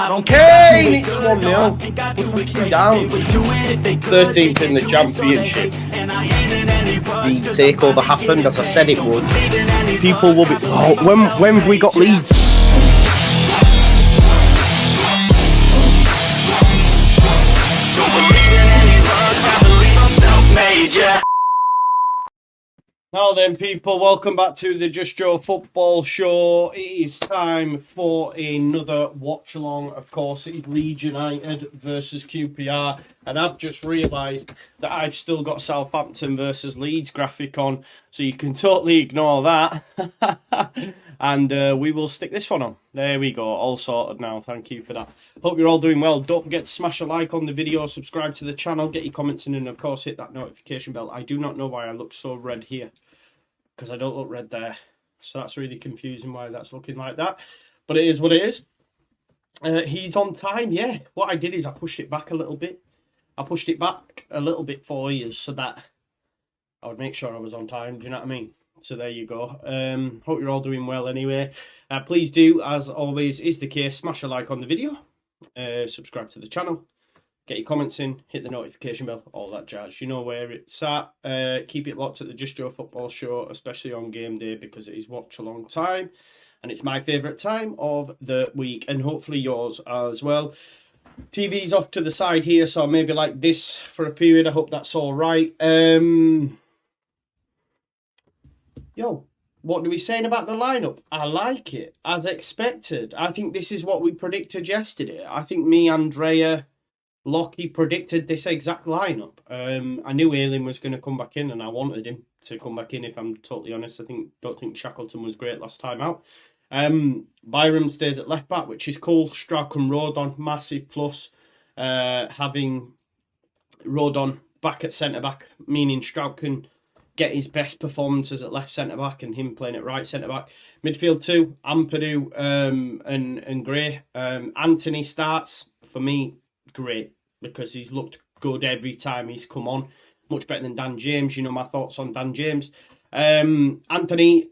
Kane, it's 1-0. We're looking down. 13th in the championship. The takeover happened as I said it would. People will be. Oh, when have we got Leeds? Now then, people, welcome back to the Just Joe Football Show. It is time for another watch-along. Of course, it is Leeds United versus QPR. And I've just realised that I've still got Southampton versus Leeds graphic on. So you can totally ignore that. And we will stick this one on. There we go, all sorted now. Thank you for that. Hope you're all doing well. Don't forget to smash a like on the video, subscribe to the channel, get your comments in, and of course hit that notification bell. I do not know why I look so red here, because I don't look red there. So that's really confusing why that's looking like that. But it is what it is. He's on time, yeah. What I did is I pushed it back a little bit. I pushed it back a little bit for you so that I would make sure I was on time. Do you know what I mean? So there you go. Hope you're all doing well anyway. Please do, as always is the case, smash a like on the video. Subscribe to the channel. Get your comments in, hit the notification bell, all that jazz. You know where it's at. Keep it locked at the Just Joe Football Show, especially on game day, because it is watch along time. And it's my favourite time of the week, and hopefully yours as well. TV's off to the side here, so maybe like this for a period. I hope that's all right. Yo, what are we saying about the lineup? I like it, as expected. I think this is what we predicted yesterday. I think me, Andrea, Lockie predicted this exact lineup. I knew Ayling was going to come back in, and I wanted him to come back in, if I'm totally honest. Don't think Shackleton was great last time out. Byram stays at left back, which is cool. Strauch and Rodon, massive plus. Having Rodon back at centre back, meaning Strauch can get his best performances at left centre back and him playing at right centre back. Midfield two, Ampadu and Gray. Anthony starts for me. Great, because he's looked good every time he's come on. Much better than Dan James. You know my thoughts on Dan James. Anthony,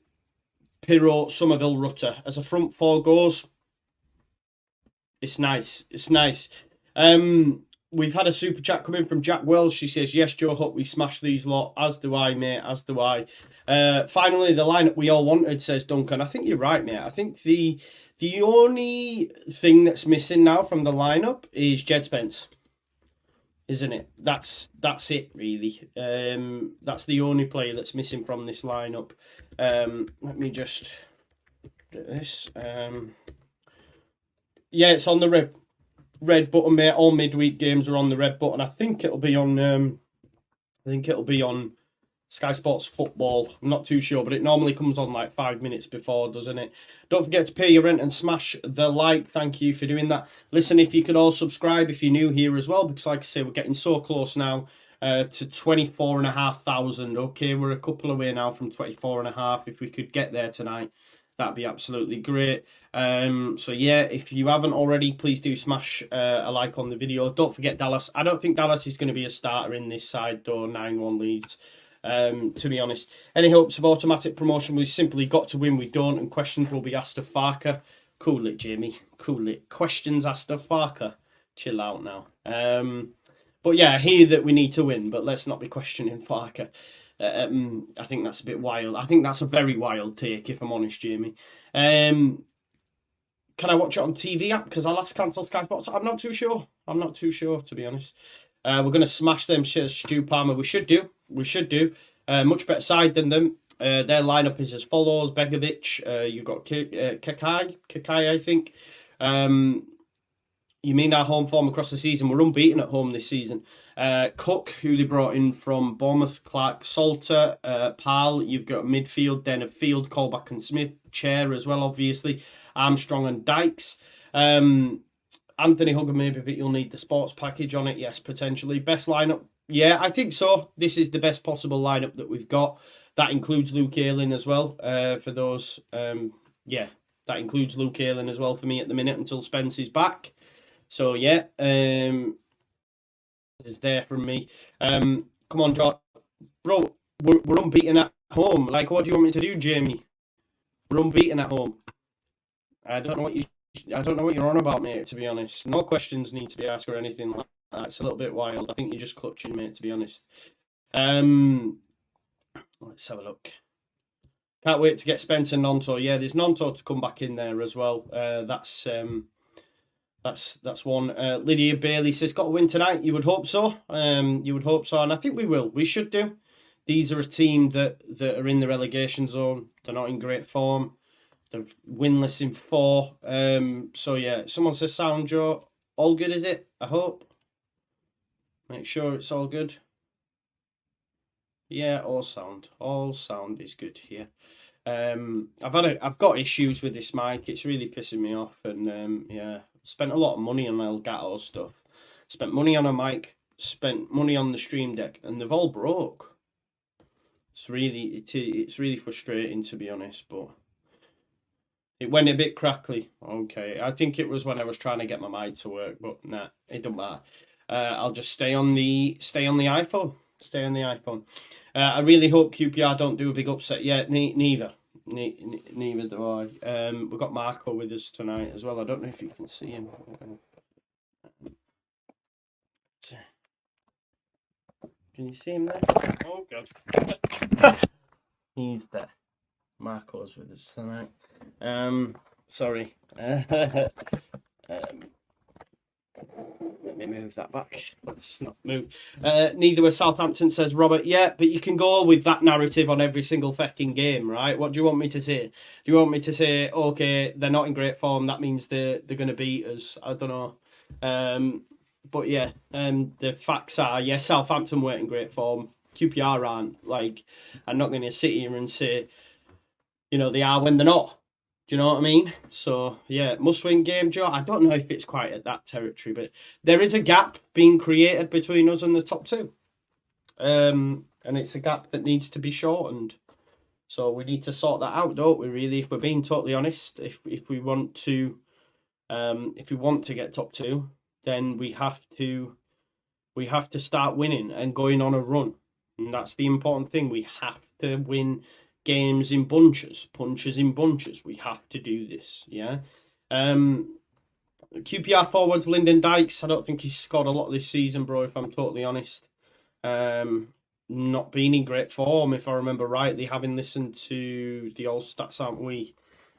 Pirro, Somerville, Rutter. As a front four goes, it's nice. It's nice. We've had a super chat come in from Jack Wells. She says, yes, Joe, hope we smash these lot. As do I, mate, as do I. Finally, the lineup we all wanted, says Duncan. I think you're right, mate. I think the only thing that's missing now from the lineup is Jed Spence, isn't it? That's it, really. That's the only player that's missing from this lineup. Let me just do this. Yeah, it's on the red button, mate. All midweek games are on the red button. I think it'll be on. Sky Sports Football. I'm not too sure, but it normally comes on like 5 minutes before, doesn't it? Don't forget to pay your rent and smash the like. Thank you for doing that. Listen, if you could all subscribe if you're new here as well, because like I say, we're getting so close now to 24,500. Okay, we're a couple away now from 24,500. If we could get there tonight, that'd be absolutely great. So yeah, if you haven't already, please do smash a like on the video. Don't forget Dallas. I don't think Dallas is going to be a starter in this side though. 9-1 Leeds. To be honest, any hopes of automatic promotion? We've simply got to win. We don't, and questions will be asked of Farker. Cool it, Jamie. Cool it. Questions asked of Farker. Chill out now. But yeah, I hear that we need to win, but let's not be questioning Farker. I think that's a bit wild. I think that's a very wild take, if I'm honest, Jamie. Can I watch it on TV app? Because I'll ask cancel Sky Sports. I'm not too sure. I'm not too sure, to be honest. We're going to smash them, says Stu Palmer. We should do. We should do. Much better side than them. Their lineup is as follows. Begovic, you've got Kakai, I think. You mean our home form across the season? We're unbeaten at home this season. Cook, who they brought in from Bournemouth, Clark, Salter, Pal. You've got midfield, then a field, Colback and Smith. Chair as well, obviously. Armstrong and Dykes. Anthony Hugger maybe, but you'll need the sports package on it. Yes, potentially. Best lineup? Yeah, I think so. This is the best possible lineup that we've got. That includes Luke Ayling as well. For those, yeah, that includes Luke Ayling as well for me at the minute until Spence is back. So yeah, this is there from me. Come on, George. Bro, we're unbeaten at home. Like, what do you want me to do, Jamie? We're unbeaten at home. I don't know what you're I don't know what you're on about, mate, to be honest. No questions need to be asked or anything like that. It's a little bit wild. I think you're just clutching, mate, to be honest. Let's have a look. Can't wait to get Spence and Nonto. Yeah, there's Nonto to come back in there as well. That's one. Lydia Bailey says, got to win tonight. You would hope so. You would hope so, and I think we will. We should do. These are a team that are in the relegation zone. They're not in great form. They're winless in 4. So yeah, someone says sound, Joe. All good, is it? I hope. Make sure it's all good. Yeah, all sound. All sound is good here. I've got issues with this mic. It's really pissing me off, and yeah, spent a lot of money on Elgato stuff. Spent money on a mic. Spent money on the Stream Deck, and they've all broke. It's really frustrating, to be honest, but it went a bit crackly. Okay, I think it was when I was trying to get my mic to work, but nah, it don't matter. I'll just stay on the iPhone. Stay on the iPhone. I really hope QPR don't do a big upset yet. Neither do I. We've got Marco with us tonight as well. I don't know if you can see him. Can you see him there? Oh, God. He's there. Marco's with us tonight. Sorry. Let me move that back. Let's not move. Neither were Southampton, says Robert. Yeah, but you can go with that narrative on every single fucking game, right? What do you want me to say? Do you want me to say, okay, they're not in great form, that means they're going to beat us? I don't know. But yeah, the facts are, yes, Southampton weren't in great form. QPR aren't. Like, I'm not going to sit here and say, you know, they are when they're not. Do you know what I mean? So, yeah, must-win game, Joe. I don't know if it's quite at that territory, but there is a gap being created between us and the top 2. And it's a gap that needs to be shortened. So we need to sort that out, don't we, really? If we're being totally honest, if we want to get top 2, then we have to start winning and going on a run. And that's the important thing. We have to win games in bunches, punches in bunches. We have to do this, yeah. QPR forwards, Lyndon Dykes. I don't think he's scored a lot this season, bro, if I'm totally honest. Not been in great form, if I remember rightly, having listened to the All Stats Aren't We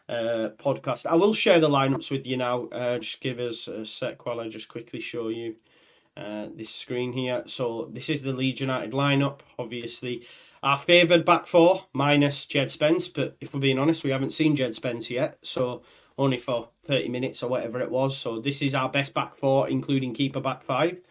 podcast. I will share the lineups with you now. Just give us a sec while I just quickly show you this screen here. So this is the Leeds United lineup, obviously. Our favoured back 4, minus Jed Spence, but if we're being honest, we haven't seen Jed Spence yet, so only for 30 minutes or whatever it was. So this is our best back 4, including keeper back 5.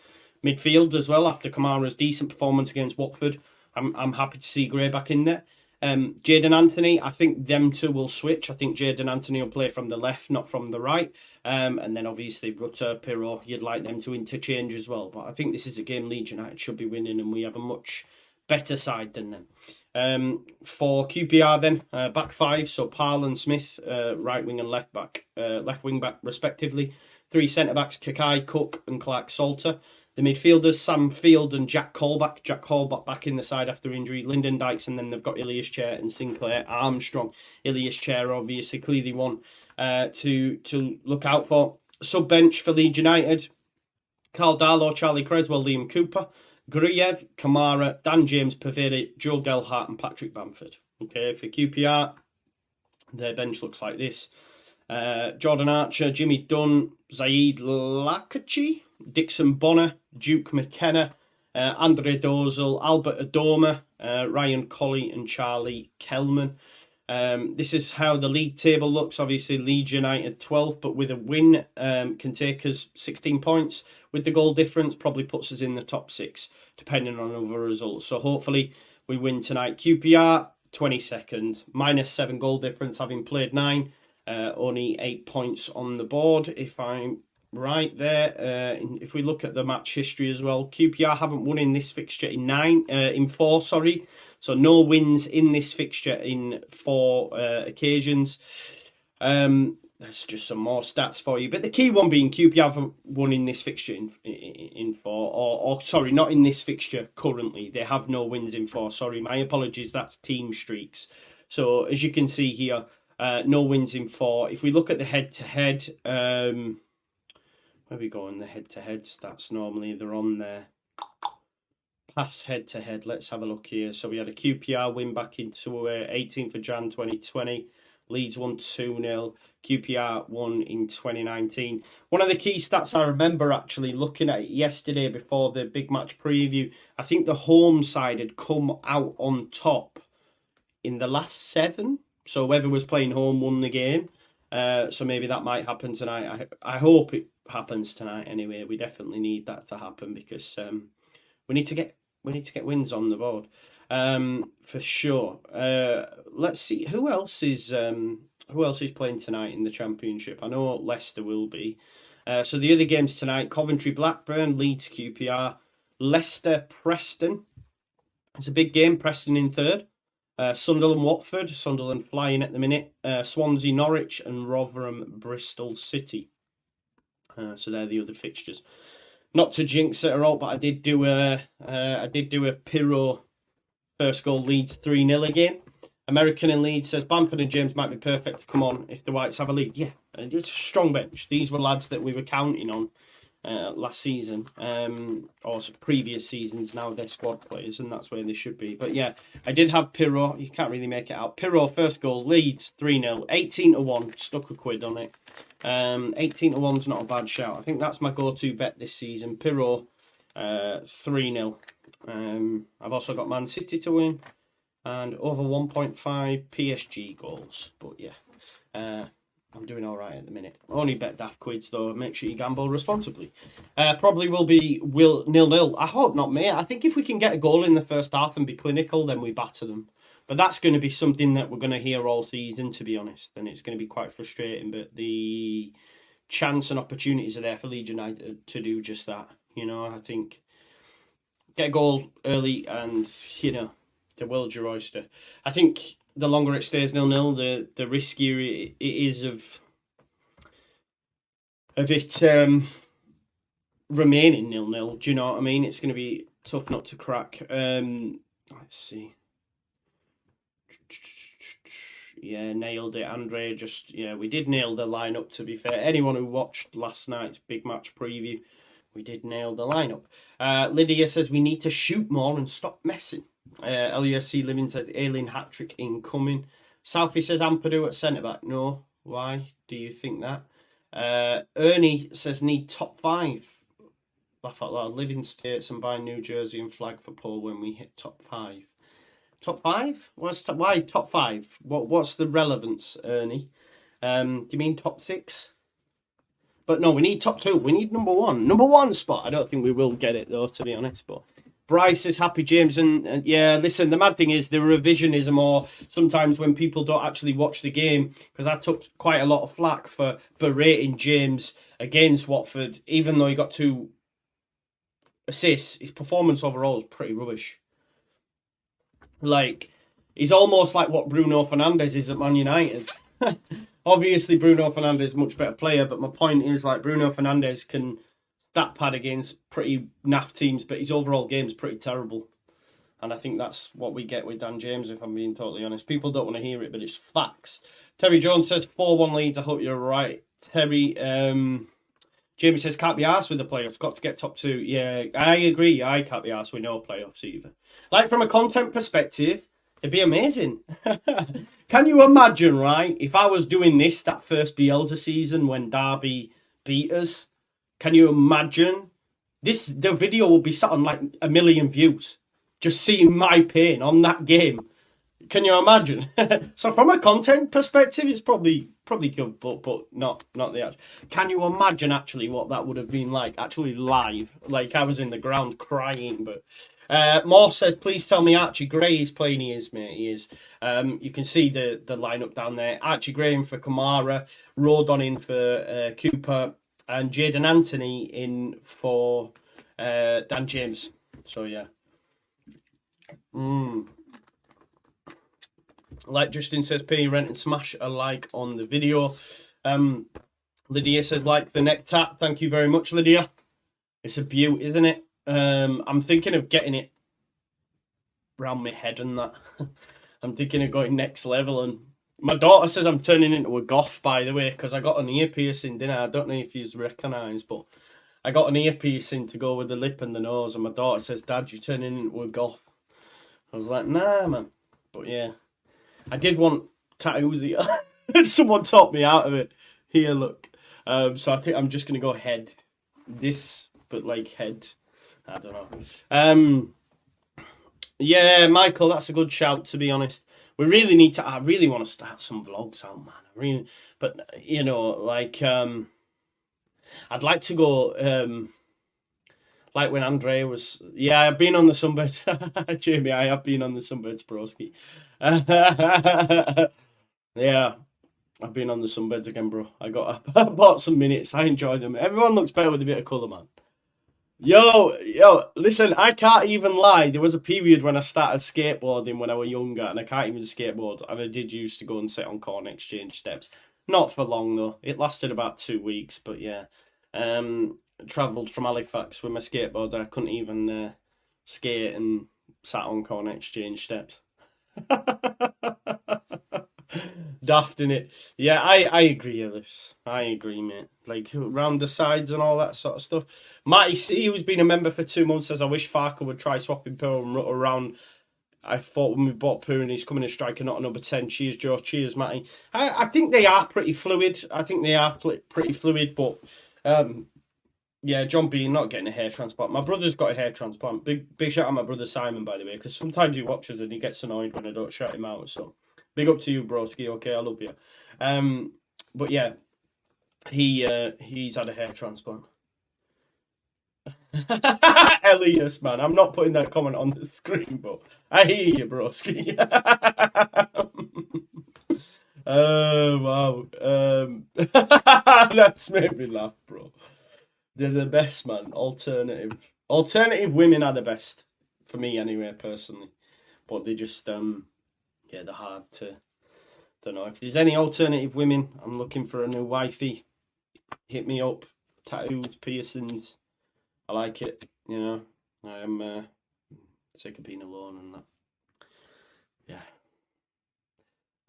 Midfield as well, after Kamara's decent performance against Watford. I'm happy to see Gray back in there. Jadon Anthony, I think them two will switch. I think Jadon Anthony will play from the left, not from the right. And then obviously Rutter, Pirro, you'd like them to interchange as well. But I think this is a game Leeds United should be winning, and we have a much better side than them. For QPR then, back 5, so Parle and Smith, right wing and left wing back respectively. 3 centre backs, Kakai, Cook and Clark Salter. The midfielders, Sam Field and Jack Colback. Jack Colback back in the side after injury. Lyndon Dykes, and then they've got Ilias Chair and Sinclair Armstrong. Ilias Chair, obviously, clearly one to look out for. Sub-bench for Leeds United. Carl Darlow, Charlie Creswell, Liam Cooper. Gruyev, Kamara, Dan James, Paveri, Joe Gelhart and Patrick Bamford. Okay, for QPR, their bench looks like this. Jordan Archer, Jimmy Dunn, Zaid Lakachi, Dixon Bonner, Duke McKenna, Andre Dozel, Albert Adoma, Ryan Colley and Charlie Kelman. This is how the league table looks. Obviously, Leeds United 12th, but with a win can take us 16 points. With the goal difference, probably puts us in the top 6, depending on other results. So hopefully we win tonight. QPR, 22nd, minus 7 goal difference, having played 9. Only 8 points on the board, if I'm right there. If we look at the match history as well, QPR haven't won in this fixture in 4, sorry. So no wins in this fixture in 4 occasions. That's just some more stats for you. But the key one being QPR haven't won in this fixture in 4. Or sorry, not in this fixture currently. They have no wins in 4. Sorry, my apologies. That's team streaks. So as you can see here, No wins in 4. If we look at the head-to-head, where we go in the head-to-head stats normally, they're on there. Pass head-to-head, let's have a look here. So we had a QPR win back into 18th of Jan 2020. Leeds won 2-0. QPR won in 2019. One of the key stats I remember actually looking at it yesterday before the big match preview, I think the home side had come out on top in the last 7. So whoever was playing home won the game. So maybe that might happen tonight. I hope it happens tonight anyway. We definitely need that to happen because we need to get wins on the board. For sure. Let's see who else is playing tonight in the Championship. I know Leicester will be. So the other games tonight: Coventry, Blackburn, Leeds, QPR, Leicester, Preston. It's a big game. Preston in 3rd. Sunderland, Watford. Sunderland flying at the minute. Swansea, Norwich, and Rotherham, Bristol City. So they're the other fixtures. Not to jinx it at all, but I did do a Pirro first goal Leeds 3-0 again. American in Leeds says Bamford and James might be perfect to come on if the Whites have a lead. Yeah, it's a strong bench. These were lads that we were counting on last season or previous seasons. Now they're squad players, and that's where they should be. But yeah, I did have Pirro. You can't really make it out. Pirro first goal Leeds 3-0, 18-1. Stuck a quid on it. 18-1's not a bad shout. I think that's my go-to bet this season. Pirro 3-0. I've also got Man City to win and over 1.5 PSG goals. But yeah, I'm doing all right at the minute. Only bet daft quids though. Make sure you gamble responsibly. Probably will be 0-0. I hope not, mate. I think if we can get a goal in the first half and be clinical, then we batter them. But that's going to be something that we're going to hear all season, to be honest. And it's going to be quite frustrating. But the chance and opportunities are there for Leeds United to do just that. You know, I think get a goal early and, you know, the world's your oyster. I think the longer it stays 0-0, the riskier it is of it remaining 0-0. Do you know what I mean? It's going to be tough not to crack. Let's see. Yeah, nailed it, Andre. We did nail the lineup, to be fair. Anyone who watched last night's big match preview, we did nail the lineup. Lydia says we need to shoot more and stop messing. LUFC Living says alien hat-trick incoming. Southie says Ampadu at centre-back. No. Why do you think that? Ernie says need top 5. Laugh out loud. Live in States and buy New Jersey and flag for Paul when we hit top 5. Top 5? Why top 5? What's the relevance, Ernie? Do you mean top 6? But no, we need top 2. We need number 1. Number 1 spot. I don't think we will get it though, to be honest. But Bryce is happy, James, and yeah, listen, the mad thing is the revisionism, or sometimes when people don't actually watch the game, because I took quite a lot of flack for berating James against Watford, even though he got 2 assists, his performance overall is pretty rubbish. Like, he's almost like what Bruno Fernandes is at Man United. Obviously, Bruno Fernandes is a much better player, but my point is, like, Bruno Fernandes can stat pad against pretty naff teams, but his overall game is pretty terrible. And I think that's what we get with Dan James, if I'm being totally honest. People don't want to hear it, but it's facts. Terry Jones says 4-1 Leeds. I hope you're right, Terry. Jamie says can't be arsed with the playoffs. Got to get top 2. Yeah, I agree. I can't be arsed with no playoffs either. Like, from a content perspective, it'd be amazing. Can you imagine, right, if I was doing that first Bielsa season when Derby beat us? Can you imagine? The video will be sat on like 1 million views. Just seeing my pain on that game. Can you imagine? So from a content perspective, it's probably good, but not the actual. Can you imagine actually what that would have been like, actually live? Like, I was in the ground crying. But Moore says, please tell me Archie Gray is playing. He is, mate. He is. You can see the lineup down there. Archie Gray in for Kamara, Rodon in for Cooper, and Jadon Anthony in for Dan James. So yeah. Like Justin says, pay rent and smash a like on the video. Lydia says, like the neck tap. Thank you very much, Lydia. It's a beaut, isn't it? I'm thinking of getting it round my head and that. I'm thinking of going next level and My daughter says I'm turning into a goth, by the way, because I got an ear piercing, didn't I? I don't know if you recognise, but I got an ear piercing to go with the lip and the nose, and my daughter says, Dad, you're turning into a goth. I was like, nah, man. But yeah, I did want tattoos here. Someone taught me out of it. Here, look. So I think I'm just going to go head. This, but like head. I don't know. Yeah, Michael, that's a good shout, to be honest. We really need to. I really want to start some vlogs out, man. But you know, like, I'd like to go. Like when Andrea was. Yeah, I've been on the Sunbirds. Jamie, I have been on the Sunbirds, broski. Yeah, I've been on the Sunbirds again, bro. I bought some minutes. I enjoyed them. Everyone looks better with a bit of colour, man. Yo, listen, I can't even lie. There was a period when I started skateboarding when I was younger, and I can't even skateboard. And I did used to go and sit on corn exchange steps. Not for long, though. It lasted about 2 weeks, but yeah. Travelled from Halifax with my skateboard. I couldn't even skate and sat on corn exchange steps. Daft, innit? Yeah, I agree with this. I agree, mate. Like, round the sides and all that sort of stuff. Matty C, who's been a member for 2 months, says, I wish Farker would try swapping Pearl and Rutter around. I thought when we bought Pooh and he's coming a striker, not a number 10. Cheers, Joe. Cheers, Matty. I think they are pretty fluid. But yeah, John B not getting a hair transplant. My brother's got a hair transplant. Big shout out to my brother Simon, by the way, because sometimes he watches and he gets annoyed when I don't shout him out. So big up to you, broski. Okay, I love you. But yeah, he's had a hair transplant. Elias, man, I'm not putting that comment on the screen, but I hear you, broski. Oh wow, that's made me laugh, bro. They're the best, man. Alternative women are the best for me, anyway, personally. But they just yeah, they're hard to. Don't know if there's any alternative women. I'm looking for a new wifey. Hit me up. Tattoos, piercings. I like it. You know, I'm sick of being alone and that. Yeah.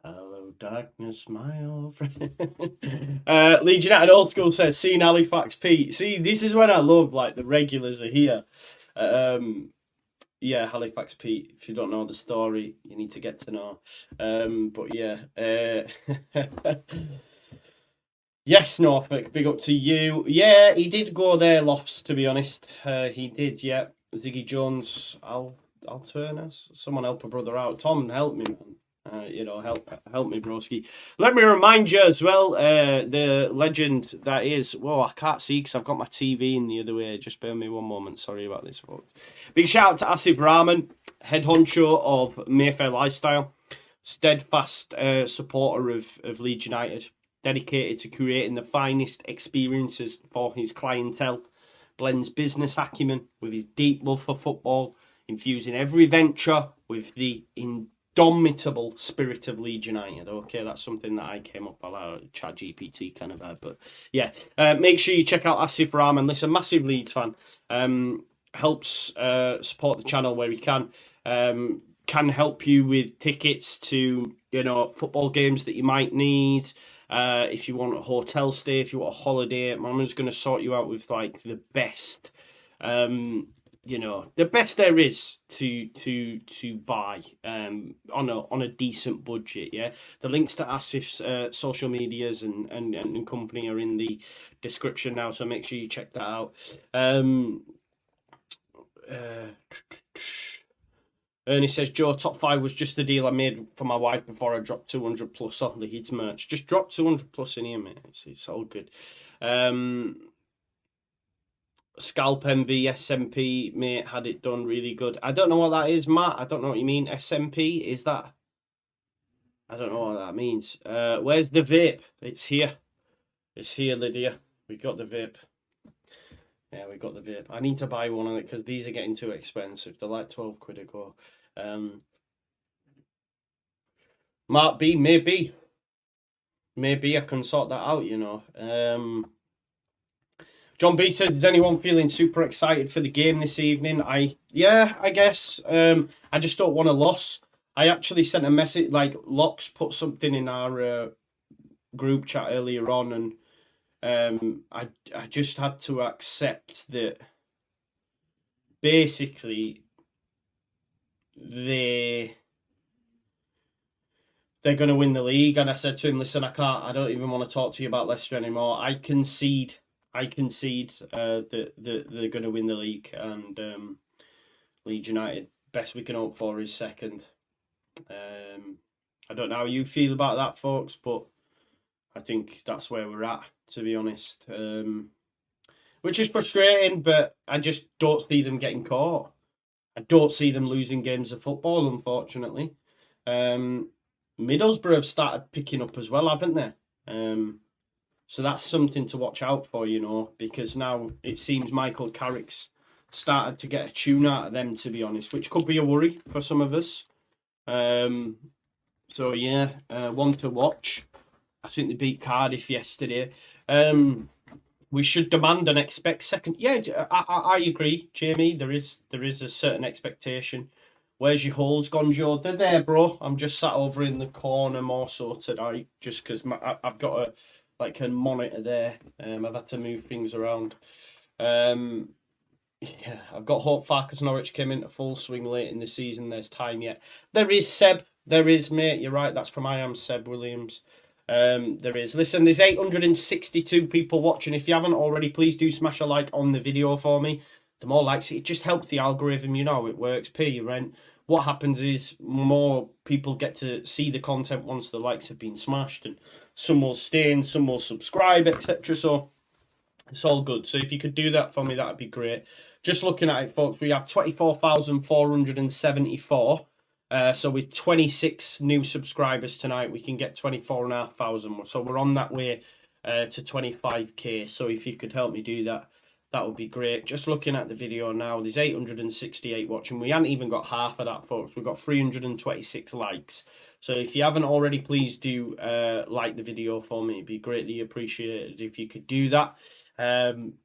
Hello, darkness, my old friend. Leeds United Old School says, "Seen Halifax Pete." See, this is when I love, like, the regulars are here. Yeah, Halifax Pete. If you don't know the story, you need to get to know. But yeah. Yes, Norfolk, big up to you. Yeah, he did go there, Lofts, to be honest. He did, yeah. Ziggy Jones, Alternus. Someone help a brother out. Tom, help me, man. You know, help me, broski. Let me remind you as well, the legend that is. Whoa, I can't see because I've got my TV in the other way. Just bear me one moment. Sorry about this, folks. Big shout out to Asif Rahman, head honcho of Mayfair Lifestyle, steadfast supporter of Leeds United, dedicated to creating the finest experiences for his clientele. Blends business acumen with his deep love for football, infusing every venture with the indomitable spirit of Leeds United. Okay, that's something that I came up with, chat GPT kind of vibe. But yeah, make sure you check out Asif Rahman. Listen, massive Leeds fan. Helps support the channel where he can help you with tickets to, you know, football games that you might need. If you want a hotel stay, if you want a holiday, Mama's going to sort you out with, like, the best, you know, the best there is to buy on a decent budget. Yeah, the links to Asif's social medias and company are in the description now, so make sure you check that out. Ernie says, Joe, top 5 was just the deal I made for my wife before I dropped 200 plus on the Leeds merch. Just drop 200 plus in here, mate. It's all good. Scalp MV SMP, mate, had it done really good. I don't know what that is, Matt. I don't know what you mean. SMP, is that? I don't know what that means. Where's the vape? It's here. It's here, Lydia. We got the vape. Yeah, we got the vape. I need to buy one of it because these are getting too expensive. They're like 12 quid a go. Might be, maybe. Maybe I can sort that out, you know. John B says, is anyone feeling super excited for the game this evening? Yeah, I guess. I just don't want a loss. I actually sent a message, like Locks put something in our group chat earlier on, and I just had to accept that basically they're going to win the league. And I said to him, listen, I don't even want to talk to you about Leicester anymore. I concede that they're going to win the league, and Leeds United, best we can hope for is second. I don't know how you feel about that, folks, but I think that's where we're at, to be honest. Which is frustrating, but I just don't see them getting caught. I don't see them losing games of football, unfortunately. Middlesbrough have started picking up as well, haven't they? So that's something to watch out for, you know, because now it seems Michael Carrick's started to get a tune out of them, to be honest, which could be a worry for some of us. So yeah, one to watch. I think they beat Cardiff yesterday. We should demand and expect second. Yeah, I agree, Jamie. There is a certain expectation. Where's your holes gone, Joe? They're there, bro. I'm just sat over in the corner more so tonight, just because I've got a monitor there. I've had to move things around. Yeah, I've got hope Farkas Norwich came into full swing late in the season. There's time yet. There is, Seb. There is, mate. You're right. That's from I Am Seb Williams. There is. Listen, there's 862 people watching. If you haven't already, please do smash a like on the video for me. The more likes, it just helps the algorithm. You know, it works. Pay your rent. What happens is more people get to see the content once the likes have been smashed, and some will stay and some will subscribe, etc. So it's all good. So if you could do that for me, that'd be great. Just looking at it, folks, we have 24,474. So with 26 new subscribers tonight, we can get 24,500. So we're on that way to 25k. So if you could help me do that, that would be great. Just looking at the video now, there's 868 watching. We haven't even got half of that, folks. We've got 326 likes. So if you haven't already, please do like the video for me. It'd be greatly appreciated if you could do that.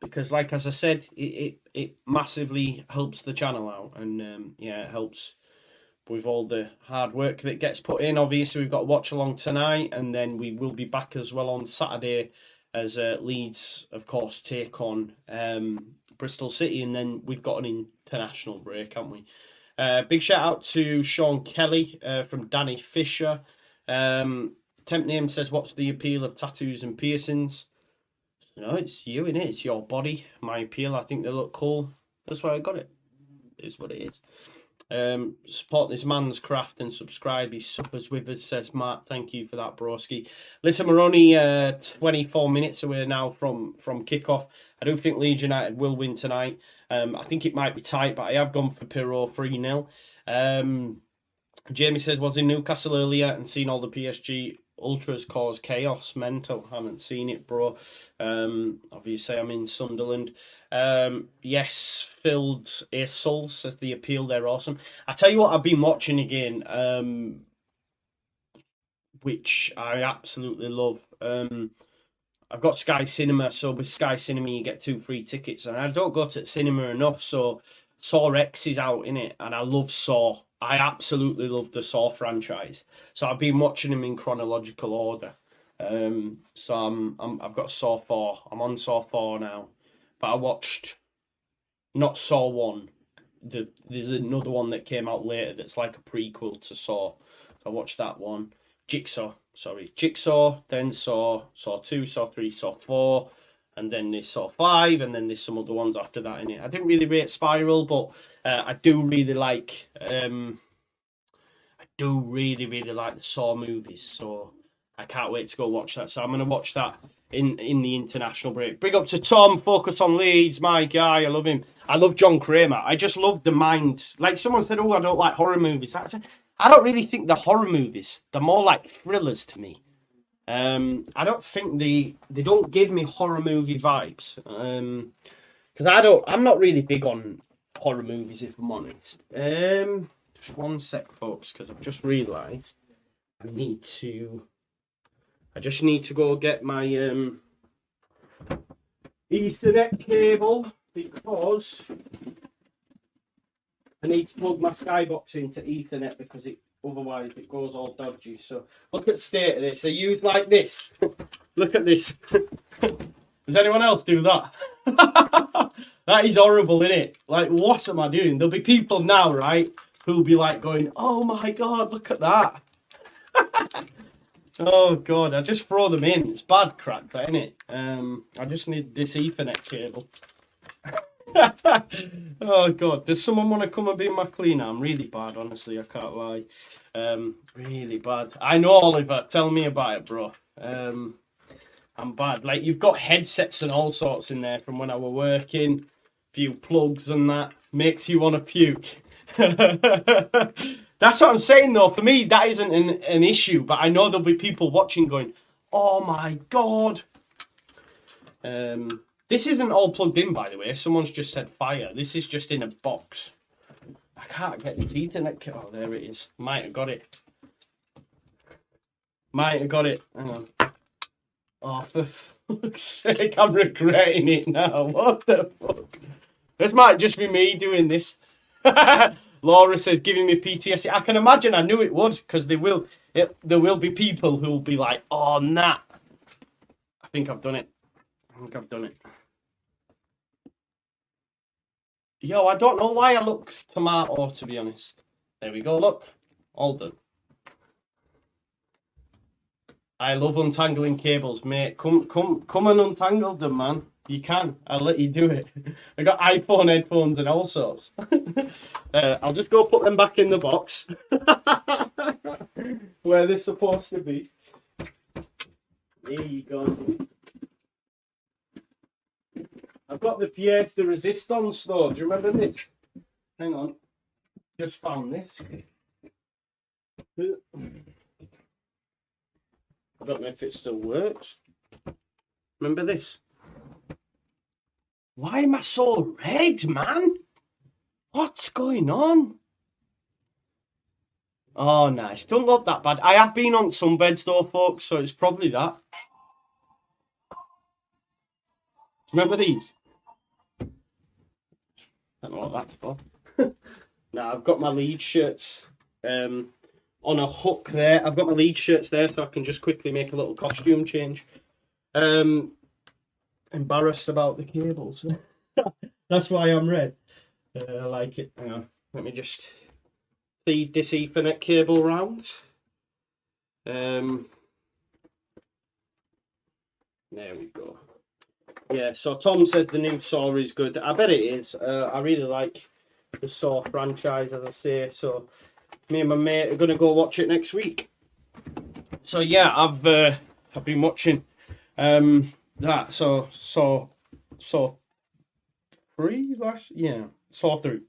Because like as I said, it massively helps the channel out, and yeah, it helps with all the hard work that gets put in. Obviously, we've got a watch along tonight, and then we will be back as well on Saturday as Leeds, of course, take on Bristol City, and then we've got an international break, haven't we? Big shout out to Sean Kelly from Danny Fisher. Temp Name says, what's the appeal of tattoos and piercings? No, it's you, innit? It's your body. My appeal, I think they look cool. That's why I got it. It's what it is. Support this man's craft and subscribe. He suppers with us, says Matt. Thank you for that, broski. Listen, we're only 24 minutes away now from kickoff. I don't think Leeds United will win tonight. I think it might be tight, but I have gone for Pirro 3-0. Jamie says, was in Newcastle earlier and seen all the PSG ultras cause chaos. Mental. Haven't seen it, bro. Obviously, I'm in Sunderland. Yes, filled a soul, says the appeal. They're awesome. I tell you what, I've been watching again, which I absolutely love. I've got Sky Cinema, so with Sky Cinema you get 2 free tickets, and I don't go to cinema enough, so Saw X is out in it, and I love Saw. I absolutely love the Saw franchise, so I've been watching them in chronological order. So I've got Saw 4. I'm on Saw 4 now, but I watched not Saw 1. There's another one that came out later that's like a prequel to Saw. So I watched that one. Jigsaw, then Saw 2, Saw 3, Saw 4, and then there's Saw 5, and then there's some other ones after that in it. I didn't really rate Spiral, but I do really like the Saw movies, so I can't wait to go watch that. So I'm going to watch that in the international break. Big up to Tom, focus on Leeds, my guy. I love him. I love John Kramer. I just love the mind. Like someone said, oh, I don't like horror movies. I don't really think they're horror movies. They're more like thrillers to me. I don't think they don't give me horror movie vibes. Because I'm not really big on horror movies, if I'm honest. Just one sec, folks, because I've just realised I just need to go get my Ethernet cable, because I need to plug my Skybox into Ethernet because it otherwise it goes all dodgy. So look at the state of this. They use like this. Look at this. Does anyone else do that? That is horrible, isn't it? Like, what am I doing? There'll be people now, right, who'll be like going, oh my God, look at that. Oh God, I just throw them in. It's bad crack, that, isn't it? I just need this Ethernet cable. Oh God, does someone want to come and be my cleaner? I'm really bad, honestly, I can't lie. Really bad. I know, Oliver, tell me about it, bro. I'm bad. Like, you've got headsets and all sorts in there from when I were working. Few plugs and that. Makes you want to puke. That's what I'm saying, though. For me, that isn't an issue, but I know there'll be people watching going, oh my God. This isn't all plugged in, by the way. Someone's just said fire. This is just in a box. I can't get this Ethernet. Oh, there it is. Might have got it. Might have got it. Hang on. Oh, for fuck's sake, I'm regretting it now. What the fuck? This might just be me doing this. Laura says, giving me PTSD. I can imagine, I knew it would, because there will be people who will be like, oh, nah. I think I've done it. Yo, I don't know why I look tomato, to be honest. There we go, look. All done. I love untangling cables, mate. Come and untangle them, man. You can. I'll let you do it. I got iPhone headphones and all sorts. I'll just go put them back in the box. Where they're supposed to be. There you go. I've got the pièce de résistance though. Do you remember this? Hang on. Just found this. I don't know if it still works. Remember this? Why am I so red, man? What's going on? Oh, nice. Don't look that bad. I have been on sunbeds though, folks, so it's probably that. Remember these? I don't know what that's for. Now, I've got my Leeds shirts on a hook there. I've got my Leeds shirts there, so I can just quickly make a little costume change. Embarrassed about the cables. That's why I'm red. I like it. Hang on. Let me just feed this Ethernet cable round. There we go. Yeah, so Tom says the new Saw is good. I bet it is. I really like the Saw franchise, as I say. So me and my mate are going to go watch it next week. So yeah, I've been watching that. So Saw 3 last, yeah, Saw 3.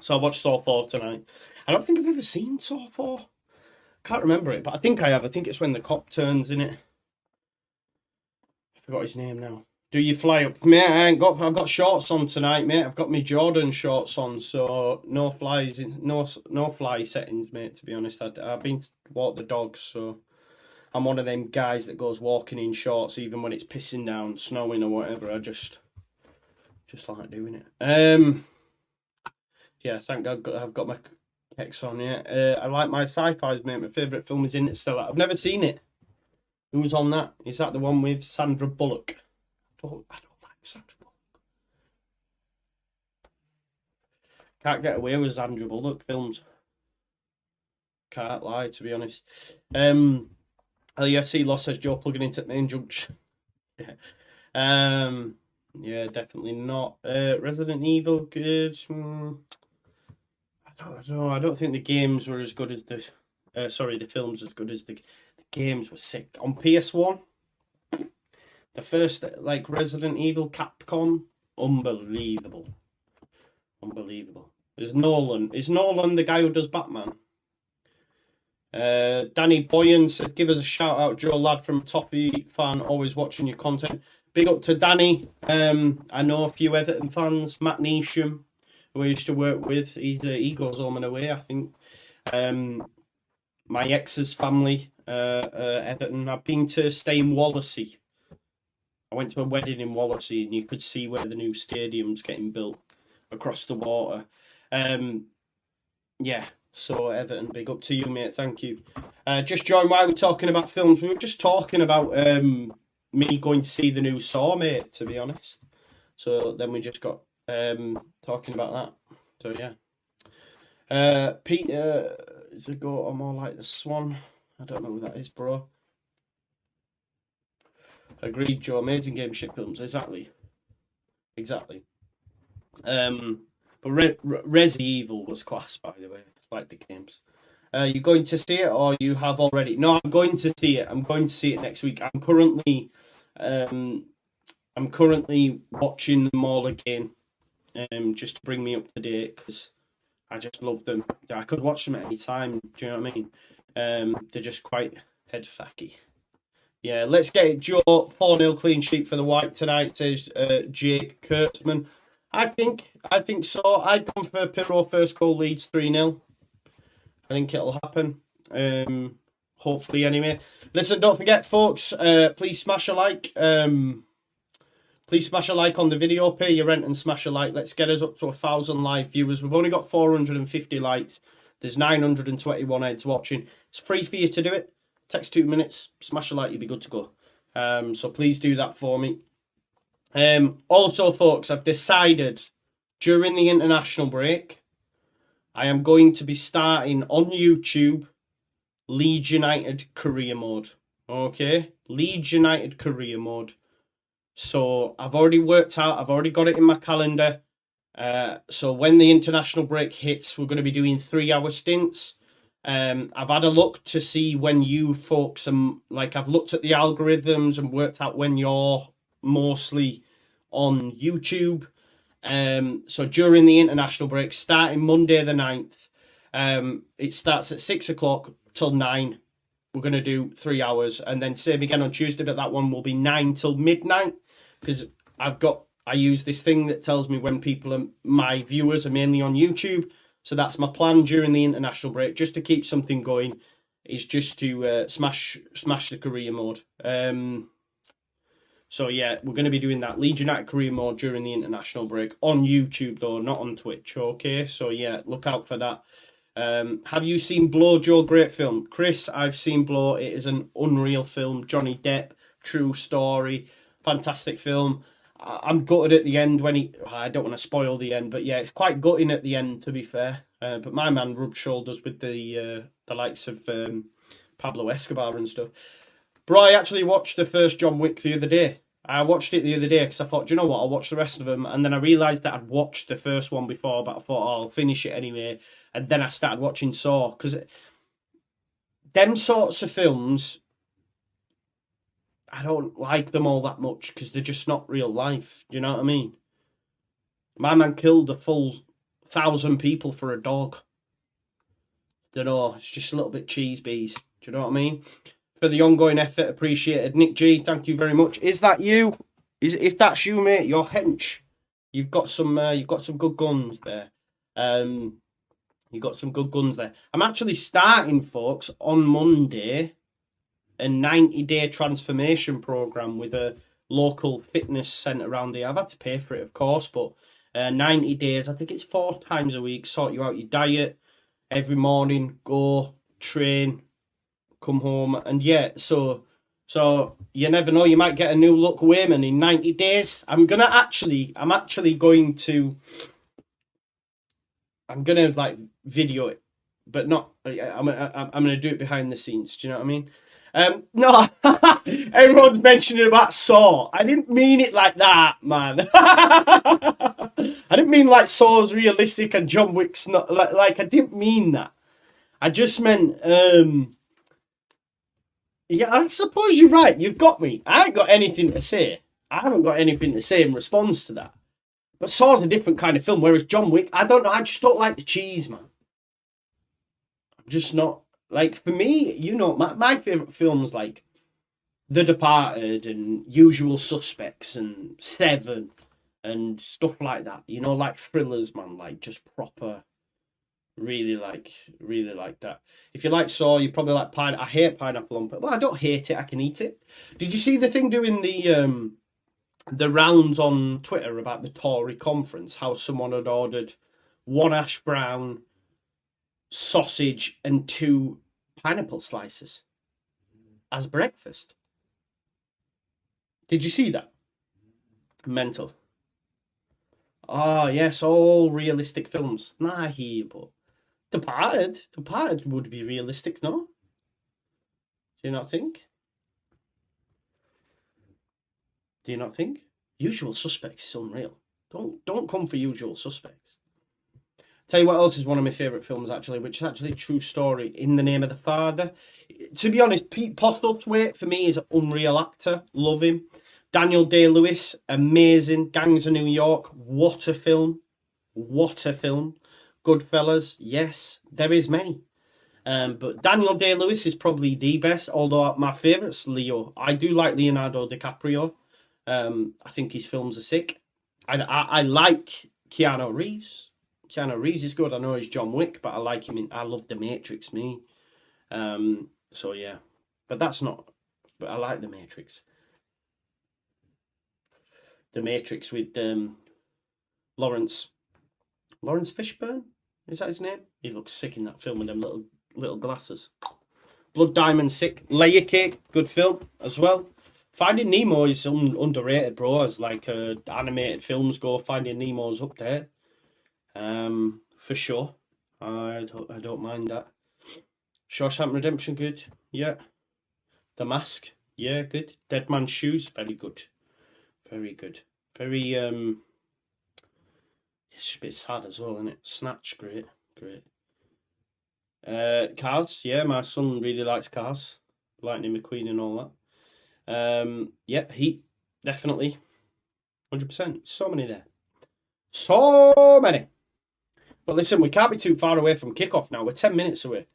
So I watched Saw 4 tonight. I don't think I've ever seen Saw 4. Can't remember it, but I think I have. I think it's when the cop turns in it. I forgot his name now. Do you fly up? Mate, I've got shorts on tonight, mate. I've got my Jordan shorts on, so no flies, no fly settings, mate. To be honest, I've been to walk the dogs, so I'm one of them guys that goes walking in shorts even when it's pissing down, snowing or whatever. I just like doing it. Yeah, thank God I've got my kicks on. Yeah, I like my sci-fi's, mate. My favourite film is Interstellar. I've never seen it. Who's on that? Is that the one with Sandra Bullock? I don't like Sandra Bullock. Can't get away with Sandra Bullock films. Can't lie, to be honest. LUFC lost, says Joe, plugging into the main junction. Yeah. Yeah, definitely not. Resident Evil, good. I don't know. I don't think the games were as good as the. The films as good as the games were sick on PS1. The first, like, Resident Evil Capcom, unbelievable. Is Nolan the guy who does Batman? Danny Boyan says, give us a shout out, Joe, lad from Toffee fan, always watching your content. Big up to Danny. I know a few Everton fans, Matt Neesham, who I used to work with. He goes home and away, I think. My ex's family, Everton. I've been to stay in Wallasey. I went to a wedding in Wallasey, and you could see where the new stadium's getting built across the water. Yeah, So Everton, big up to you, mate. Thank you. Just join while we're talking about films. We were just talking about me going to see the new Saw, mate, to be honest. So then we just got talking about that. So yeah. Peter is a goat or more like the Swan? I don't know who that is, bro. Agreed, Joe. Amazing game, shit films. Exactly. But Resident Evil was class, by the way. Like the games. You going to see it, or you have already? No, I'm going to see it. I'm going to see it next week. I'm currently watching them all again, just to bring me up to date because I just love them. I could watch them at any time. Do you know what I mean? They're just quite head facky. Yeah, let's get it, Joe. 4-0 clean sheet for the White tonight, says Jake Kurtzman. I think so. I'd gone for Pirro first goal, Leeds 3-0. I think it'll happen. Hopefully, anyway. Listen, don't forget, folks, please smash a like. Please smash a like on the video. Pay your rent and smash a like. Let's get us up to 1,000 live viewers. We've only got 450 likes. There's 921 heads watching. It's free for you to do it. Takes 2 minutes. Smash a like, you'll be good to go. So please do that for me. Also, folks, I've decided during the international break, I am going to be starting on YouTube Leeds United career mode. Okay? Leeds United career mode. So I've already worked out, I've already got it in my calendar. So when the international break hits, we're going to be doing 3-hour stints. I've had a look to see when you folks, I've looked at the algorithms and worked out when you're mostly on YouTube. So during the international break, starting Monday the 9th, it starts at 6 o'clock till 9. We're going to do 3 hours, and then same again on Tuesday, but that one will be 9 till midnight, because I use this thing that tells me when my viewers are mainly on YouTube. So that's my plan during the international break, just to keep something going, is just to smash the career mode. So yeah, we're going to be doing that Leeds United career mode during the international break on YouTube though, not on Twitch. Okay, so yeah, look out for that. Have you seen Blow, Joe? Great film. Chris, I've seen Blow. It is an unreal film. Johnny Depp, true story, fantastic film. I'm gutted at the end when I don't want to spoil the end, but yeah, it's quite gutting at the end, to be fair. But my man rubbed shoulders with the likes of Pablo Escobar and stuff. Bro, I actually watched the first John Wick the other day. I watched it the other day because I thought, do you know what, I'll watch the rest of them. And then I realised that I'd watched the first one before, but I thought, oh, I'll finish it anyway. And then I started watching Saw, because them sorts of films, I don't like them all that much because they're just not real life. Do you know what I mean? My man killed a full 1,000 people for a dog. Don't know, it's just a little bit cheese bees. Do you know what I mean? For the ongoing effort, appreciated. Nick G, thank you very much. Is that you? If that's you, mate, you're hench. You've got some good guns there. You've got some good guns there. I'm actually starting, folks, on Monday, a 90-day transformation program with a local fitness centre around here. I've had to pay for it, of course, but 90 days, I think it's 4 times a week, sort you out your diet every morning, go, train, come home, and yeah, so you never know, you might get a new look Wayman in 90 days. I'm gonna like video it, but not. I'm gonna do it behind the scenes. Do you know what I mean? No, everyone's mentioning about Saw. I didn't mean it like that, man. I didn't mean like Saw's realistic and John Wick's not. Like I didn't mean that. I just meant. Yeah, I suppose you're right. You've got me. I ain't got anything to say. I haven't got anything to say in response to that. But Saw's a different kind of film, whereas John Wick, I don't know, I just don't like the cheese, man. I'm just not, like, for me, you know, my favourite films like The Departed and Usual Suspects and Seven and stuff like that, you know, like thrillers, man, like just proper, really like that. If you like Saw, you probably like pineapple. I hate pineapple on, well, I don't hate it, I can eat it. Did you see the thing doing the rounds on Twitter about the Tory conference, how someone had ordered 1 hash brown, sausage and 2 pineapple slices as breakfast. Did you see that? Mental. Oh, yes, all realistic films. Nah, but Departed would be realistic, no? Do you not think? Do you not think? Usual Suspects is unreal. Don't come for Usual Suspects. Tell you what else is one of my favourite films, actually, which is actually a true story. In the Name of the Father. To be honest, Pete Postlethwaite, for me, is an unreal actor. Love him. Daniel Day-Lewis, amazing. Gangs of New York, what a film. What a film. Goodfellas, yes, there is many. But Daniel Day-Lewis is probably the best, although my favourite's Leo. I do like Leonardo DiCaprio. I think his films are sick. I like Keanu Reeves. Keanu Reeves is good. I know he's John Wick, but I like him I love The Matrix, me. So yeah. But that's not... But I like The Matrix. The Matrix with Lawrence Fishburne? Is that his name? He looks sick in that film with them little glasses. Blood Diamond, sick. Layer Cake, good film as well. Finding Nemo is underrated, bro. As like animated films go, Finding Nemo's up there. For sure. I don't mind that. Shawshank Redemption, good. Yeah. The Mask, yeah, good. Dead Man's Shoes, very good. Very good. Very it's a bit sad as well, isn't it? Snatch, great. Cars, yeah, my son really likes Cars. Lightning McQueen and all that. Yeah, Heat, definitely. 100%. So many there. So many. But listen, we can't be too far away from Kickoff now. We're 10 minutes away.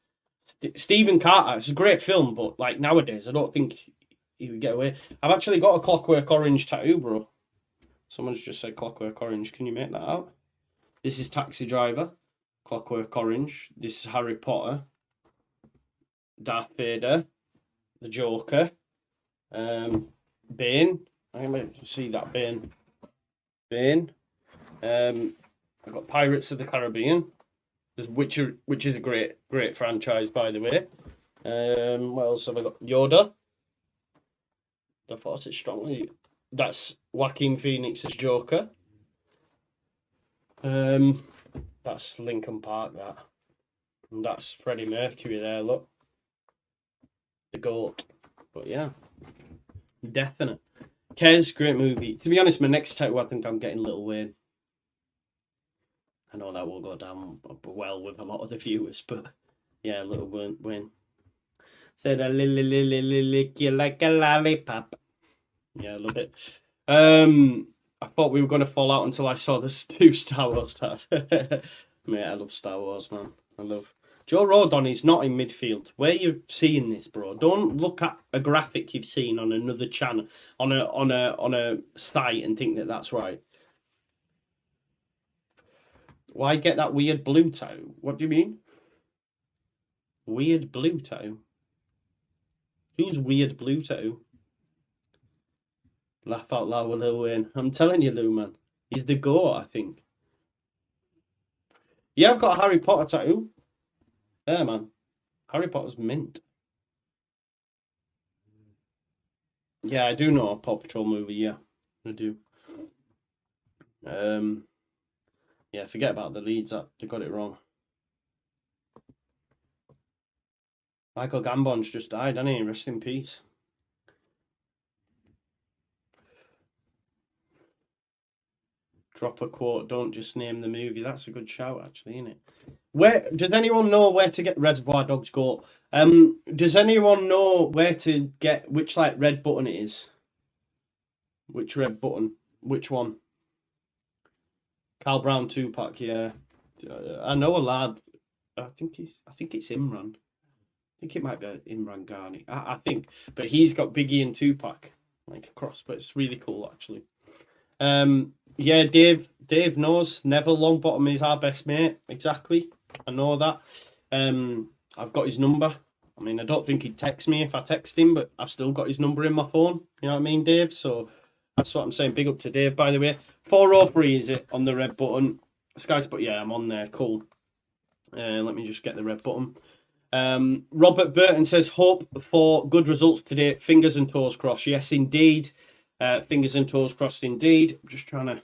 Stephen Carter, it's a great film, but like nowadays, I don't think he would get away. I've actually got a Clockwork Orange tattoo, bro. Someone's just said Clockwork Orange. Can you make that out? This is Taxi Driver. Clockwork Orange. This is Harry Potter. Darth Vader. The Joker. Bane. I might see that Bane. I've got Pirates of the Caribbean. Which is a great franchise, by the way. What else have I got? Yoda. I thought it strongly. That's Joaquin Phoenix's Joker. That's Linkin Park, that. And that's Freddie Mercury there, look. The GOAT. But yeah. Definite. Kez, great movie. To be honest, my next tattoo, I think I'm getting Lil Wayne. I know that will go down well with a lot of the viewers, but yeah, Lil Wayne. Said a lick you like a lollipop. Yeah, I love it. I thought we were going to fall out until I saw the 2 Star Wars stars. Mate, I love Star Wars, man. I love... Joe Rodon is not in midfield. Where you seeing this, bro? Don't look at a graphic you've seen on another channel, on a site, and think that that's right. Why get that weird blue toe? What do you mean? Weird blue toe? Who's weird blue toe? Laugh out loud with Lil Wayne. I'm telling you, Lou, man. He's the GOAT, I think. Yeah, I've got a Harry Potter tattoo. Yeah, man. Harry Potter's mint. Yeah, I do know a Paw Patrol movie, yeah. I do. Yeah, forget about the Leeds. They got it wrong. Michael Gambon's just died, hasn't he? Rest in peace. Drop a quote, don't just name the movie. That's a good shout, actually, isn't it? Where does anyone know where to get Reservoir Dogs GOAT? Does anyone know where to get which like red button it is? Which red button? Which one? Carl Brown 2-pack, yeah. I know a lad. I think it's Imran. I think it might be Imran Ghani. I think, but he's got Biggie and 2-pack like across. But it's really cool, actually. Yeah, Dave knows Neville Longbottom is our best mate. Exactly, I know that. I've got his number. I mean, I don't think he'd text me if I text him, but I've still got his number in my phone. You know what I mean, Dave? So that's what I'm saying. Big up to Dave, by the way. 403 is it on the red button? Skies, but yeah, I'm on there. Cool. Let me just get the red button. Robert Burton says, hope for good results today. Fingers and toes crossed. Yes, indeed. Fingers and toes crossed indeed. I'm just trying to...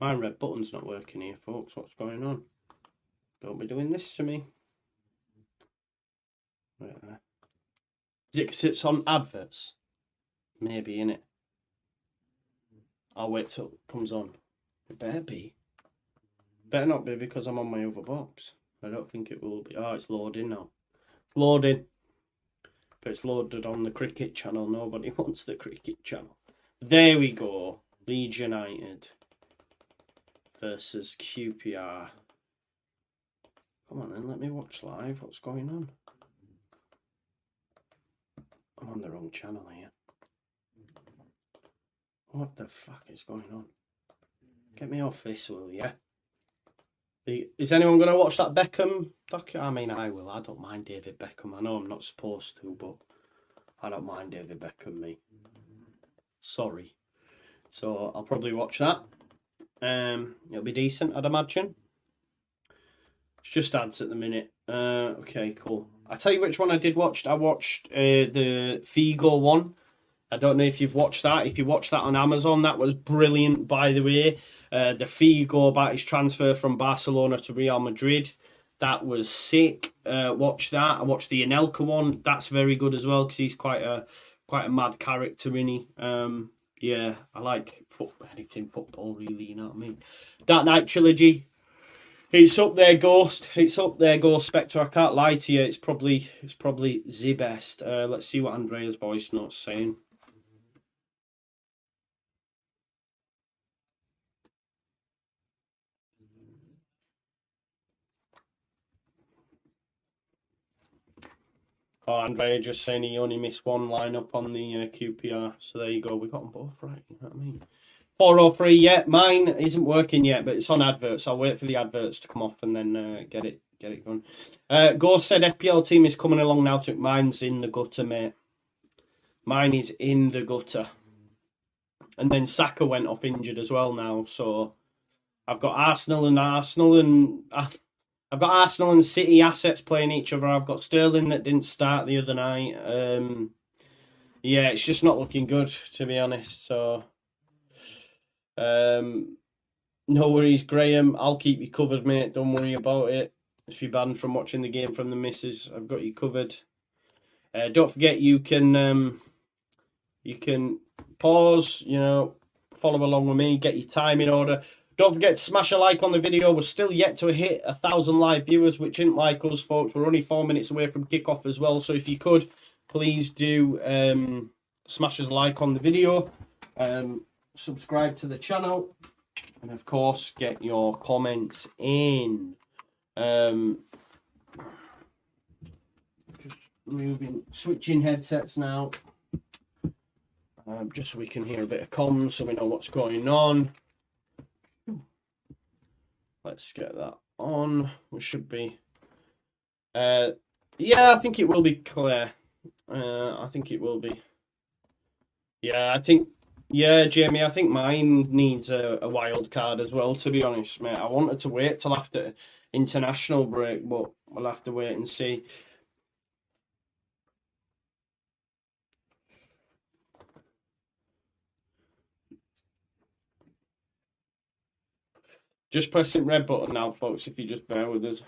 My red button's not working here, folks. What's going on? Don't be doing this to me. Right there. Is it because it's on adverts? Maybe, innit? I'll wait till it comes on. It better be. Better not be because I'm on my other box. I don't think it will be. Oh, it's loading now. Loading. But it's loaded on the cricket channel. Nobody wants the cricket channel. There we go. Leeds United versus QPR. Come on then, let me watch live. What's going on? I'm on the wrong channel here. What the fuck is going on? Get me off this, will ya? Is anyone going to watch that Beckham docu? I mean, I will. I don't mind David Beckham. I know I'm not supposed to, but I don't mind David Beckham, me. Sorry. So I'll probably watch that. It'll be decent, I'd imagine. It's just ads at the minute. Okay, cool. I'll tell you which one I did watch. I watched the Figo one. I don't know if you've watched that. If you watched that on Amazon, that was brilliant, by the way. The Figo about his transfer from Barcelona to Real Madrid. That was sick. Watch that. I watched the Anelka one. That's very good as well because he's quite a mad character, isn't he? Yeah, I like anything football, really, you know what I mean? Dark Knight trilogy. It's up there, Ghost. It's up there, Ghost Spectre. I can't lie to you. It's probably the best. Let's see what Andrea's voice note's saying. Oh, Andrea just saying he only missed one lineup on the QPR. So there you go. We got them both right. You know what I mean? 403. Yeah, mine isn't working yet, but it's on adverts. I'll wait for the adverts to come off and then get it going. Ghost said FPL team is coming along now. Mine's in the gutter, mate. Mine is in the gutter. And then Saka went off injured as well now. So I've got Arsenal and I've got Arsenal and City assets playing each other. I've got Sterling that didn't start the other night. Yeah, it's just not looking good, to be honest. So, no worries, Graham. I'll keep you covered, mate. Don't worry about it. If you're banned from watching the game from the missus, I've got you covered. Don't forget you can pause, follow along with me, get your time in order. Don't forget to smash a like on the video. We're still yet to hit 1,000 live viewers, which isn't like us, folks. We're only 4 minutes away from kickoff as well. So if you could, please do smash us a like on the video. Subscribe to the channel. And, of course, get your comments in. Just switching headsets now. Just so we can hear a bit of comms so we know what's going on. Let's get that on. We should be. Yeah, I think it will be clear. I think it will be. Yeah, Jamie, I think mine needs a wild card as well, to be honest, mate. I wanted to wait till after international break, but we'll have to wait and see. Just pressing red button now, folks, if you just bear with us.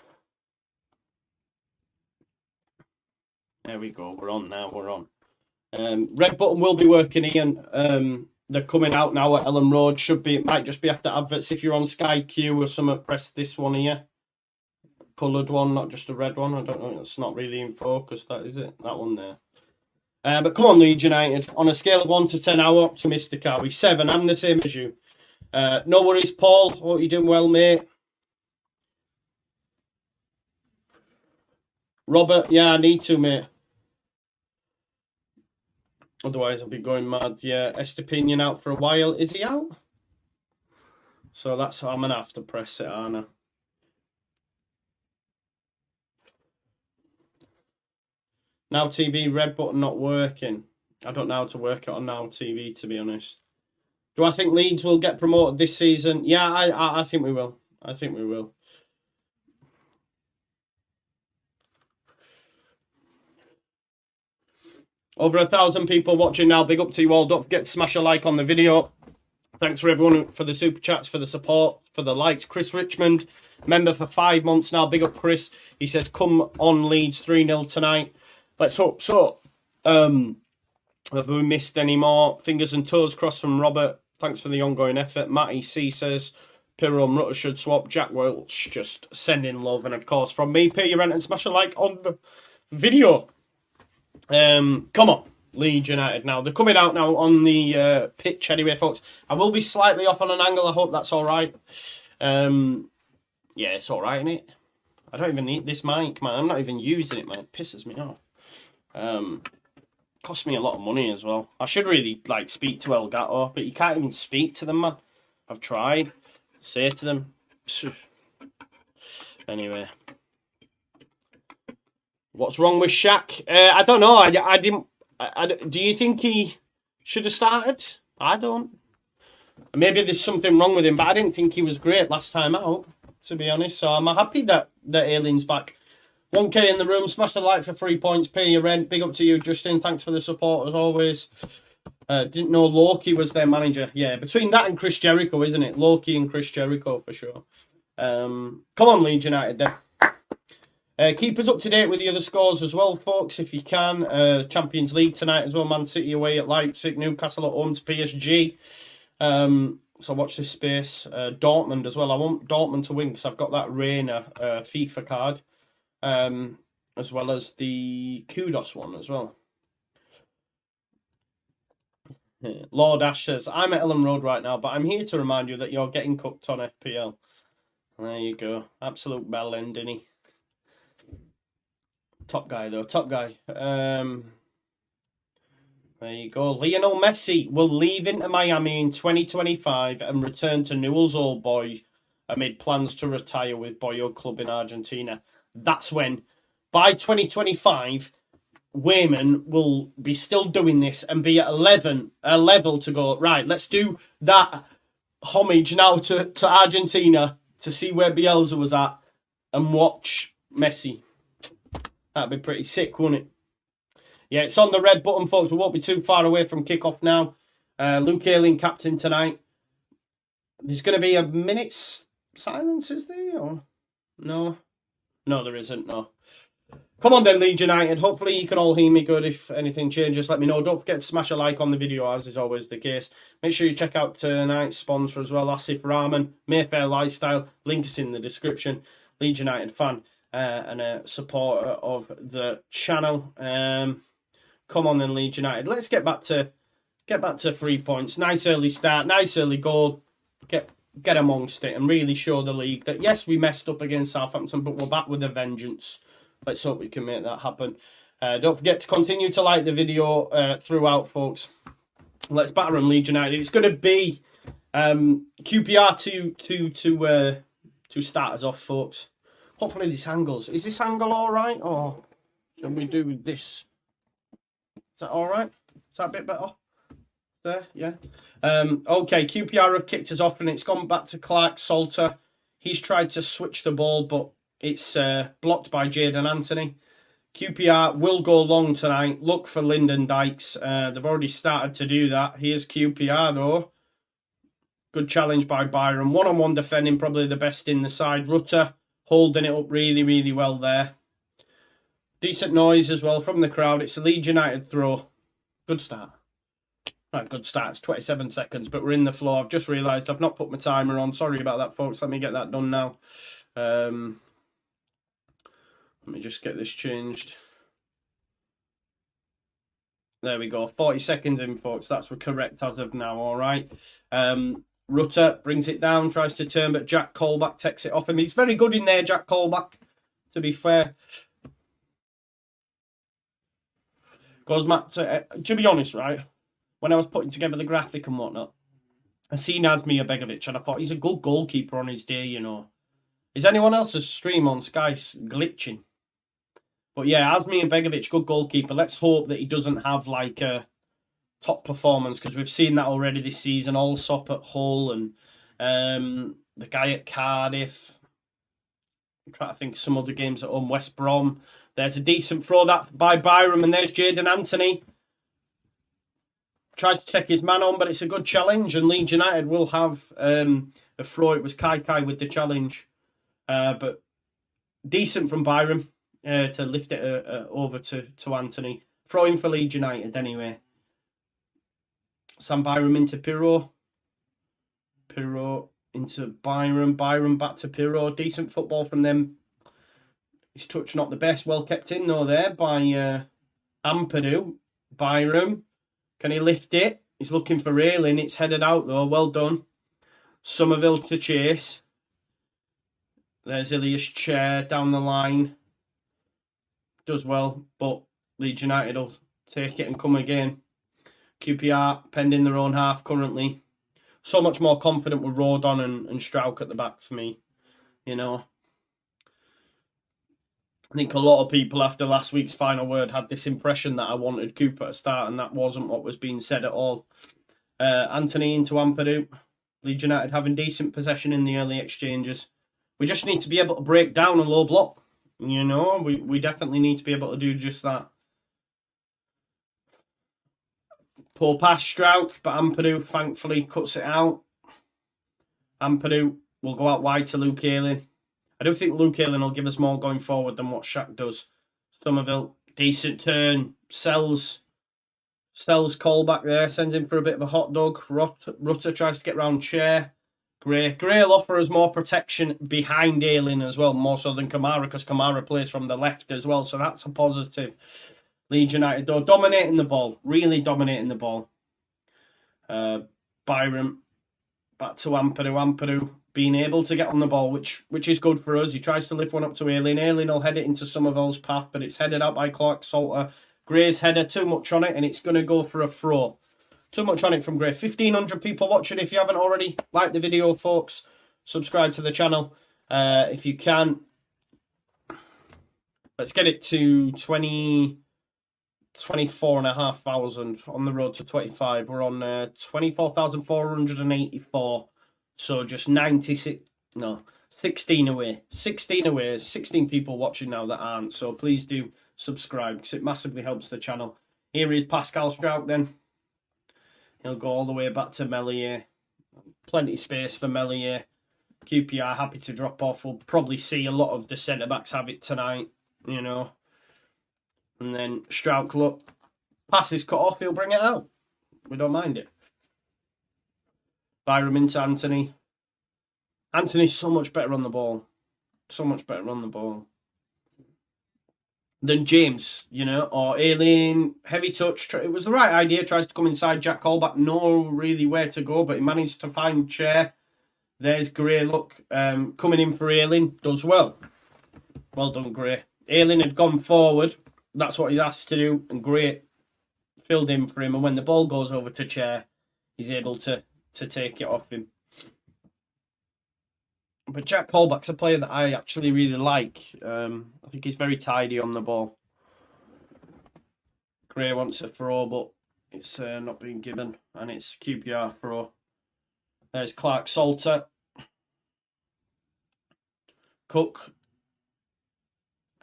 There we go. We're on now. We're on. Red button will be working, Ian. They're coming out now at Ellen Road. It might just be after adverts. If you're on Sky Q or something, press this one here. Coloured one, not just a red one. I don't know. It's not really in focus, that is it? That one there. But come on, Leeds United. On a scale of 1 to 10, how optimistic are we? 7. I'm the same as you. No worries, Paul. Hope you're doing well, mate. Robert, yeah, I need to, mate. Otherwise, I'll be going mad. Yeah, Estepinian out for a while. Is he out? So that's how I'm going to have to press it, aren't I? Now TV, red button not working. I don't know how to work it on Now TV, to be honest. Do I think Leeds will get promoted this season? Yeah, I think we will. I think we will. Over 1,000 people watching now. Big up to you all. Don't forget to smash a like on the video. Thanks for everyone for the super chats, for the support, for the likes. Chris Richmond, member for 5 months now. Big up, Chris. He says, come on, Leeds 3-0 tonight. Let's hope so. Have we missed any more? Fingers and toes crossed from Robert. Thanks for the ongoing effort. Matty C says, Pirro and Rutter should swap. Jack Welch just sending love. And of course, from me, pay your rent and smash a like on the video. Come on. Leeds United now. They're coming out now on the pitch anyway, folks. I will be slightly off on an angle. I hope that's all right. Yeah, it's all right, isn't it? I don't even need this mic, man. I'm not even using it, man. It pisses me off. Cost me a lot of money as well. I should really, like, speak to Elgato, but you can't even speak to them, man. I've tried. Say to them. Anyway. What's wrong with Shaq? I don't know. I didn't... do you think he should have started? I don't. Maybe there's something wrong with him, but I didn't think he was great last time out, to be honest. So I'm happy that Aileen's back. 1K in the room. Smash the like for 3 points. Pay your rent. Big up to you, Justin. Thanks for the support, as always. Didn't know Loki was their manager. Yeah, between that and Chris Jericho, isn't it? Loki and Chris Jericho, for sure. Come on, Leeds United, then. Keep us up to date with the other scores as well, folks, if you can. Champions League tonight as well. Man City away at Leipzig. Newcastle at home to PSG. So watch this space. Dortmund as well. I want Dortmund to win because I've got that Reina FIFA card. As well as the Kudos one as well. Lord Ash says, I'm at Ellen Road right now, but I'm here to remind you that you're getting cooked on FPL. There you go. Absolute bell end, didn't he? Top guy, though. Top guy. There you go. Lionel Messi will leave Inter Miami in 2025 and return to Newell's Old Boys amid plans to retire with Boyo Club in Argentina. That's when, by 2025, Wayman will be still doing this and be at a level to go, right, let's do that homage now to Argentina to see where Bielsa was at and watch Messi. That'd be pretty sick, wouldn't it? Yeah, it's on the red button, folks. We won't be too far away from kickoff now. Luke Ayling, captain tonight. There's going to be a minute's silence, is there? Or no? No, there isn't, no. Come on then, Leeds United. Hopefully you can all hear me good. If anything changes, let me know. Don't forget to smash a like on the video, as is always the case. Make sure you check out tonight's sponsor as well, Asif Rahman, Mayfair Lifestyle. Link is in the description. Leeds United fan and a supporter of the channel. Come on then, Leeds United. Let's get back to 3 points. Nice early start, nice early goal. Get amongst it and really show the league that, yes, we messed up against Southampton, but we're back with a vengeance. Let's hope we can make that happen. Don't forget to continue to like the video throughout, folks. Let's batter them, Leeds United. It's going to be QPR to start us off, folks. Hopefully this angle's... Is this angle all right? Or should we do this? Is that all right? Is that a bit better? There, yeah. Okay, QPR have kicked us off and it's gone back to Clark Salter. He's tried to switch the ball, but it's blocked by Jadon Anthony. QPR will go long tonight. Look for Lyndon Dykes. They've already started to do that. Here's QPR, though. Good challenge by Byron. One-on-one defending, probably the best in the side. Rutter holding it up really, really well there. Decent noise as well from the crowd. It's a Leeds United throw. Good start. Right, good start. It's 27 seconds, but we're in the flow. I've just realised I've not put my timer on. Sorry about that, folks. Let me get that done now. Let me just get this changed. There we go. 40 seconds in, folks. That's correct as of now, all right. Rutter brings it down, tries to turn, but Jack Colback takes it off him. He's very good in there, Jack Colback, to be fair. Goes back to be honest, right? When I was putting together the graphic and whatnot, I seen Asmir Begovic and I thought he's a good goalkeeper on his day, you know. Is anyone else's stream on Sky glitching? But yeah, Asmir Begovic, good goalkeeper. Let's hope that he doesn't have like a top performance because we've seen that already this season. Allsop at Hull and the guy at Cardiff. I'm trying to think of some other games at home. West Brom. There's a decent throw that by Byram and there's Jadon Anthony. tries to take his man on, but it's a good challenge, and Leeds United will have a throw. It was Kai with the challenge, but decent from Byram to lift it over to Anthony. Throwing for Leeds United anyway. Sam Byram into Pirro. Pirro into Byram. Byram back to Pirro. Decent football from them. His touch not the best. Well kept in though there by Ampadu. Byram. Can he lift it? He's looking for Ayling. It's headed out though. Well done. Somerville to chase. There's Ilias Chair down the line. Does well, but Leeds United will take it and come again. QPR pending their own half currently. So much more confident with Rodon and Strauch at the back for me. You know. I think a lot of people after last week's final word had this impression that I wanted Cooper to start, and that wasn't what was being said at all. Anthony into Ampadu. Leeds United having decent possession in the early exchanges. We just need to be able to break down a low block. You know, we definitely need to be able to do just that. Poor pass, Strauch, but Ampadu thankfully cuts it out. Ampadu will go out wide to Luke Ayling. I do think Luke Ayling will give us more going forward than what Shaq does. Somerville, decent turn. Sells Cole back there, sends him for a bit of a hot dog. Rutter tries to get round Chair. Gray will offer us more protection behind Ayling as well, more so than Kamara, because Kamara plays from the left as well, so that's a positive. Leeds United, though, dominating the ball, really dominating the ball. Byram back to Ampadu. Ampadu being able to get on the ball, which is good for us. He tries to lift one up to Ayling. Ayling will head it into Somerville's path, but it's headed out by Clark Salter. Gray's header, too much on it, and it's going to go for a throw. Too much on it from Gray. 1,500 people watching. If you haven't already, like the video, folks. Subscribe to the channel if you can. Let's get it to 24,500 on the road to 25. We're on 24,484. So just 16 away. 16 away. 16 people watching now that aren't. So please do subscribe because it massively helps the channel. Here is Pascal Strauch then. He'll go all the way back to Melier. Plenty of space for Melier. QPR happy to drop off. We'll probably see a lot of the centre-backs have it tonight, you know. And then Strauch, look, pass is cut off, he'll bring it out. We don't mind it. Byram into Anthony. Anthony's so much better on the ball. So much better on the ball than James, you know, or Ayling. Heavy touch. It was the right idea. Tries to come inside. Jack Colback, no really where to go, but he managed to find Chair. There's Gray, look, coming in for Ayling. Does well. Well done, Gray. Ayling had gone forward. That's what he's asked to do, and Gray filled in for him. And when the ball goes over to Chair, he's able to take it off him. But Jack Colback's a player that I actually really like. I think he's very tidy on the ball. Gray wants a throw, but it's not being given. And it's QPR throw. There's Clark Salter. Cook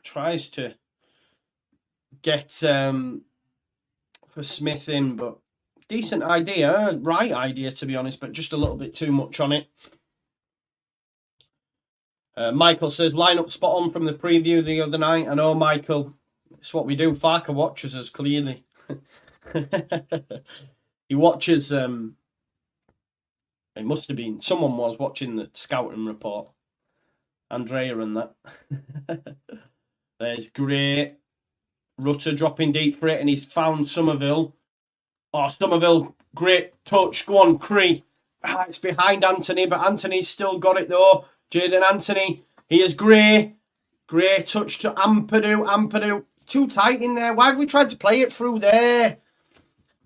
tries to get for Smith in, but decent idea. Right idea, to be honest, but just a little bit too much on it. Michael says, lineup spot on from the preview the other night. I know, Michael. It's what we do. Farker watches us, clearly. He watches... it must have been... Someone was watching the scouting report. Andrea and that. There's Gray. Rutter dropping deep for it, and he's found Somerville. Oh, Somerville, great touch. Go on, Cree. It's behind Anthony, but Anthony's still got it, though. Jaden Anthony. Here's Gray. Gray touch to Ampadu. Ampadu. Too tight in there. Why have we tried to play it through there?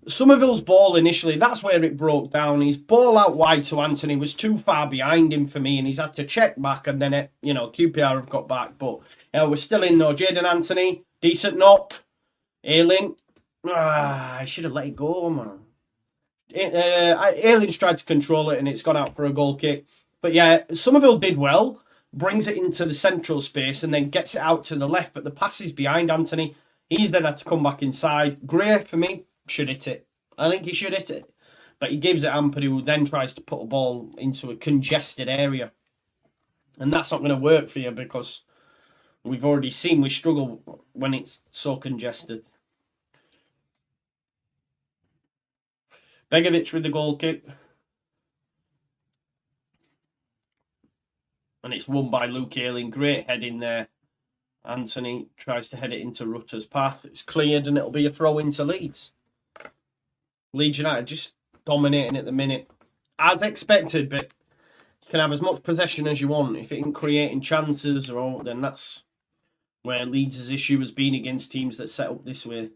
Somerville's ball initially, that's where it broke down. His ball out wide to Anthony was too far behind him for me, and he's had to check back, and then, QPR have got back. But we're still in, though. Jaden Anthony. Decent knock. Ayling. I should have let it go, man. Ayling's tried to control it, and it's gone out for a goal kick. But yeah, Somerville did well, brings it into the central space and then gets it out to the left, but the pass is behind Anthony. He's then had to come back inside. Gray, for me, should hit it. I think he should hit it. But he gives it Ampadu, who then tries to put a ball into a congested area. And that's not going to work for you because we've already seen we struggle when it's so congested. Begovic with the goal kick. And it's won by Luke Ayling. Great head in there. Anthony tries to head it into Rutter's path. It's cleared and it'll be a throw into Leeds. Leeds United just dominating at the minute. As expected, but you can have as much possession as you want. If it ain't creating chances, then that's where Leeds' issue has been against teams that set up this way.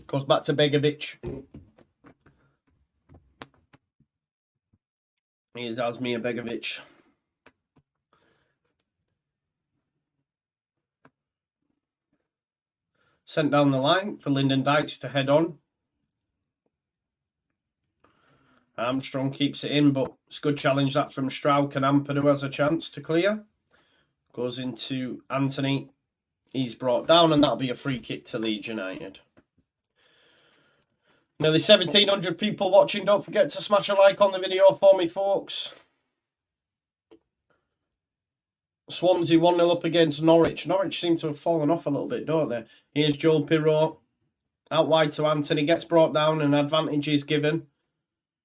Goes back to Begovic. Here's Asmir Begovic. Sent down the line for Lyndon Dykes to head on. Armstrong keeps it in, but it's a good challenge that from Strauch, and Ampadu has a chance to clear. Goes into Anthony. He's brought down, and that'll be a free kick to Leeds United. Nearly 1,700 people watching. Don't forget to smash a like on the video for me, folks. Swansea 1-0 up against Norwich. Norwich seem to have fallen off a little bit, don't they? Here's Joel Pirot. Out wide to Anthony. Gets brought down and advantage is given.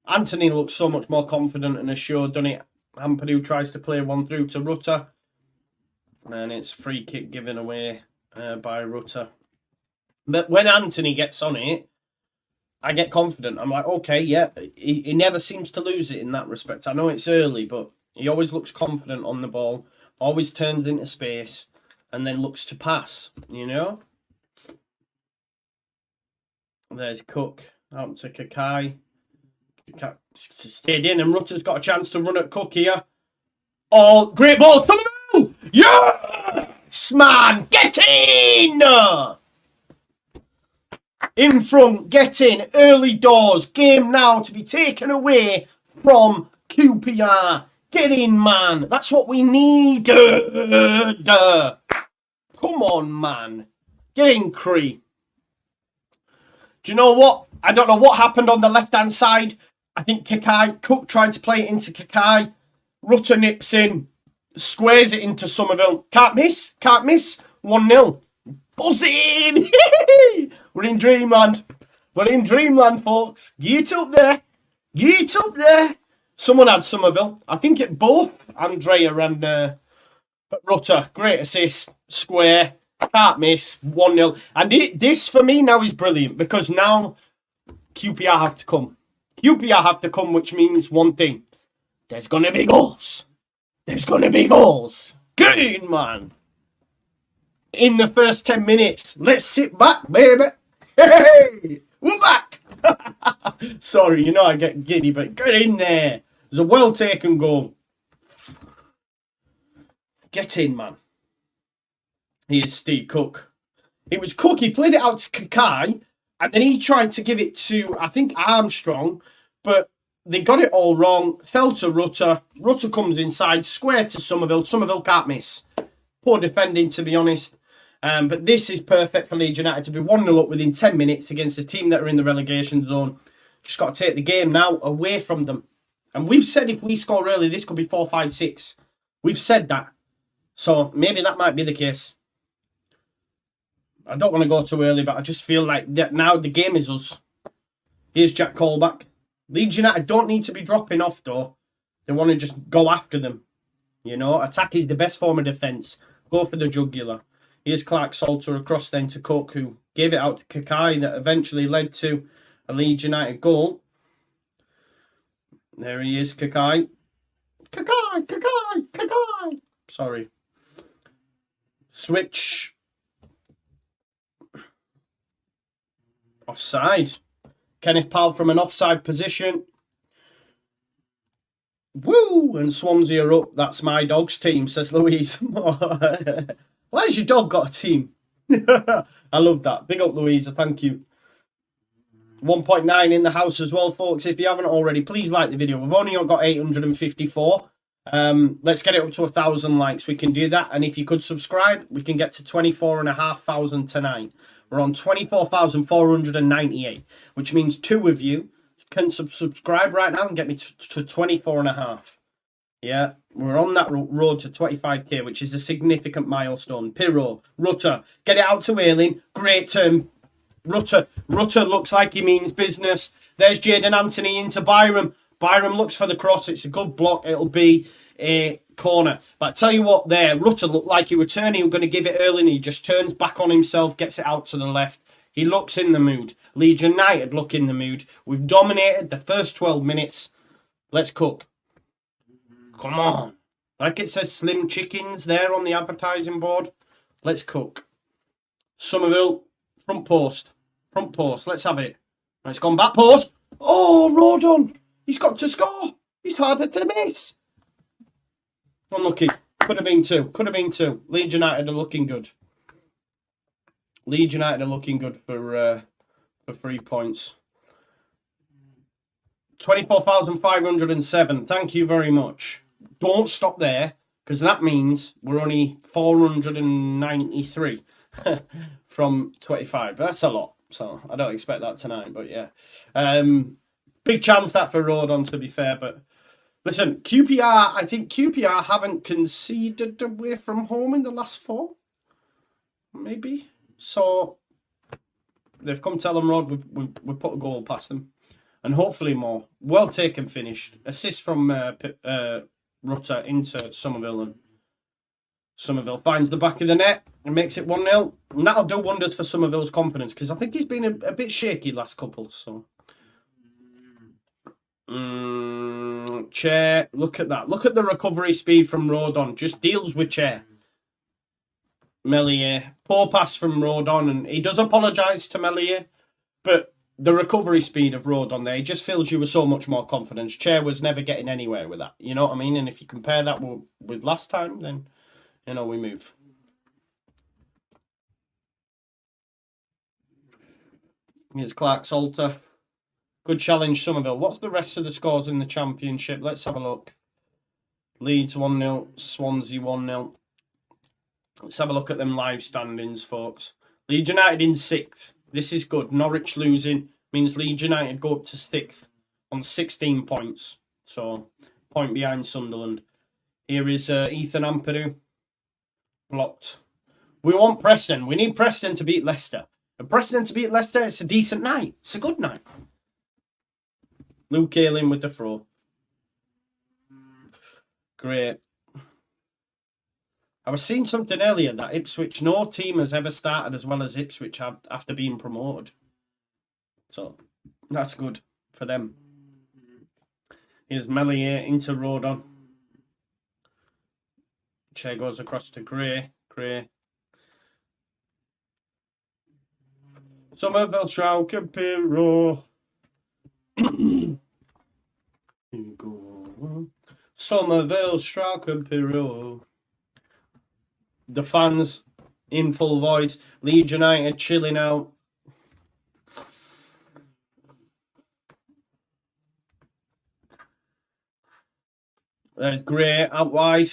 Anthony looks so much more confident and assured, doesn't it? Ampadu tries to play one through to Rutter. And it's a free kick given away by Rutter. But when Anthony gets on it, I get confident. I'm like, okay, yeah. He never seems to lose it in that respect. I know it's early, but he always looks confident on the ball. Always turns into space and then looks to pass, you know? There's Cook out to Kakai. Stayed in and Rutter's got a chance to run at Cook here. Oh, great balls coming out! Yes, man! Get in! In front, get in, early doors. Game now to be taken away from QPR. Get in, man. That's what we need. Come on, man. Get in, Cree. Do you know what? I don't know what happened on the left-hand side. I think Cook tried to play it into Kakai. Rutter nips in, squares it into Somerville. Can't miss. 1-0. Buzzing! We're in dreamland. We're in dreamland, folks. Get up there. Get up there. Someone had Somerville. I think it both Andrea and Rutter. Great assist. Square. Can't miss. 1-0. And this, for me, now is brilliant because now QPR have to come. QPR have to come, which means one thing. There's going to be goals. There's going to be goals. Get in, man. In the first 10 minutes. Let's sit back, baby. Hey, we're back. Sorry, you know I get giddy, but get in there. There's a well-taken goal. Get in, man. Here's Steve Cook. It was Cook. He played it out to Kakai, and then he tried to give it to, I think, Armstrong, but they got it all wrong. Fell to Rutter. Rutter comes inside, square to Somerville. Somerville can't miss. Poor defending, to be honest. But this is perfect for Leeds United to be 1-0 up within 10 minutes against a team that are in the relegation zone. Just got to take the game now away from them. And we've said if we score early, this could be 4-5-6. We've said that. So maybe that might be the case. I don't want to go too early, but I just feel like that now the game is us. Here's Jack Colback. Leeds United don't need to be dropping off, though. They want to just go after them. You know, attack is the best form of defence. Go for the jugular. Here's Clark Salter across then to Cook, who gave it out to Kakai, that eventually led to a Leeds United goal. There he is, Kakai. Kakai! Sorry. Switch. Offside. Kenneth Powell from an offside position. Woo! And Swansea are up. That's my dog's team, says Louise. Why has your dog got a team? I love that. Big up, Louisa. Thank you. 1.9 in the house as well, folks. If you haven't already, please like the video. We've only got 854. Let's get it up to 1,000 likes. We can do that. And if you could subscribe, we can get to 24,500 tonight. We're on 24,498, which means 2 of you can subscribe right now and get me to 24.5. Yeah, we're on that road to 25k, which is a significant milestone. Pirro, Rutter, get it out to Ayling. Great turn. Rutter looks like he means business. There's Jadon Anthony into Byram. Byram looks for the cross. It's a good block. It'll be a corner. But I tell you what, there, Rutter looked like he was turning. He was going to give it early, and he just turns back on himself, gets it out to the left. He looks in the mood. Leeds United look in the mood. We've dominated the first 12 minutes. Let's cook. Come on. Like it says Slim Chickens there on the advertising board. Let's cook. Somerville, front post. Front post. Let's have it. It's gone back post. Oh, Rodon. He's got to score. He's harder to miss. Unlucky. Could have been 2. Could have been 2. Leeds United are looking good. Leeds United are looking good for 3 points. 24,507. Thank you very much. Don't stop there, because that means we're only 493 from 25. That's a lot. So I don't expect that tonight, but yeah. Big chance that for Rodon, to be fair. But listen, QPR, I think QPR haven't conceded away from home in the last 4. Maybe. So they've come to Ellen Road. We've put a goal past them. And hopefully more. Well taken, finished. Assist from Rutter into Somerville. And Somerville finds the back of the net and makes it 1-0. And that'll do wonders for Somerville's confidence, because I think he's been a bit shaky last couple. So, Chair, look at that. Look at the recovery speed from Rodon. Just deals with Chair. Meslier. Poor pass from Rodon. And he does apologise to Meslier. But the recovery speed of Rodon there, he just fills you with so much more confidence. Chair was never getting anywhere with that. You know what I mean? And if you compare that with last time, then, you know, we move. Here's Clark Salter. Good challenge, Somerville. What's the rest of the scores in the Championship? Let's have a look. Leeds 1-0. Swansea 1-0. Let's have a look at them live standings, folks. Leeds United in 6th. This is good. Norwich losing means Leeds United go up to 6th on 16 points. So, point behind Sunderland. Here is Ethan Ampadu. Blocked. We want Preston. We need Preston to beat Leicester. And Preston to beat Leicester, it's a decent night. It's a good night. Luke Ayling with the throw. Great. I was seeing something earlier that Ipswich, no team has ever started as well as Ipswich after being promoted. So, that's good for them. Here's Meslier into Rodon. Chair goes across to Gray. Somerville, Trauco, Pirro. Here we go. Somerville, Trauco, Pirro. The fans in full voice. Leeds United chilling out. There's Gray out wide.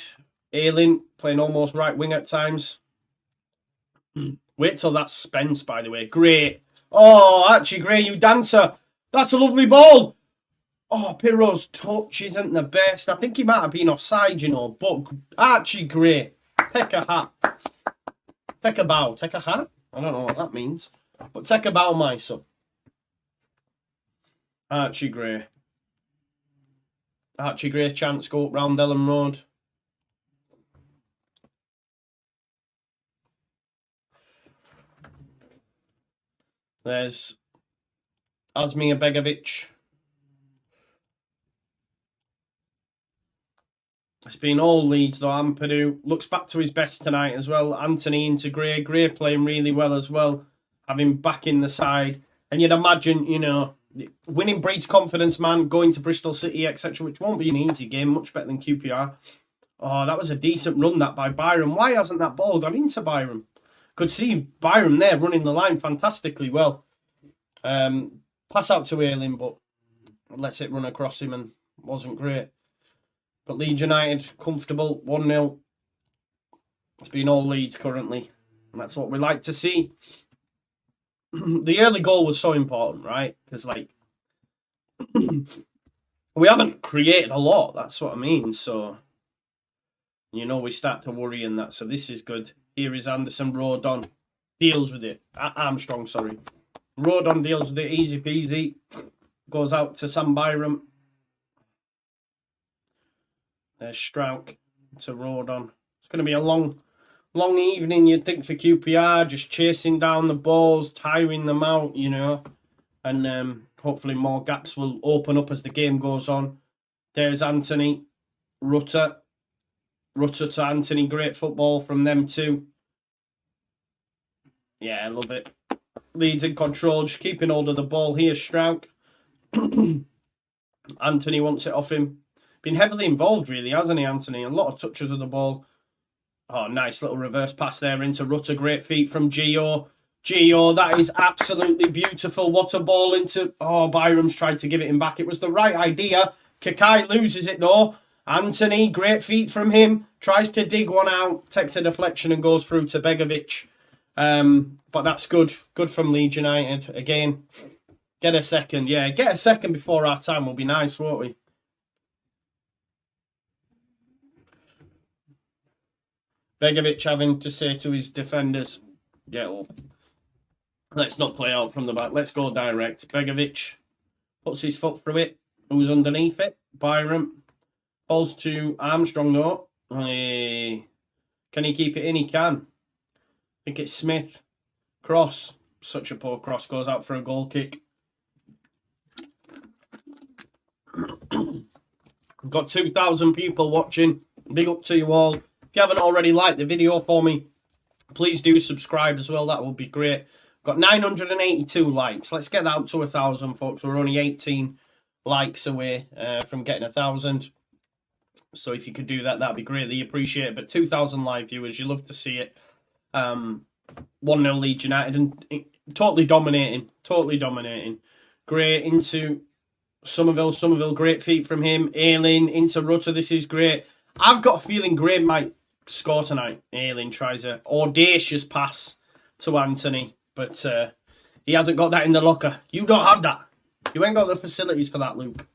Ayling playing almost right wing at times. Wait till that's Spence, by the way. Great. Oh, Archie Gray, you dancer. That's a lovely ball. Oh, Pirro's touch isn't the best. I think he might have been offside, you know. But Archie Gray. Take a hat. Take a bow. Take a hat? I don't know what that means. But take a bow, my son. Archie Gray. Archie Gray chance go up round Ellen Road. There's Asmir Begovic. It's been all Leeds though. Ampadu looks back to his best tonight as well. Anthony into Gray. Gray playing really well as well. Having back in the side. And you'd imagine, you know, winning breeds confidence, man. Going to Bristol City, etc. Which won't be an easy game. Much better than QPR. Oh, that was a decent run that by Byram. Why hasn't that ball gone into Byram? Could see Byram there running the line fantastically well. Pass out to Ayling, but lets it run across him and wasn't great. But Leeds United, comfortable, 1-0. It's been all Leeds currently. And that's what we like to see. The early goal was so important, right? Because, like, we haven't created a lot. That's what I mean. So, you know, we start to worry in that. So this is good. Here is Anderson. Rodon deals with it. Armstrong, sorry. Rodon deals with it. Easy peasy. Goes out to Sam Byram. There's Strauch to Rodon. It's going to be a long evening, you'd think, for QPR. Just chasing down the balls, tiring them out, you know. And hopefully more gaps will open up as the game goes on. There's Anthony. Rutter to Anthony. Great football from them too. Yeah, I love it. Leeds in control, just keeping hold of the ball. Here's Strauch. Anthony wants it off him. Been heavily involved, really, hasn't he, Anthony? A lot of touches of the ball. Oh, nice little reverse pass there into Rutter. Great feet from Gio. Gio, that is absolutely beautiful. What a ball into... Oh, Byram's tried to give it him back. It was the right idea. Kakai loses it, though. Anthony, great feet from him. Tries to dig one out. Takes a deflection and goes through to Begovic. But that's good. Good from Leeds United. Again, get a second. Yeah, get a second before our time will be nice, won't we? Begovic having to say to his defenders, get up. Let's not play out from the back. Let's go direct. Begovic puts his foot through it. Who's underneath it? Byram. Falls to Armstrong, though. Hey. Can he keep it in? He can. I think it's Smith. Cross. Such a poor cross. Goes out for a goal kick. Got 2,000 people watching. Big up to you all. If you haven't already liked the video for me, please do subscribe as well. That would be great. Got 982 likes. Let's get that up to 1,000, folks. We're only 18 likes away from getting 1,000. So if you could do that, that'd be greatly appreciated. But 2,000 live viewers, you love to see it. 1-0 Leeds United, and totally dominating. Totally dominating. Great into Somerville. Somerville, great feet from him. Ayling into Rutter. This is great. I've got a feeling Gray might score tonight. Ayling tries an audacious pass to Anthony, but he hasn't got that in the locker. You don't have that. You ain't got the facilities for that, Luke.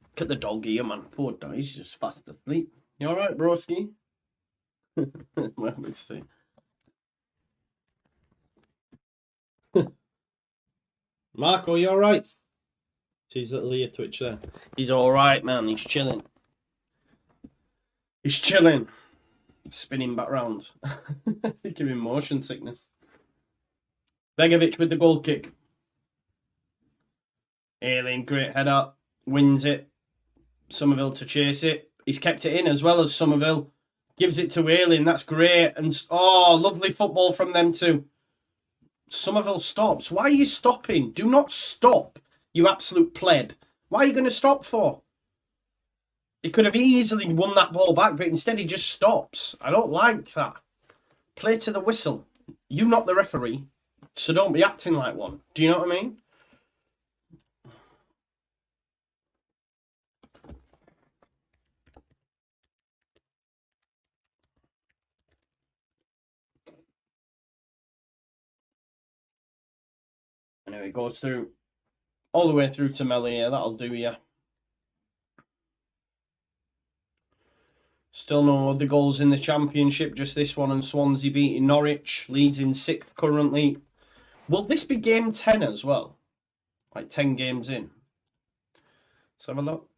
Look at the dog here, man. Poor dog. He's just fast asleep. You all right, broski? Well, let's see. Marco, you all right? See his little ear twitch there. He's all right, man. He's chilling. He's chilling. Spinning back round. Give him motion sickness. Begovic with the goal kick. Ayling, great header. Wins it. Somerville to chase it. He's kept it in as well as Somerville. Gives it to Ayling. That's great. And, oh, lovely football from them too. Somerville stops. Why are you stopping? Do not stop, you absolute pleb. Why are you going to stop for? He could have easily won that ball back, but instead he just stops. I don't like that. Play to the whistle. You're not the referee, so don't be acting like one. Do you know what I mean? Anyway, it goes through all the way through to Melia. That'll do you. Still no other goals in the Championship, just this one, and Swansea beating Norwich. Leeds in 6th currently. Will this be game 10 as well? Like 10 games in? Let's have a look.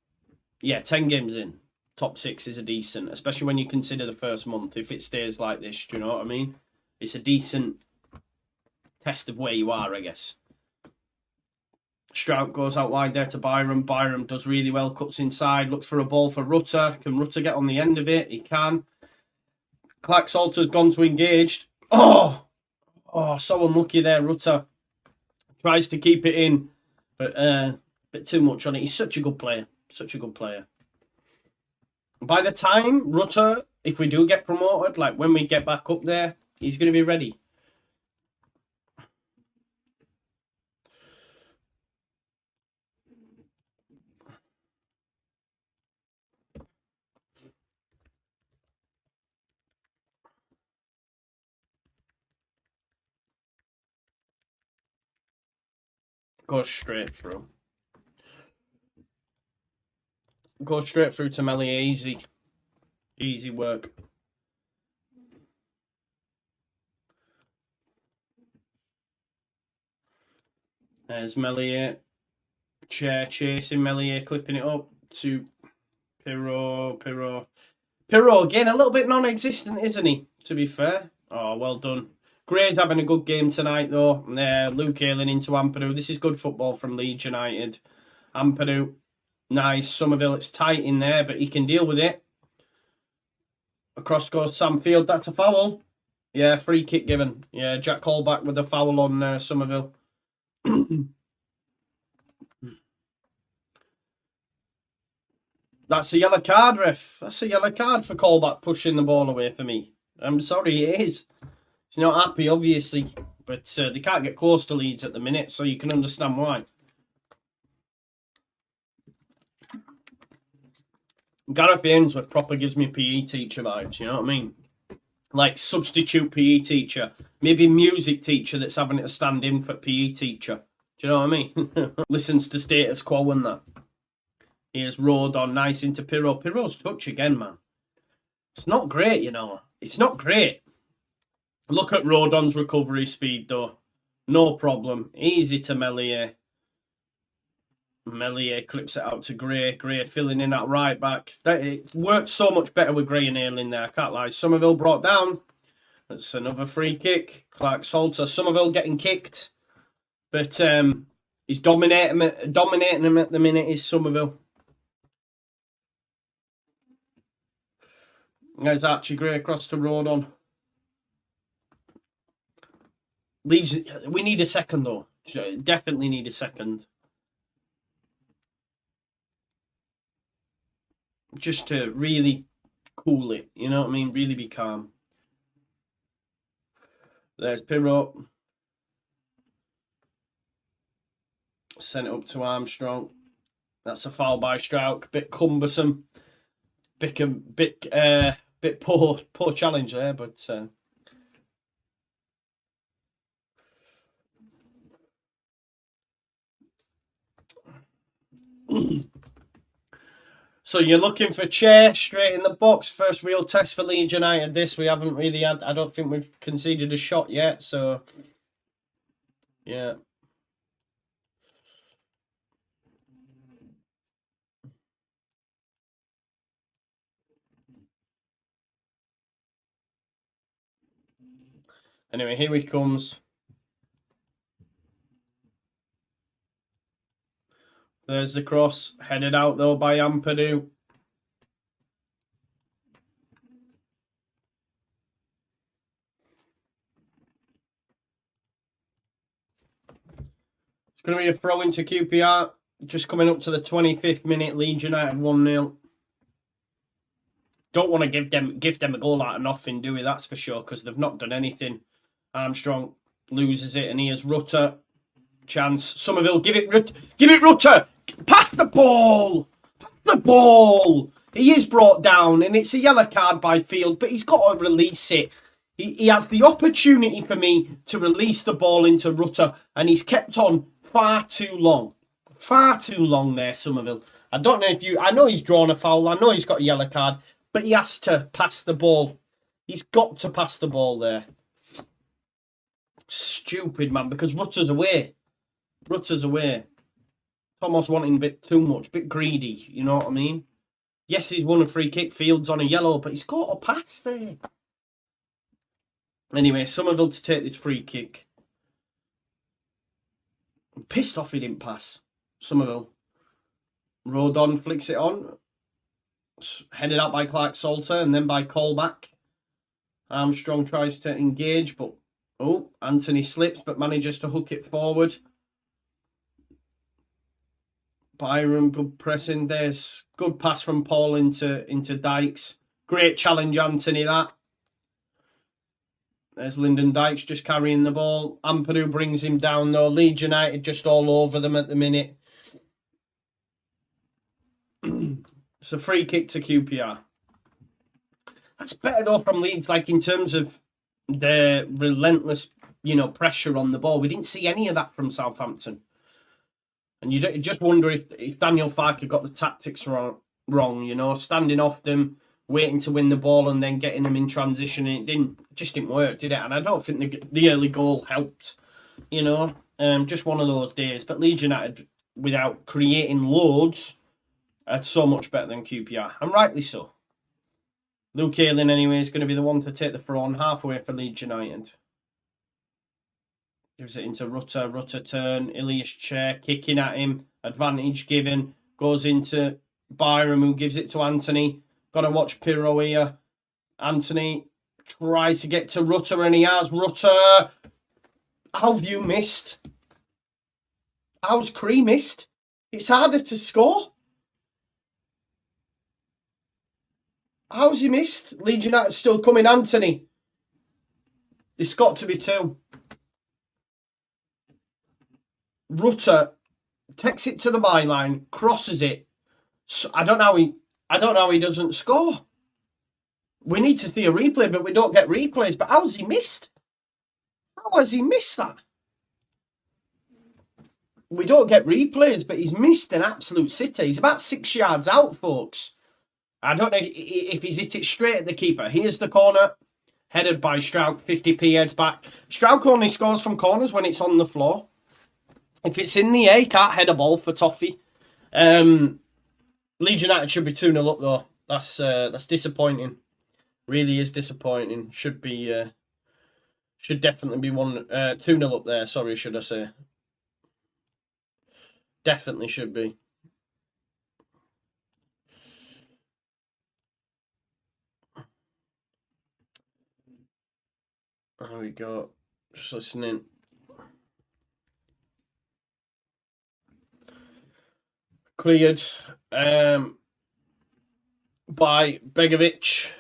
Yeah, 10 games in. Top 6 is a decent, especially when you consider the first month. If it stays like this, do you know what I mean? It's a decent test of where you are, I guess. Strauch goes out wide there to Byram. Byram does really well, cuts inside, looks for a ball for Rutter. Can Rutter get on the end of it? He can. Clark-Salter's gone to engaged. Oh, so unlucky there, Rutter. Tries to keep it in, but a bit too much on it. He's such a good player. Such a good player. By the time Rutter, if we do get promoted, like when we get back up there, he's going to be ready. Goes straight through. Goes straight through to Meslier. Easy. Easy work. There's Meslier. Chair chasing Meslier, clipping it up to Pirot. Pirot, again, a little bit non-existent, isn't he? To be fair. Oh, well done. Gray's having a good game tonight, though. Luke Ayling into Ampadu. This is good football from Leeds United. Ampadu, nice. Somerville, it's tight in there, but he can deal with it. Across goes Sam Field. That's a foul. Yeah, free kick given. Yeah, Jack Colback with a foul on Somerville. That's a yellow card, ref. That's a yellow card for Colback pushing the ball away for me. I'm sorry, it is. He's not happy, obviously. But they can't get close to Leeds at the minute, so you can understand why. Gareth Ainsworth proper gives me PE teacher vibes, you know what I mean? Like substitute PE teacher. Maybe music teacher that's having to stand in for PE teacher. Do you know what I mean? Listens to Status Quo and that. Here's Rodon, nice into Pirot. Pirot's touch again, man. It's not great, you know. It's not great. Look at Rodon's recovery speed, though. No problem. Easy to Meslier. Meslier clips it out to Gray. Gray filling in at right back. It worked so much better with Gray and Ayling there, I can't lie. Somerville brought down. That's another free kick. Clark Salter. Somerville getting kicked. But he's dominating him at the minute, is Somerville. There's Archie Gray across the road on. Leeds, we need a second, though. Definitely need a second. Just to really cool it, you know what I mean? Really be calm. There's Pirot. Sent it up to Armstrong. That's a foul by Strauch. Bit cumbersome. Bit poor challenge there, but so you're looking for Chair straight in the box. First real test for Leeds United. This we haven't really had. I don't think we've conceded a shot yet. So yeah. Anyway, here he comes. There's the cross. Headed out, though, by Ampadu. It's going to be a throw into QPR. Just coming up to the 25th minute. Leeds United 1-0. Don't want to give them a goal out of nothing, do we? That's for sure, because they've not done anything. Armstrong loses it, and here's Rutter. Chance. Somerville, give it Rutter! Pass the ball! Pass the ball! He is brought down, and it's a yellow card by Field, but he's got to release it. He has the opportunity for me to release the ball into Rutter, and he's kept on far too long. Far too long there, Somerville. I don't know if you... I know he's drawn a foul. I know he's got a yellow card, but he has to pass the ball. He's got to pass the ball there. Stupid, man, because Rutter's away. Rutter's away. Thomas wanting a bit too much, a bit greedy, you know what I mean? Yes, he's won a free kick, Fields on a yellow, but he's got a pass there. Anyway, Somerville to take this free kick. I'm pissed off he didn't pass. Somerville. Rodon flicks it on. Headed out by Clark Salter and then by Colback. Armstrong tries to engage, but oh, Anthony slips, but manages to hook it forward. Byram, good pressing. There's good pass from Paul into Dykes. Great challenge, Anthony, that. There's Lyndon Dykes just carrying the ball. Ampadu brings him down, though. Leeds United just all over them at the minute. It's a free kick to QPR. That's better, though, from Leeds, like, in terms of the relentless, pressure on the ball. We didn't see any of that from Southampton. And you just wonder if Daniel Farke got the tactics wrong, you know, standing off them, waiting to win the ball and then getting them in transition. And it just didn't work, did it? And I don't think the early goal helped, you know. Just one of those days. But Leeds United, without creating loads, are so much better than QPR. And rightly so. Luke Ayling, anyway, is going to be the one to take the throw on halfway for Leeds United. Gives it into Rutter. Rutter turn. Ilias Chair kicking at him. Advantage given. Goes into Byram, who gives it to Anthony. Got to watch Pirro here. Anthony tries to get to Rutter, and he has. Rutter. How have you missed? How's Cree missed? It's harder to score. How's he missed? Leeds United still coming. Anthony. It's got to be 2. Rutter takes it to the byline, crosses it. I don't know how he doesn't score. We need to see a replay, but we don't get replays. But how's he missed? How has he missed that? We don't get replays, but he's missed an absolute sitter. He's about 6 yards out, folks. I don't know if he's hit it straight at the keeper. Here's the corner, headed by Strauch. 50p heads back. Strauch only scores from corners when it's on the floor. If it's in the air, he can't head a ball for Toffee. Leeds United should be 2-0 up, though. That's disappointing. Really is disappointing. Should definitely be 2-0 up there. Sorry, should I say? Definitely should be. There we go. Just listening. Cleared by Begovic.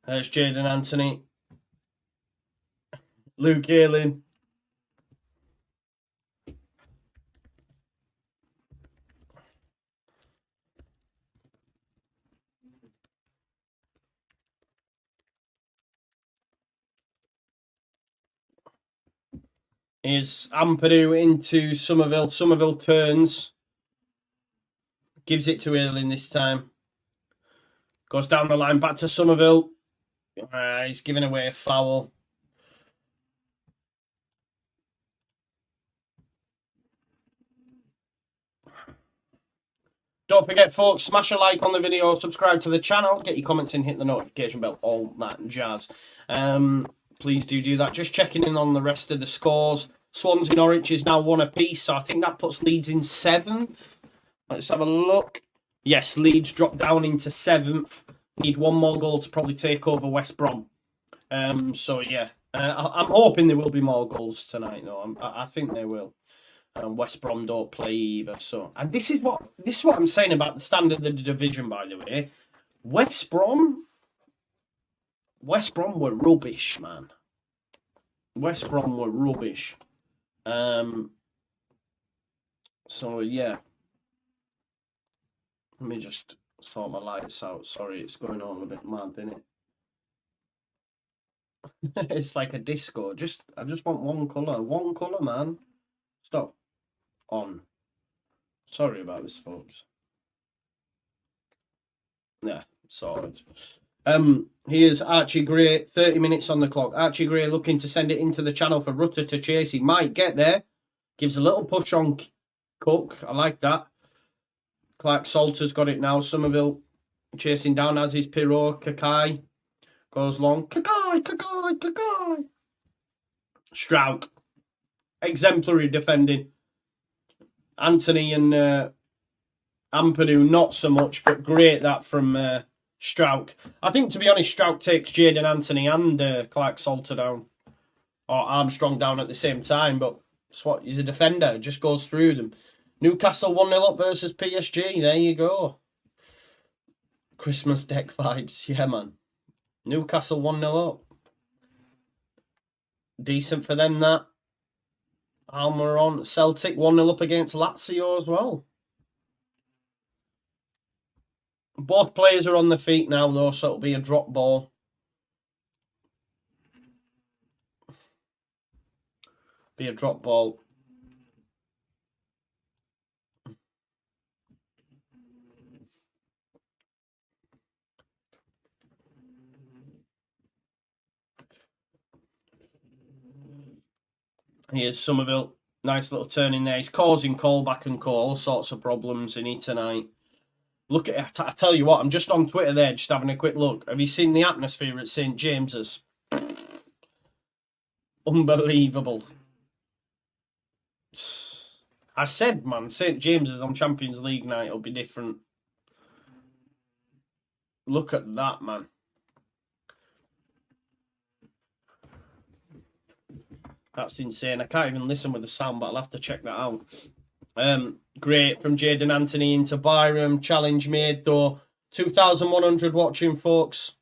There's Jaden Anthony. Luke Ayling. Is Ampadu into Somerville. Somerville turns. Gives it to Ayling this time. Goes down the line back to Somerville. He's giving away a foul. Don't forget, folks, smash a like on the video, subscribe to the channel, get your comments in, hit the notification bell, all that jazz. Please do that. Just checking in on the rest of the scores. Swansea Norwich is now 1 apiece, so I think that puts Leeds in 7th. Let's have a look. Yes, Leeds dropped down into 7th. Need 1 more goal to probably take over West Brom. So, yeah. I'm hoping there will be more goals tonight, though. I think they will. West Brom don't play either. So, and this is what I'm saying about the standard of the division, by the way. West Brom were rubbish, man. West Brom were rubbish. So yeah. Let me just sort my lights out. Sorry, it's going on a bit mad, isn't it? It's like a disco. I just want one colour. One colour, man. Stop. On. Sorry about this, folks. Yeah, sorted. Here's Archie Gray, 30 minutes on the clock. Archie Gray looking to send it into the channel for Rutter to chase. He might get there. Gives a little push on Cook. I like that. Clark Salter's got it now. Somerville chasing down as is Pirro. Kakai goes long. Kakai. Strauch. Exemplary defending. Anthony and Ampadu, not so much, but great that from Strauch. I think, to be honest, Strauch takes Jaden Anthony and Clark Salter down. Or Armstrong down at the same time, but he's a defender. Just goes through them. Newcastle 1-0 up versus PSG. There you go. Christmas deck vibes. Yeah, man. Newcastle 1-0 up. Decent for them, that. Almiron. Celtic 1-0 up against Lazio as well. Both players are on the feet now, though, so it'll be a drop ball. Be a drop ball. Here's Somerville. Nice little turn in there. He's causing callback and all sorts of problems in here tonight. Look at it. I tell you what, I'm just on Twitter there, just having a quick look. Have you seen the atmosphere at St. James's? Unbelievable. I said, man, St. James's on Champions League night will be different. Look at that, man. That's insane. I can't even listen with the sound, but I'll have to check that out. Great from Jadon Anthony into Byram. Challenge made, though. 2,100 watching, folks.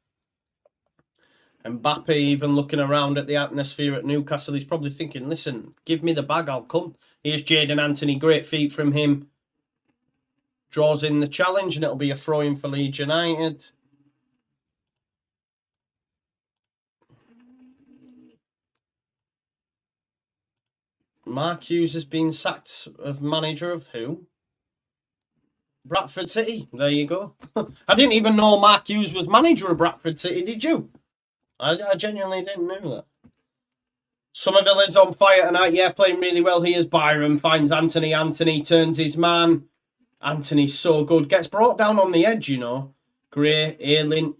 Mbappe even looking around at the atmosphere at Newcastle. He's probably thinking, listen, give me the bag, I'll come. Here's Jadon Anthony. Great feat from him. Draws in the challenge, and it'll be a throw-in for Leeds United. Mark Hughes has been sacked of manager of who? Bradford City. There you go. I didn't even know Mark Hughes was manager of Bradford City, did you? I genuinely didn't know that. Somerville is on fire tonight. Yeah, playing really well. Here's Byram. Finds Anthony. Anthony turns his man. Anthony's so good. Gets brought down on the edge, you know. Gray, Ayling.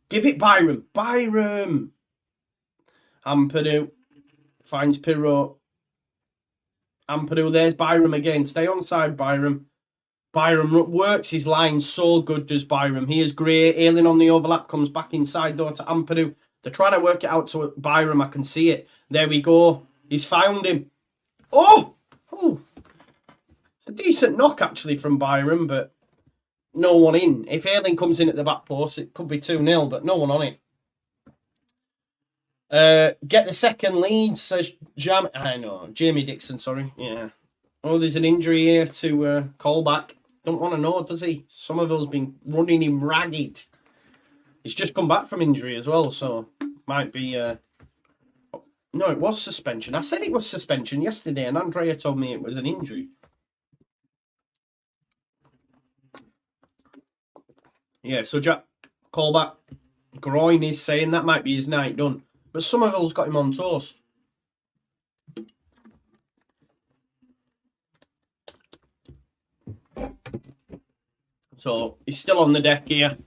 Give it Byram. Byram. Ampadu. Finds Pirot. Ampadu, there's Byram again. Stay on side, Byram. Byram works his line so good, does Byram. Here's Gray. Ayling on the overlap. Comes back inside, though, to Ampadu. They're trying to work it out to Byram. I can see it. There we go. He's found him. Oh! Oh! It's a decent knock, actually, from Byram, but no one in. If Ayling comes in at the back post, it could be 2-0, but no one on it. Get the second lead, says Jamie Dixon, sorry. Yeah. Oh, there's an injury here to callback. Don't want to know, does he? Somerville's been running him ragged. He's just come back from injury as well, so might be... No, it was suspension. I said it was suspension yesterday, and Andrea told me it was an injury. Yeah, so Jack, callback. Groin is saying that might be his night done. But Somerville's got him on toast. So he's still on the deck here.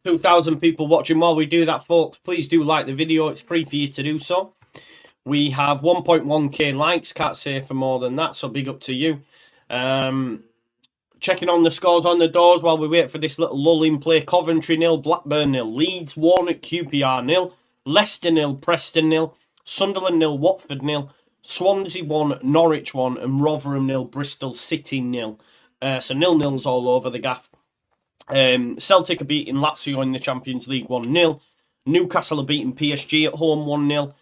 2,000 people watching while we do that, folks. Please do like the video. It's free for you to do so. We have 1.1k likes. Can't say for more than that, so big up to you. Checking on the scores on the doors while we wait for this little lull in play. Coventry 0, Blackburn 0, Leeds 1, QPR 0, Leicester 0, Preston 0, Sunderland 0, Watford 0, Swansea 1, Norwich 1, and Rotherham 0, Bristol City 0. So 0-0s all over the gaff. Celtic are beating Lazio in the Champions League 1-0. Newcastle are beating PSG at home 1-0.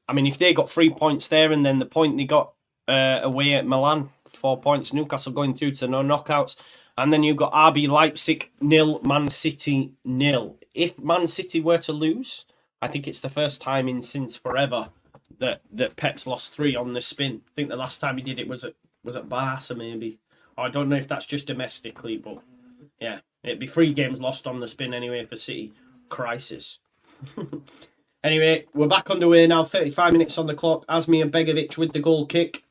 I mean, if they got 3 points there and then the point they got away at Milan, 4 points, Newcastle going through to no knockouts. And then you've got RB Leipzig 0, Man City 0. If Man City were to lose, I think it's the first time in since forever that Pep's lost 3 on the spin. I think the last time he did it was at Barca, maybe. I don't know if that's just domestically, but yeah, it'd be 3 games lost on the spin anyway for City. Crisis. Anyway, we're back underway now. 35 minutes on the clock. Asmir Begovic with the goal kick.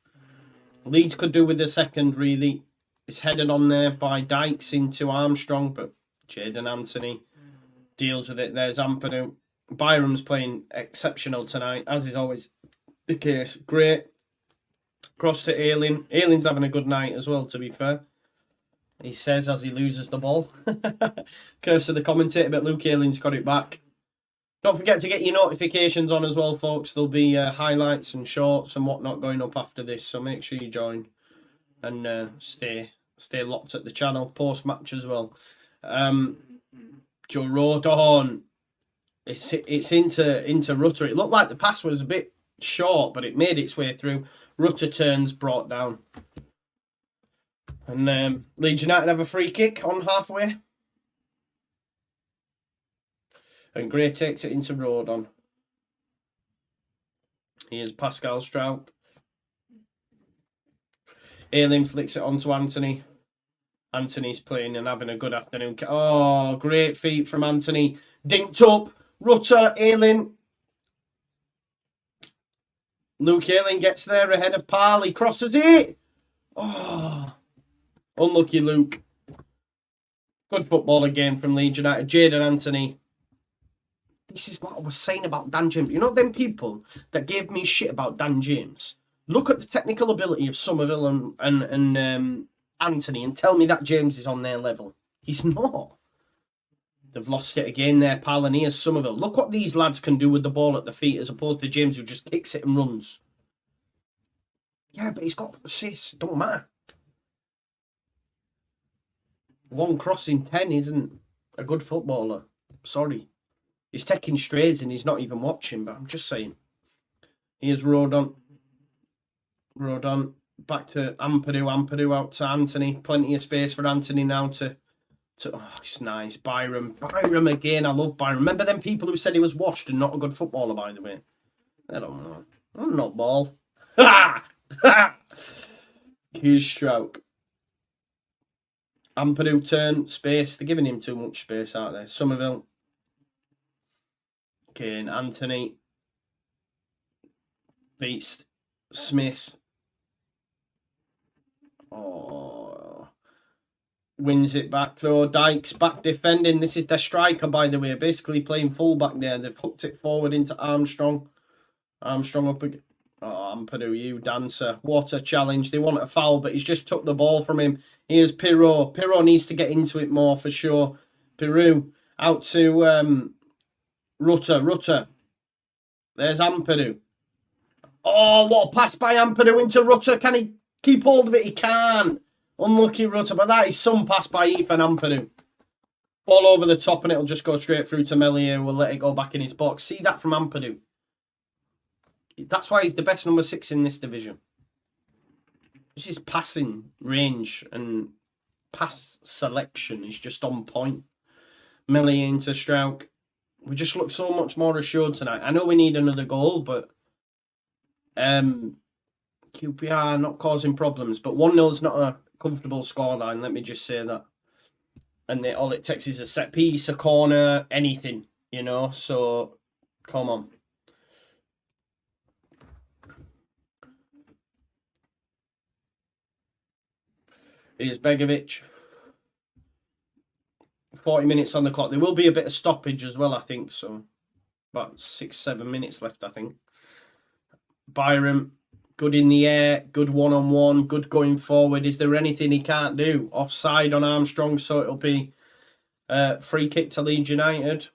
Leeds could do with the second, really. It's headed on there by Dykes into Armstrong, but Jadon Anthony deals with it. There's Ampadu. Byram's playing exceptional tonight, as is always the case. Great. Cross to Ayling. Ayling's having a good night as well, to be fair. He says as he loses the ball. Curse of the commentator, but Luke Ayling's got it back. Don't forget to get your notifications on as well, folks. There'll be highlights and shorts and whatnot going up after this, so make sure you join and stay locked at the channel post-match as well. Joe Rodon, it's into Rutter. It looked like the pass was a bit short, but it made its way through. Rutter turns, brought down. And Leeds United have a free kick on halfway. And Gray takes it into Rodon. Here's Pascal Struijk. Ayling flicks it on to Anthony. Anthony's playing and having a good afternoon. Oh, great feet from Anthony. Dinked up. Rutter, Ayling. Luke Ayling gets there ahead of Parley. Crosses it. Oh, unlucky Luke. Good football again from Leeds United. Jadon Anthony. This is what I was saying about Dan James. You know them people that gave me shit about Dan James? Look at the technical ability of Somerville and Anthony and tell me that James is on their level. He's not. They've lost it again there, Pioneers, Somerville. Look what these lads can do with the ball at the feet as opposed to James who just kicks it and runs. Yeah, but he's got assists. Don't matter. One cross in 10 isn't a good footballer. Sorry. He's taking strays and he's not even watching, but I'm just saying. Here's Rodon. Rodon back to Ampadu. Ampadu out to Anthony. Plenty of space for Anthony now to oh, it's nice. Byram. Byram again. I love Byram. Remember them people who said he was washed and not a good footballer, by the way? I don't know. I'm not ball. Ha! Ha! Here's Struijk. Ampadu turn. Space. They're giving him too much space, aren't they? Somerville. Okay, and Anthony. Beast. Smith. Oh. Wins it back though. Dykes back defending. This is their striker, by the way. Basically playing full-back there. They've hooked it forward into Armstrong. Armstrong up again. Oh, Ampadu, you dancer. What a challenge. They want a foul, but he's just took the ball from him. Here's Pirot. Pirot needs to get into it more for sure. Pirou out to Rutter. Rutter. There's Ampadu. Oh, what a pass by Ampadu into Rutter. Can he keep hold of it? He can't. Unlucky Rutter, but that is some pass by Ethan Ampadu. Ball over the top and it'll just go straight through to Melier. We'll let it go back in his box. See that from Ampadu. That's why he's the best number 6 in this division. Just his passing range and pass selection is just on point. Melier into Struijk. We just look so much more assured tonight. I know we need another goal, but QPR not causing problems. But 1-0 is not a comfortable scoreline, let me just say that. And all it takes is a set piece, a corner, anything, you know. So, come on. Here's Begovic. 40 minutes on the clock. There will be a bit of stoppage as well, I think. So, about 6-7 minutes left, I think. Byram, good in the air, good one-on-one, good going forward. Is there anything he can't do? Offside on Armstrong, so it'll be free kick to Leeds United.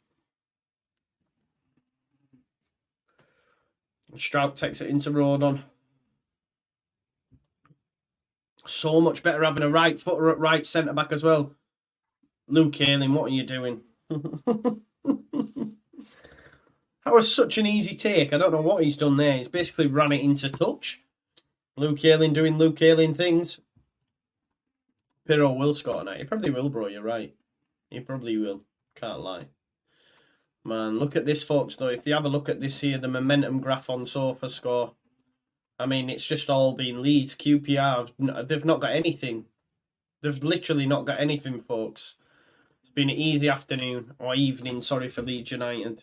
Struijk takes it into Rodon. So much better having a right footer at right centre-back as well. Luke Ayling, what are you doing? That was such an easy take. I don't know what he's done there. He's basically ran it into touch. Luke Ayling doing Luke Ayling things. Pirot will score tonight. He probably will, bro. You're right. He probably will. Can't lie. Man, look at this, folks, though. If you have a look at this here, the momentum graph on SofaScore. I mean, it's just all been Leeds. QPR, they've not got anything. They've literally not got anything, folks. It's been an easy afternoon, or evening, sorry, for Leeds United.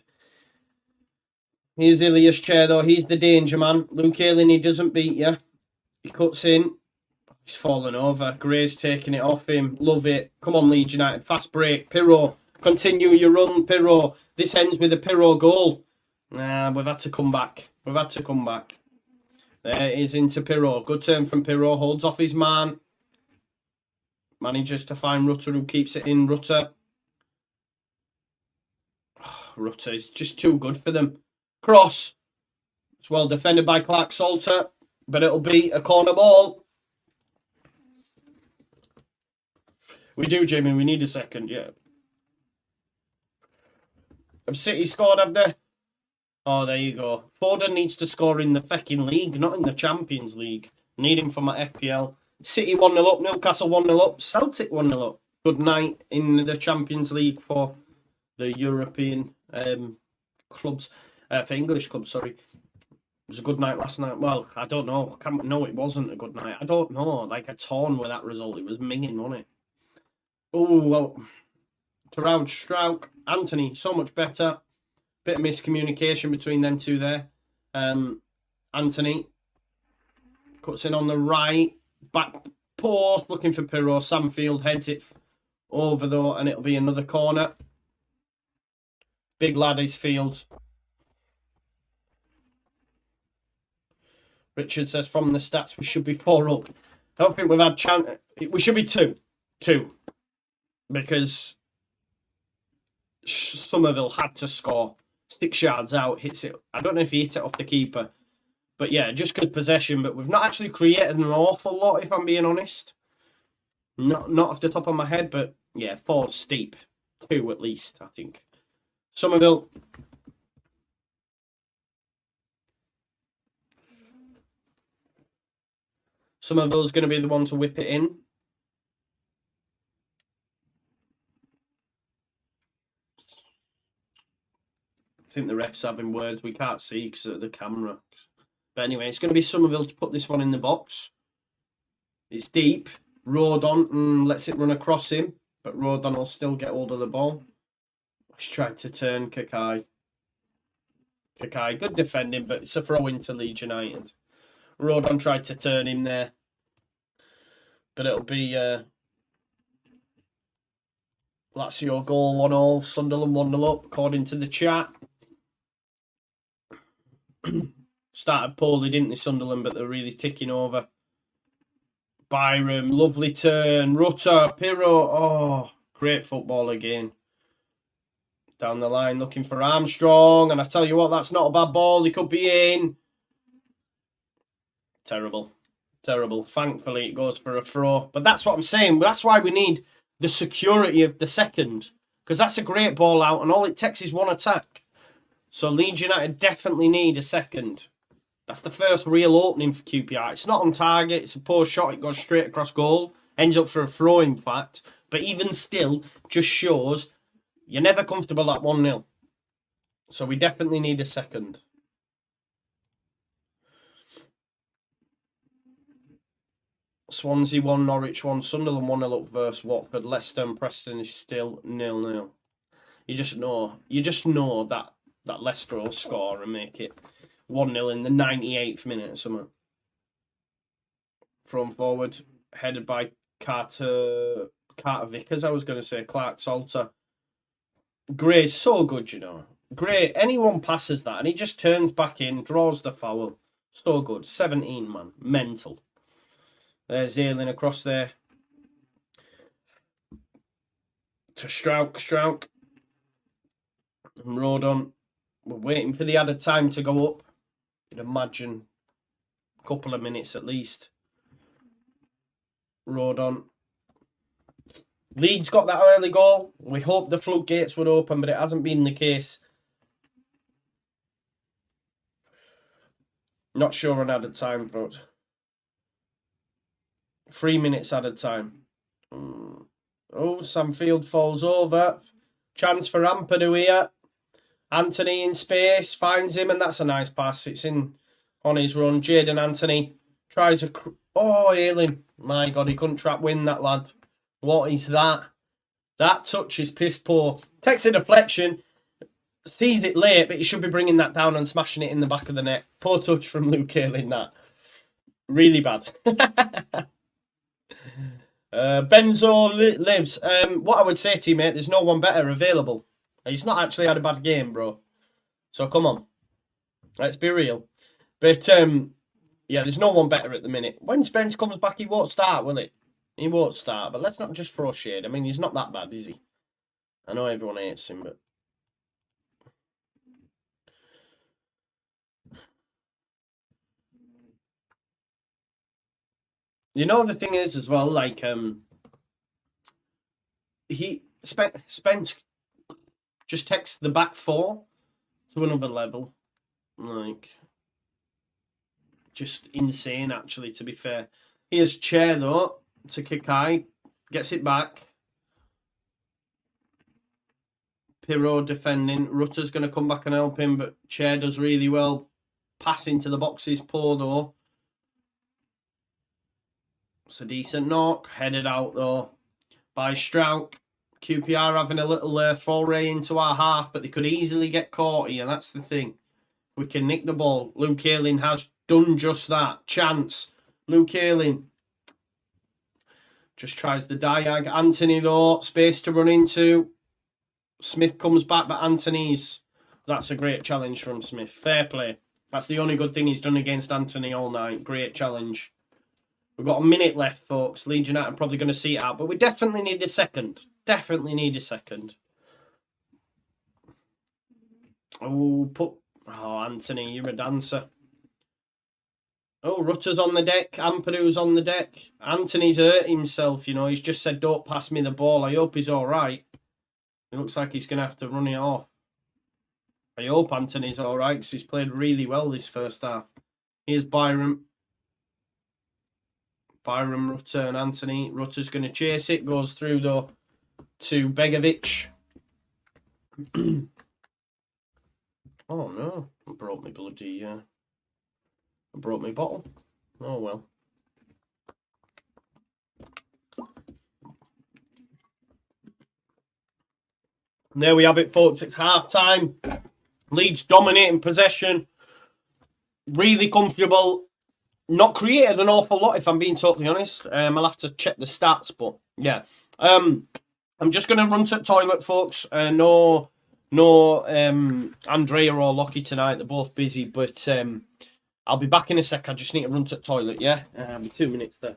Here's Ilias Chair, though. He's the danger man. Luke Ayling, he doesn't beat you. He cuts in. He's fallen over. Gray's taking it off him. Love it. Come on, Leeds United. Fast break. Pirot. Continue your run, Pirot. This ends with a Pirot goal. Nah, we've had to come back. We've had to come back. There it is into Pirot. Good turn from Pirot. Holds off his man. Manages to find Rutter, who keeps it in. Rutter. Oh, Rutter is just too good for them. Cross. It's well defended by Clark Salter, but it'll be a corner ball. We do, Jamie. We need a second, yeah. Have City scored, have they? Oh, there you go. Foden needs to score in the fecking league, not in the Champions League. Need him for my FPL. City 1-0 up, Newcastle 1-0 up, Celtic 1-0 up. Good night in the Champions League for the European clubs. For English clubs, sorry. was a good night last night. Well, I don't know. No, it wasn't a good night. I don't know. Like, a torn with that result. It was minging, wasn't it? Oh, well, to round Strouk, Anthony, so much better. Bit of miscommunication between them two there. Anthony cuts in on the right, back post, looking for Pirro. Samfield heads it over though, and it'll be another corner. Big lad is Fields. Richard says from the stats we should be 4 up. I don't think we've had chance. We should be 2. 2. Because Somerville had to score. 6 yards out, hits it. I don't know if he hit it off the keeper. But yeah, just good possession. But we've not actually created an awful lot, if I'm being honest. Not off the top of my head, but yeah, 4 steep. 2 at least, I think. Somerville. Somerville's going to be the one to whip it in. I think the ref's having words. We can't see because of the camera. But anyway, it's going to be Somerville to put this one in the box. It's deep. Rodon lets it run across him. But Rodon will still get hold of the ball. He's tried to turn Kakai. Kakai, good defending, but it's a throw into Leeds United. Rodon tried to turn him there. But it'll be Lazio goal 1-0. Sunderland 1-0 up, according to the chat. Started poorly, didn't they, Sunderland, but they're really ticking over. Byram, lovely turn. Rutter, Pirro. Oh, great football again. Down the line, looking for Armstrong. And I tell you what, that's not a bad ball. He could be in. Terrible. Terrible. Thankfully, it goes for a throw. But that's what I'm saying. That's why we need the security of the second. Because that's a great ball out, and all it takes is one attack. So Leeds United definitely need a second. That's the first real opening for QPR. It's not on target. It's a poor shot. It goes straight across goal. Ends up for a throw, in fact. But even still, just shows you're never comfortable at 1-0. So we definitely need a second. Swansea 1, Norwich 1, Sunderland 1-0 up versus Watford. Leicester and Preston is still 0-0. You just know that Leicester will score and make it 1-0 in the 98th minute or something. From forward, headed by Carter Vickers, I was going to say, Clark Salter. Gray's so good, you know. Gray, anyone passes that and he just turns back in, draws the foul. So good. 17, man. Mental. There's Zayling across there. To Strouk. And Rodon. We're waiting for the added time to go up. You'd imagine a couple of minutes at least. Rodon. Leeds got that early goal. We hoped the floodgates would open, but it hasn't been the case. Not sure on added time, but 3 minutes added time. Oh, Samfield falls over. Chance for Ampadu here. Anthony in space, finds him, and that's a nice pass. It's in on his run. Jadon Anthony tries a... Oh, Ayling. My God, he couldn't trap win, that lad. What is that? That touch is piss poor. Takes a deflection. Sees it late, but he should be bringing that down and smashing it in the back of the net. Poor touch from Luke Ayling, that. Really bad. Benzo lives. What I would say to you, mate, there's no one better available. He's not actually had a bad game, bro. So come on. Let's be real. But, yeah, there's no one better at the minute. When Spence comes back, he won't start, will he? He won't start. But let's not just throw shade. I mean, he's not that bad, is he? I know everyone hates him, but... You know, the thing is as well, like, Spence just takes the back four to another level. Like, just insane, actually, to be fair. Here's Chair, though, to Kikai. Gets it back. Pirro defending. Rutter's going to come back and help him, but Chair does really well. Pass into the box is poor though. It's a decent knock. Headed out though by Strauch. QPR having a little foray into our half, but they could easily get caught here. That's the thing. We can nick the ball. Luke Ayling has done just that. Chance. Luke Ayling just tries the diag. Anthony though, space to run into. Smith comes back, but Anthony's... That's a great challenge from Smith. Fair play. That's the only good thing he's done against Anthony all night. Great challenge. We've got a minute left, folks. Leeds United are probably going to see it out, but we definitely need a second. Definitely need a second. Oh, Anthony, you're a dancer. Oh, Rutter's on the deck. Ampadu's on the deck. Anthony's hurt himself, you know. He's just said, don't pass me the ball. I hope he's all right. It looks like he's going to have to run it off. I hope Anthony's all right because he's played really well this first half. Here's Byram. Byram, Rutter and Anthony. Rutter's going to chase it. Goes through, though, to Begovic. Oh, no. I brought me bloody... I brought my bottle. Oh, well. And there we have it, folks. It's half-time. Leeds dominating possession. Really comfortable. Not created an awful lot, if I'm being totally honest. I'll have to check the stats, but yeah. I'm just going to run to the toilet, folks. No Andrea or Lockie tonight. They're both busy, but I'll be back in a sec. I just need to run to the toilet, yeah? 2 minutes there.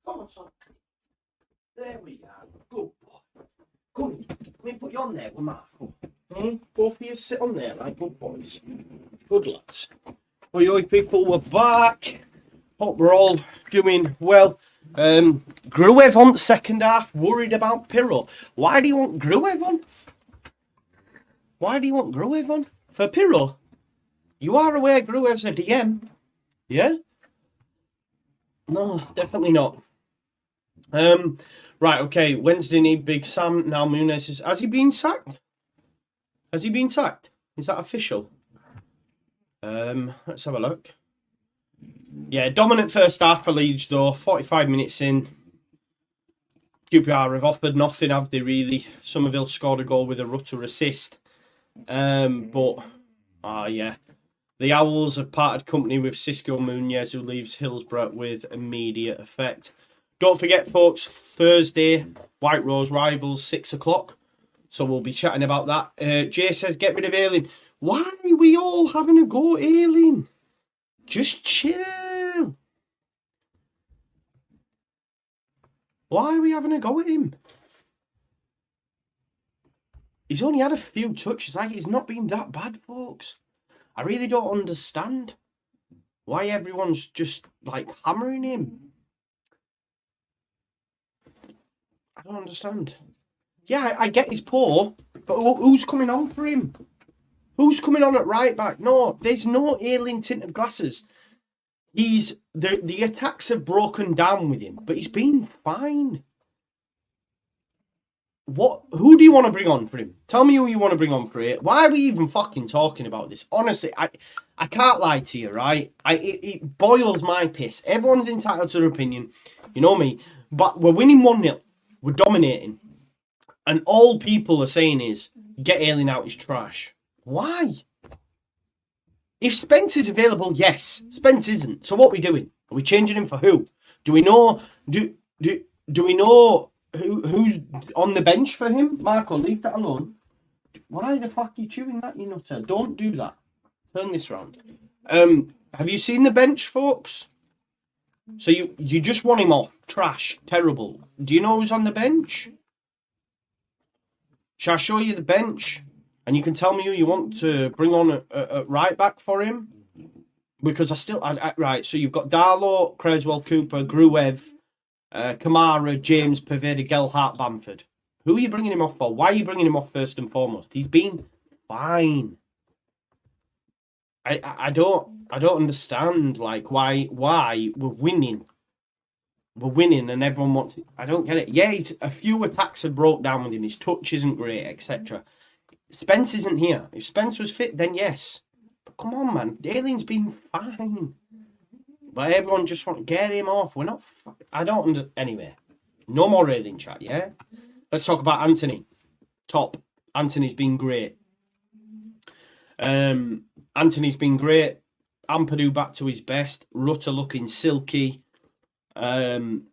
Come on, son. There we are. Good boy. Come, let me put you on there with Marco. Both of you sit on there like good boys. Good lads. Well, you people, we're back. Hope we're all doing well. Gruev on second half, worried about Pirro. Why do you want Gruev on? Why do you want Gruev on? For Pirro? You are aware Gruev's a DM? Yeah? No, definitely not. Right, okay. Wednesday need Big Sam. Now Muniz is... Has he been sacked? Has he been sacked? Is that official? Let's have a look. Yeah, dominant first half for Leeds, though. 45 minutes in. QPR have offered nothing, have they, really? Somerville scored a goal with a Rutter assist. Yeah. The Owls have parted company with Cisco Muniz, who leaves Hillsborough with immediate effect. Don't forget, folks, Thursday, White Rose Rivals, 6 o'clock. So we'll be chatting about that. Jay says, get rid of Ayling. Why are we all having a go at Ayling? Just chill. Why are we having a go at him? He's only had a few touches. Like, he's not been that bad, folks. I really don't understand why everyone's just, like, hammering him. I don't understand. Yeah, I get he's poor, but who's coming on for him? Who's coming on at right back? No, there's no Ayling tinted glasses. The attacks have broken down with him, but he's been fine. Who do you want to bring on for him? Tell me who you want to bring on for it. Why are we even fucking talking about this? Honestly, I can't lie to you, right? It boils my piss. Everyone's entitled to their opinion. You know me. But we're winning 1-0. We're dominating. And all people are saying is, get Ayling out, he's trash. Why? If Spence is available, yes. Spence isn't. So what are we doing? Are we changing him for who? Do we know... Do we know who's on the bench for him? Marco, leave that alone. Why the fuck are you chewing that, you nutter? Don't do that. Turn this round. Have you seen the bench, folks? So you just want him off. Trash. Terrible. Do you know who's on the bench? Shall I show you the bench? And you can tell me who you want to bring on a right back for him? Because right, so you've got Darlow, Creswell, Cooper, Gruev, Kamara, James, Pavetta, Gelhardt, Bamford. Who are you bringing him off for? Why are you bringing him off first and foremost? He's been fine. I don't understand like why we're winning. We're winning and everyone wants it. I don't get it. Yeah, a few attacks have broke down with him. His touch isn't great, etc. Spence isn't here. If Spence was fit, then yes. But come on, man. Ayling's been fine. But everyone just want to get him off. We're not... I don't... Anyway. No more Ayling chat, yeah? Let's talk about Anthony. Top. Anthony's been great. Anthony's been great. Ampadu back to his best. Rutter looking silky. Rodon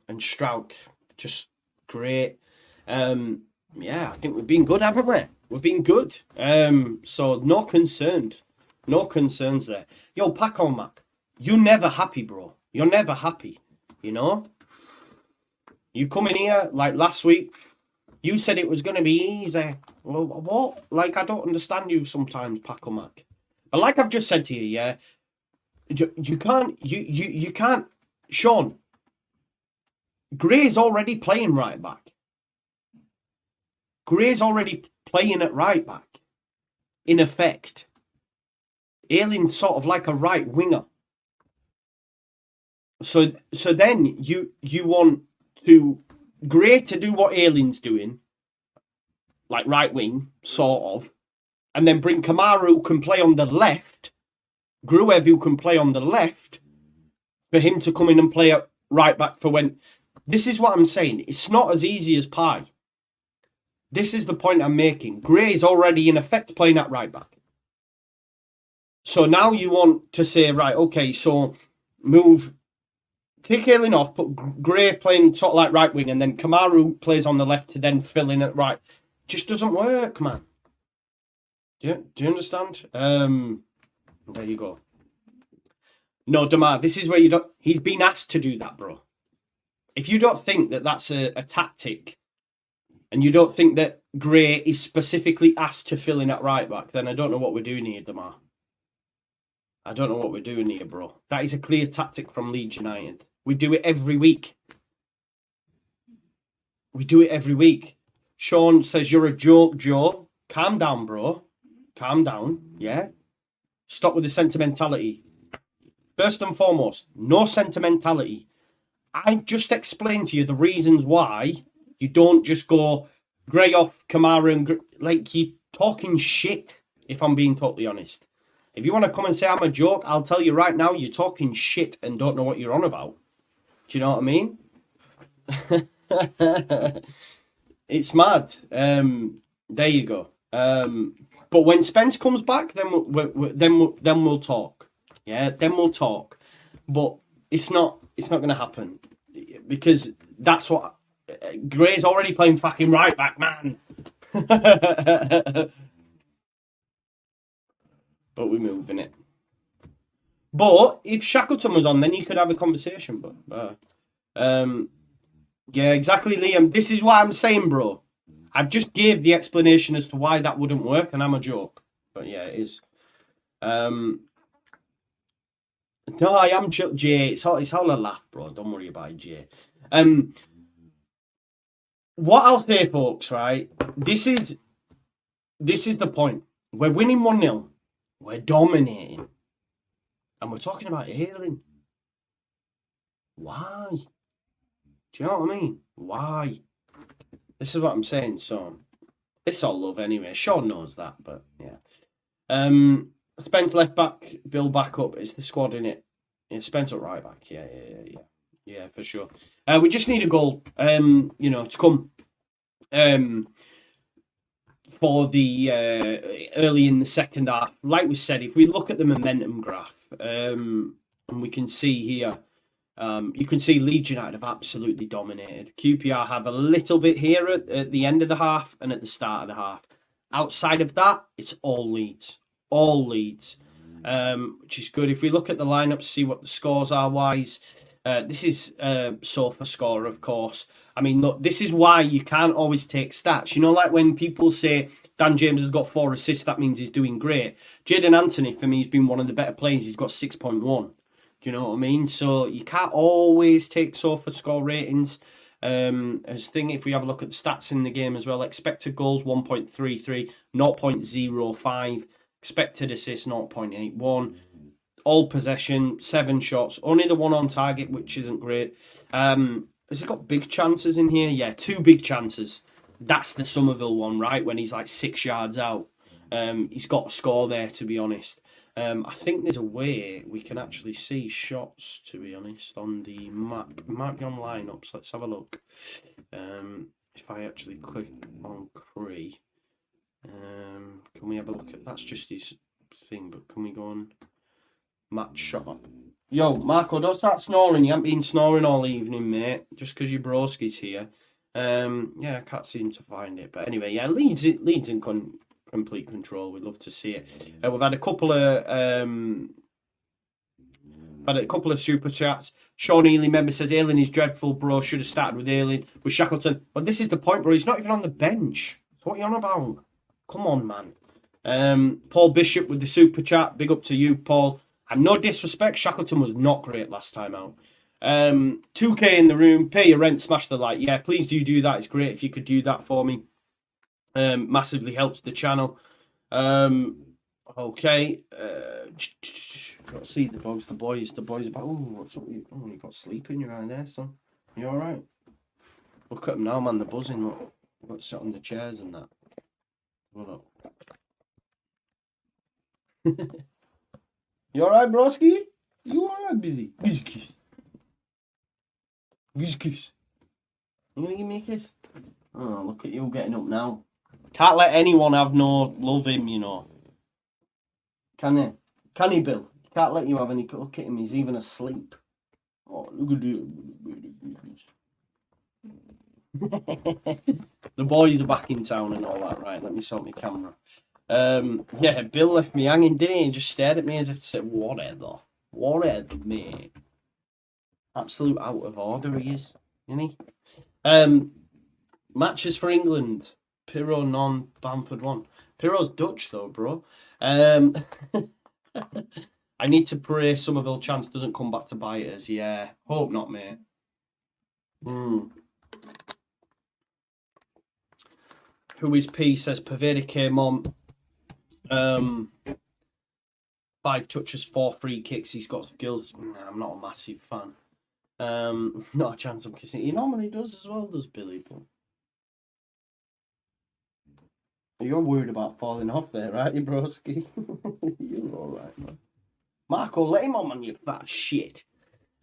and Strauch just great. Yeah, I think we've been good, haven't we? We've been good. So no concerns there. Yo, Pack on Mac, you're never happy, bro. You're never happy. You know. You come in here like last week. You said it was going to be easy. Well, what? Like, I don't understand you sometimes, Pack on Mac. But like I've just said to you, yeah. You can't, Sean. Gray's already playing right back. Gray's already playing at right back. In effect. Ayling's sort of like a right winger. So then you want Gray to do what Ayling's doing, like right wing, sort of, and then bring Kamara who can play on the left, Gruev who can play on the left, for him to come in and play at right back for when... This is what I'm saying. It's not as easy as pie. This is the point I'm making. Gray is already in effect playing at right back. So now you want to say, right, okay, so take Ayling off, put Gray playing sort of like right wing, and then Kamaru plays on the left to then fill in at right. Just doesn't work, man. Do you understand? There you go. No, Damar, this is where you don't... He's been asked to do that, bro. If you don't think that that's a tactic, and you don't think that Gray is specifically asked to fill in at right back, then I don't know what we're doing here, Damar. I don't know what we're doing here, bro. That is a clear tactic from Leeds United. We do it every week. We do it every week. Sean says, you're a joke, Joe. Calm down, bro. Calm down, yeah? Stop with the sentimentality. First and foremost, no sentimentality. I've just explained to you the reasons why you don't just go Gray off, Kamara, and like, you're talking shit, if I'm being totally honest. If you want to come and say I'm a joke, I'll tell you right now, you're talking shit and don't know what you're on about. Do you know what I mean? It's mad. There you go. But when Spence comes back, then we'll talk. Yeah, then we'll talk. But it's not going to happen because that's what Gray's already playing fucking right back, man. But we're moving it. But if Shackleton was on, then you could have a conversation. But yeah, exactly, Liam. This is what I'm saying, bro. I've just gave the explanation as to why that wouldn't work, and I'm a joke. But yeah, it is. No, I am Jay. It's all a laugh, bro. Don't worry about it, Jay. What I'll say, folks, right? This is the point. We're winning 1-0. We're dominating. And we're talking about Ayling. Why? Do you know what I mean? Why? This is what I'm saying, so it's all love anyway. Sean knows that, but yeah. Spence left back, Bill back up. It's the squad, in it. Yeah, Spence up right back. Yeah, for sure. We just need a goal, to come for the early in the second half. Like we said, if we look at the momentum graph, and we can see here, you can see Leeds United have absolutely dominated. QPR have a little bit here at the end of the half and at the start of the half. Outside of that, it's all Leeds. All Leeds. Which is good. If we look at the lineup, see what the scores are wise. This is Sofa score, of course. I mean, look, this is why you can't always take stats. You know, like when people say Dan James has got 4 assists, that means he's doing great. Jadon Anthony, for me, has been one of the better players. He's got 6.1. Do you know what I mean? So you can't always take Sofa score ratings. As thing, if we have a look at the stats in the game as well, expected goals 1.33, 0.05, expected assists 0.81, all possession, 7 shots, only the 1 on target, which isn't great. Has he got big chances in here? Yeah, 2 big chances. That's the Somerville one, right? When he's like 6 yards out. He's got a score there, to be honest. I think there's a way we can actually see shots, to be honest, on the map. It might be on lineups. Let's have a look. If I actually click on Cree, can we have a look at... That's just his thing, but can we go on match shot? Yo, Marco, don't start snoring. You haven't been snoring all evening, mate, just because your broski's here. Yeah, I can't seem to find it. But anyway, yeah, Leeds in complete control. We'd love to see it. We've had a couple of super chats. Sean Ely member says Ayling is dreadful, bro. Should have started with Ayling, with Shackleton. But this is the point, bro. He's not even on the bench. So what are you on about? Come on, man. Paul Bishop with the super chat. Big up to you, Paul. And no disrespect, Shackleton was not great last time out. 2K in the room. Pay your rent. Smash the like. Yeah, please do that. It's great if you could do that for me. Massively helps the channel. Okay. Got to see the boys. The boys about. Oh, what's up? Oh, you got sleep in your eye there, son. You all right? Look at them now, man. They're buzzing. Look, got to sit on the chairs and that. Hold up. You all right, broski? You all right, Billy? Giz kiss. Giz kiss. You gonna give me a kiss? Oh, look at you getting up now. Can't let anyone have no love him, you know. Can he? Can he, Bill? Can't let you have any. Look at him, he's even asleep. Oh, look at you. The boys are back in town and all that, right? Let me sort my camera. Yeah, Bill left me hanging, didn't he? He just stared at me as if to say, whatever, mate. Absolute out of order he is, isn't he? Matches for England. Pirro non Bamford 1. Pirro's Dutch though, bro. I need to pray Somerville chance doesn't come back to bite us. Yeah, hope not, mate. Who is P says Pavetta came on. 5 touches, 4 free kicks. He's got skills. Nah, I'm not a massive fan. Not a chance I'm kissing. He normally does as well, does Billy? But you're worried about falling off there, right, you broski? You're all right, man. Marco, let him on, man, you fat shit.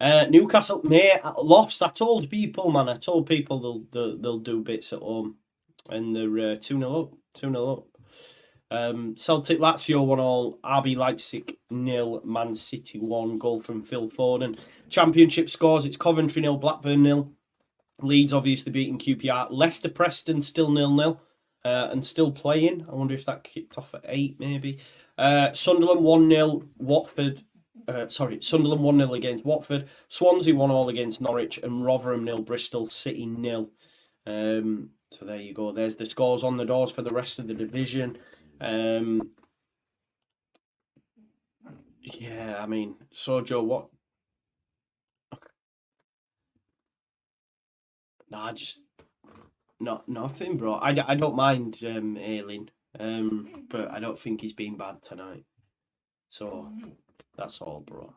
Newcastle, mate, lost. I told people, man. I told people they'll do bits at home, and they're 2-0 up. 2-0 up. Celtic Lazio 1-1, RB Leipzig 0, Man City 1, goal from Phil Foden. Championship scores, it's Coventry 0, Blackburn 0. Leeds obviously beating QPR. Leicester Preston still 0-0 and still playing. I wonder if that kicked off at 8 maybe. Sunderland 1-0, Sunderland 1-0 against Watford. Swansea 1-1 against Norwich, and Rotherham 0, Bristol City 0. So there you go. There's the scores on the doors for the rest of the division. Yeah, I mean, so Joe, what? Nah, just nothing, bro. I don't mind Ayling, but I don't think he's been bad tonight. So that's all, bro.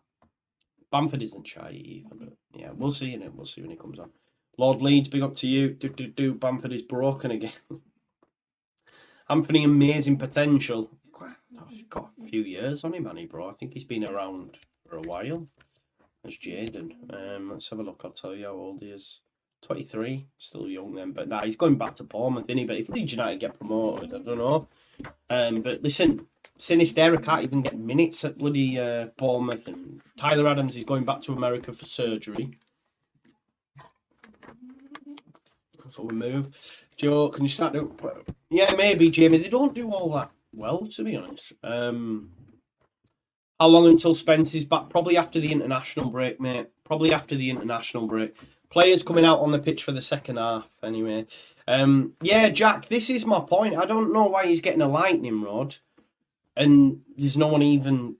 Bamford isn't shy either, but yeah, we'll see in it. We'll see when he comes on. Lord Leeds, big up to you. Bamford is broken again. Anthony, amazing potential. He's got a few years on him, hasn't he, bro? I think he's been around for a while. There's Jaden. Let's have a look. I'll tell you how old he is. 23. Still young then. But nah, he's going back to Bournemouth, isn't he? But if Leeds United get promoted, I don't know. But listen, Sinisterra can't even get minutes at bloody Bournemouth. And Tyler Adams is going back to America for surgery. So we move. Joe, can you start doing... Yeah, maybe, Jamie. They don't do all that well, to be honest. How long until Spence is back? Probably after the international break, mate. Probably after the international break. Players coming out on the pitch for the second half, anyway. Yeah, Jack, this is my point. I don't know why he's getting a lightning rod. And there's no one even...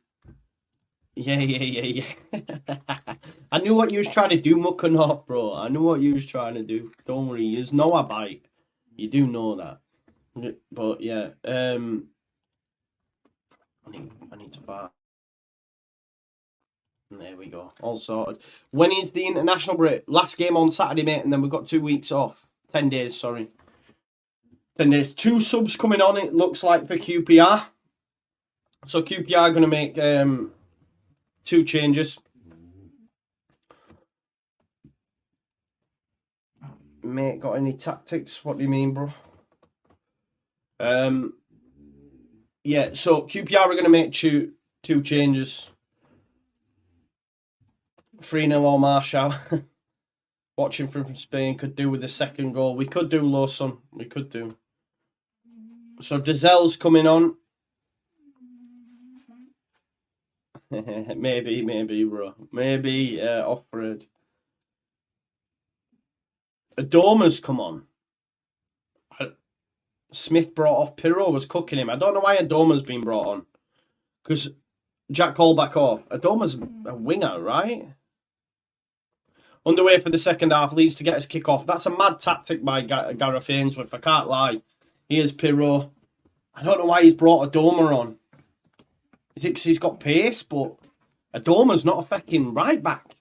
Yeah. I knew what you was trying to do, mucking off, bro. I knew what you was trying to do. Don't worry, you know I bite. You do know that. But yeah, I need to fart. There we go, all sorted. When is the international break? Last game on Saturday, mate, and then we've got 2 weeks off. 10 days, sorry. 10 days. 2 subs coming on, it looks like, for QPR. So QPR are going to make 2 changes. Mate, got any tactics? What do you mean, bro? Yeah, so QPR are going to make 2 changes. 3-0 or Marshall. Watching from Spain, could do with the second goal. We could do Lawson. We could do. So Dazell's coming on. maybe, bro. Maybe Offred. Adoma's come on. Smith brought off. Pirro was cooking him. I don't know why Adoma's been brought on. Because Jack called back off. Adoma's a winger, right? Underway for the second half. Leeds to get his kick-off. That's a mad tactic by Gareth Ainsworth. I can't lie. Here's Pirro. I don't know why he's brought Adoma on. Is it because he's got pace? But Adoma's not a fucking right back.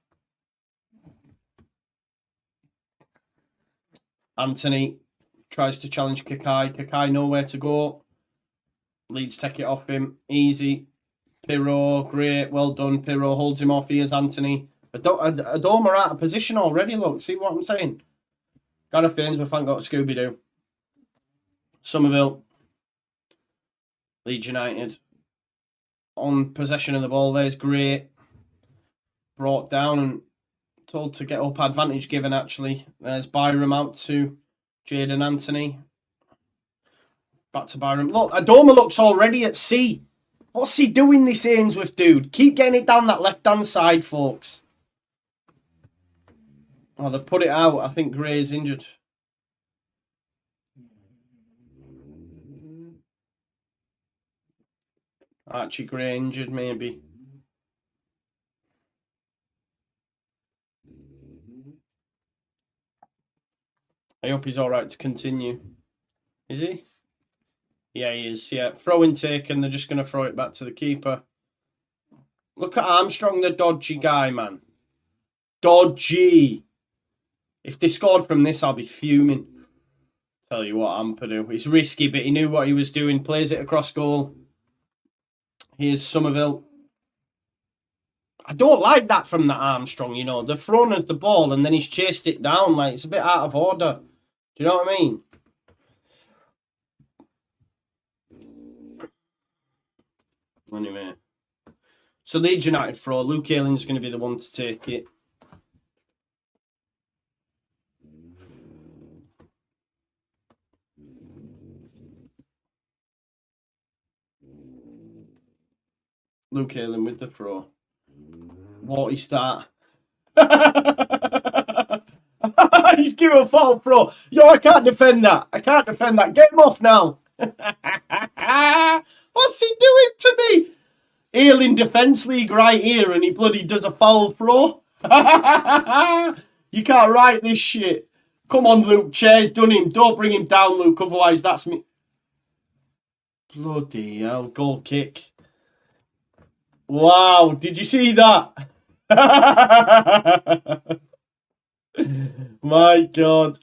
Anthony tries to challenge Kakai. Kakai nowhere to go. Leeds take it off him. Easy. Pirro, great. Well done. Pirro holds him off. Here's Anthony. Adoma out of position already, look. See what I'm saying? Gareth Ainsworth ain't got Scooby-Doo. Somerville. Leeds United. On possession of the ball. There's great. Brought down and told to get up. Advantage given, actually. There's Byram out to Jaden Anthony. Back to Byram. Look, Adoma looks already at sea. What's he doing, this Ainsworth dude? Keep getting it down that left-hand side, folks. Oh, they've put it out. I think Gray's injured. Archie Gray injured, maybe. I hope he's all right to continue. Is he? Yeah, he is. Yeah, throw-in taken. They're just going to throw it back to the keeper. Look at Armstrong, the dodgy guy, man. Dodgy. If they scored from this, I'll be fuming. Tell you what, Ampadu. It's risky, but he knew what he was doing. Plays it across goal. Here's Somerville. I don't like that from that Armstrong, you know. They've thrown us the ball and then he's chased it down. Like, it's a bit out of order. Do you know what I mean? Anyway. So Leeds United throw. Luke Ayling's going to be the one to take it. Luke Ayling with the throw. What is that? He's giving a foul throw. Yo, I can't defend that. I can't defend that. Get him off now. What's he doing to me? Ayling Defence League right here and he bloody does a foul throw. You can't write this shit. Come on, Luke. Chair's done him. Don't bring him down, Luke. Otherwise, that's me. Bloody hell. Goal kick. Wow, did you see that? My God.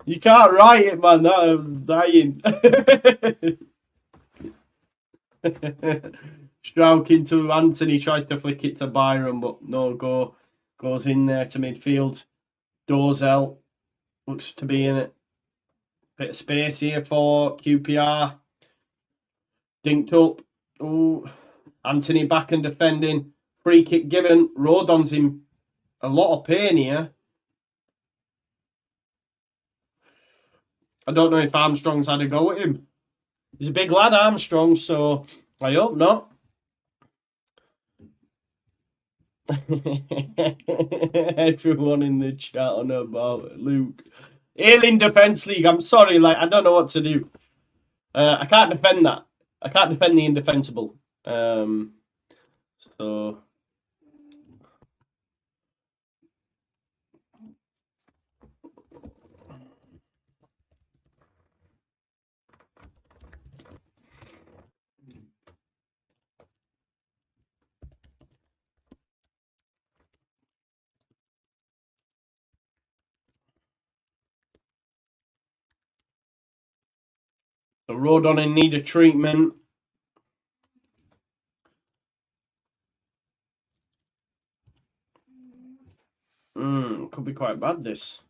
You can't write it, man. I'm dying. Strouk into Anthony, tries to flick it to Byron, but no go. Goes in there to midfield. Dozel looks to be in it. Bit of space here for QPR. Dinked up. Ooh. Anthony back and defending. Free kick given. Rodon's in a lot of pain here. I don't know if Armstrong's had a go at him. He's a big lad, Armstrong, so I hope not. Everyone in the chat on about Luke. Alien Defence League. I'm sorry, I don't know what to do. I can't defend that. I can't defend the indefensible. So the Rodon in need of treatment. Could be quite bad, this.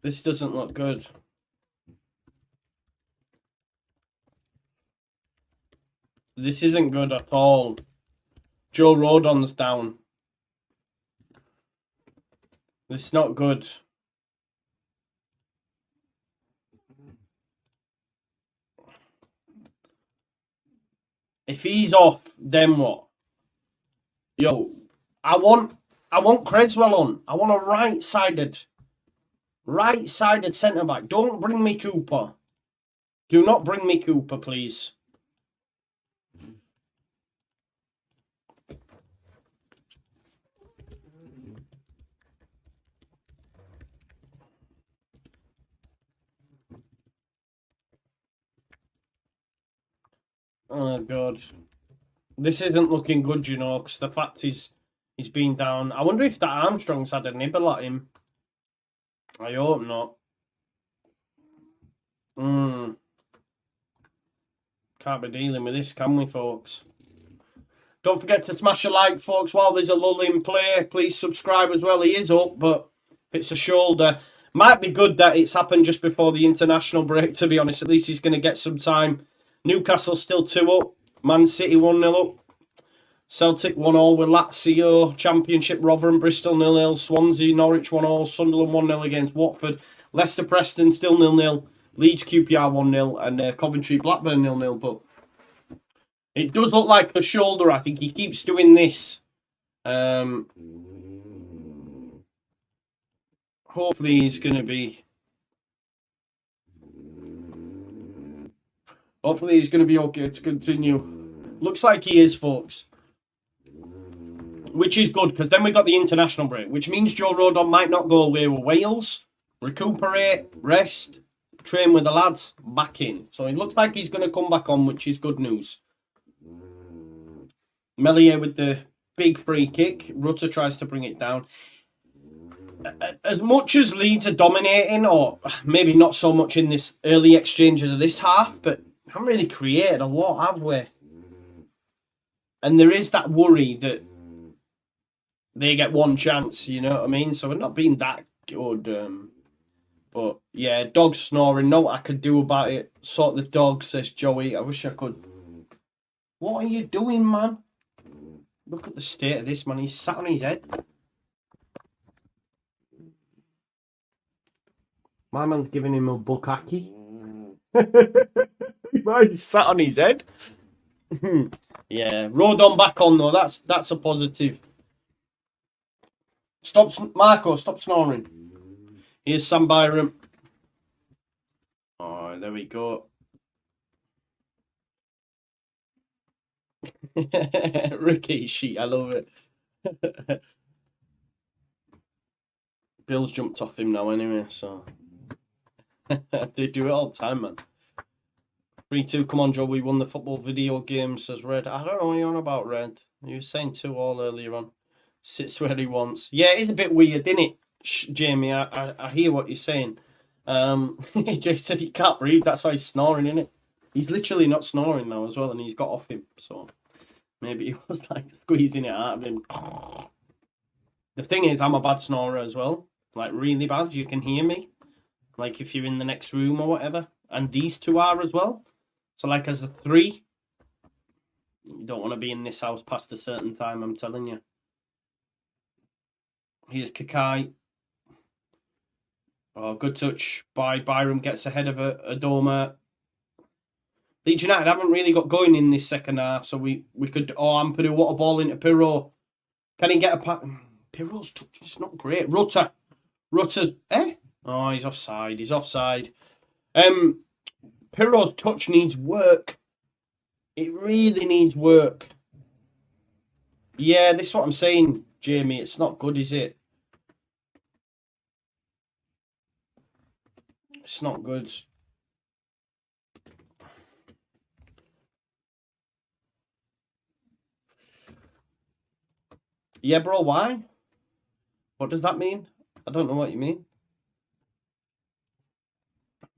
This doesn't look good. This isn't good at all. Joe Rodon's down. This is not good. If he's off, then what? Yo, I want Creswell on. I want a right-sided centre-back. Don't bring me Cooper. Do not bring me Cooper, please. Oh, God. This isn't looking good, you know, because the fact is he's been down. I wonder if that Armstrong's had a nibble at him. I hope not. Can't be dealing with this, can we, folks? Don't forget to smash a like, folks, while there's a lull in play. Please subscribe as well. He is up, but if it's a shoulder, might be good that it's happened just before the international break, to be honest. At least he's going to get some time. Newcastle still 2 up. Man City 1-0 up. Celtic 1-0 with Lazio. Championship, Rotherham, Bristol 0-0. Swansea, Norwich 1-0. Sunderland 1-0 against Watford. Leicester, Preston still 0-0. Leeds, QPR 1-0. And Coventry, Blackburn 0-0. But it does look like the shoulder. I think he keeps doing this. Hopefully he's going to be... Hopefully he's going to be okay to continue. Looks like he is, folks. Which is good, because then we got the international break, which means Joe Rodon might not go away with Wales. Recuperate, rest, train with the lads, back in. So it looks like he's going to come back on, which is good news. Melier with the big free kick. Rutter tries to bring it down. As much as Leeds are dominating, or maybe not so much in this early exchanges of this half, but haven't really created a lot, have we? And there is that worry that they get one chance, you know what I mean? So we're not being that good. But yeah, dog's snoring. Know what I could do about it. Sort the dog, says Joey. I wish I could. What are you doing, man? Look at the state of this man. He's sat on his head. My man's giving him a bukkake. He's sat on his head. Yeah, Rodon back on though. That's a positive. Stop, Marco. Stop snoring. Here's Sam Byram. Oh, there we go. Ricky sheet. I love it. Bill's jumped off him now anyway, so. They do it all the time, man. 3-2, come on, Joe. We won the football video game, says Red. I don't know what you're on about, Red. You were saying 2-2 earlier on. Sits where he wants. Yeah, it's a bit weird, isn't it, Jamie? I hear what you're saying. He just said he can't breathe. That's why he's snoring, isn't it? He's literally not snoring now as well, and he's got off him. So maybe he was like squeezing it out of him. The thing is, I'm a bad snorer as well. Like, really bad. You can hear me. Like, if you're in the next room or whatever. And these two are as well. So, like, as a 3, you don't want to be in this house past a certain time, I'm telling you. Here's Kakai. Oh, good touch by Byram. Gets ahead of Adoma. Leeds United haven't really got going in this second half, so we could... Oh, Ampadu, what a ball into Pirro. Can he get a... Pirro's touch is not great. Rutter. Eh? Oh, he's offside. He's offside. Pirro's touch needs work. It really needs work. Yeah, this is what I'm saying, Jamie. It's not good, is it? It's not good. Yeah, bro, why? What does that mean? I don't know what you mean.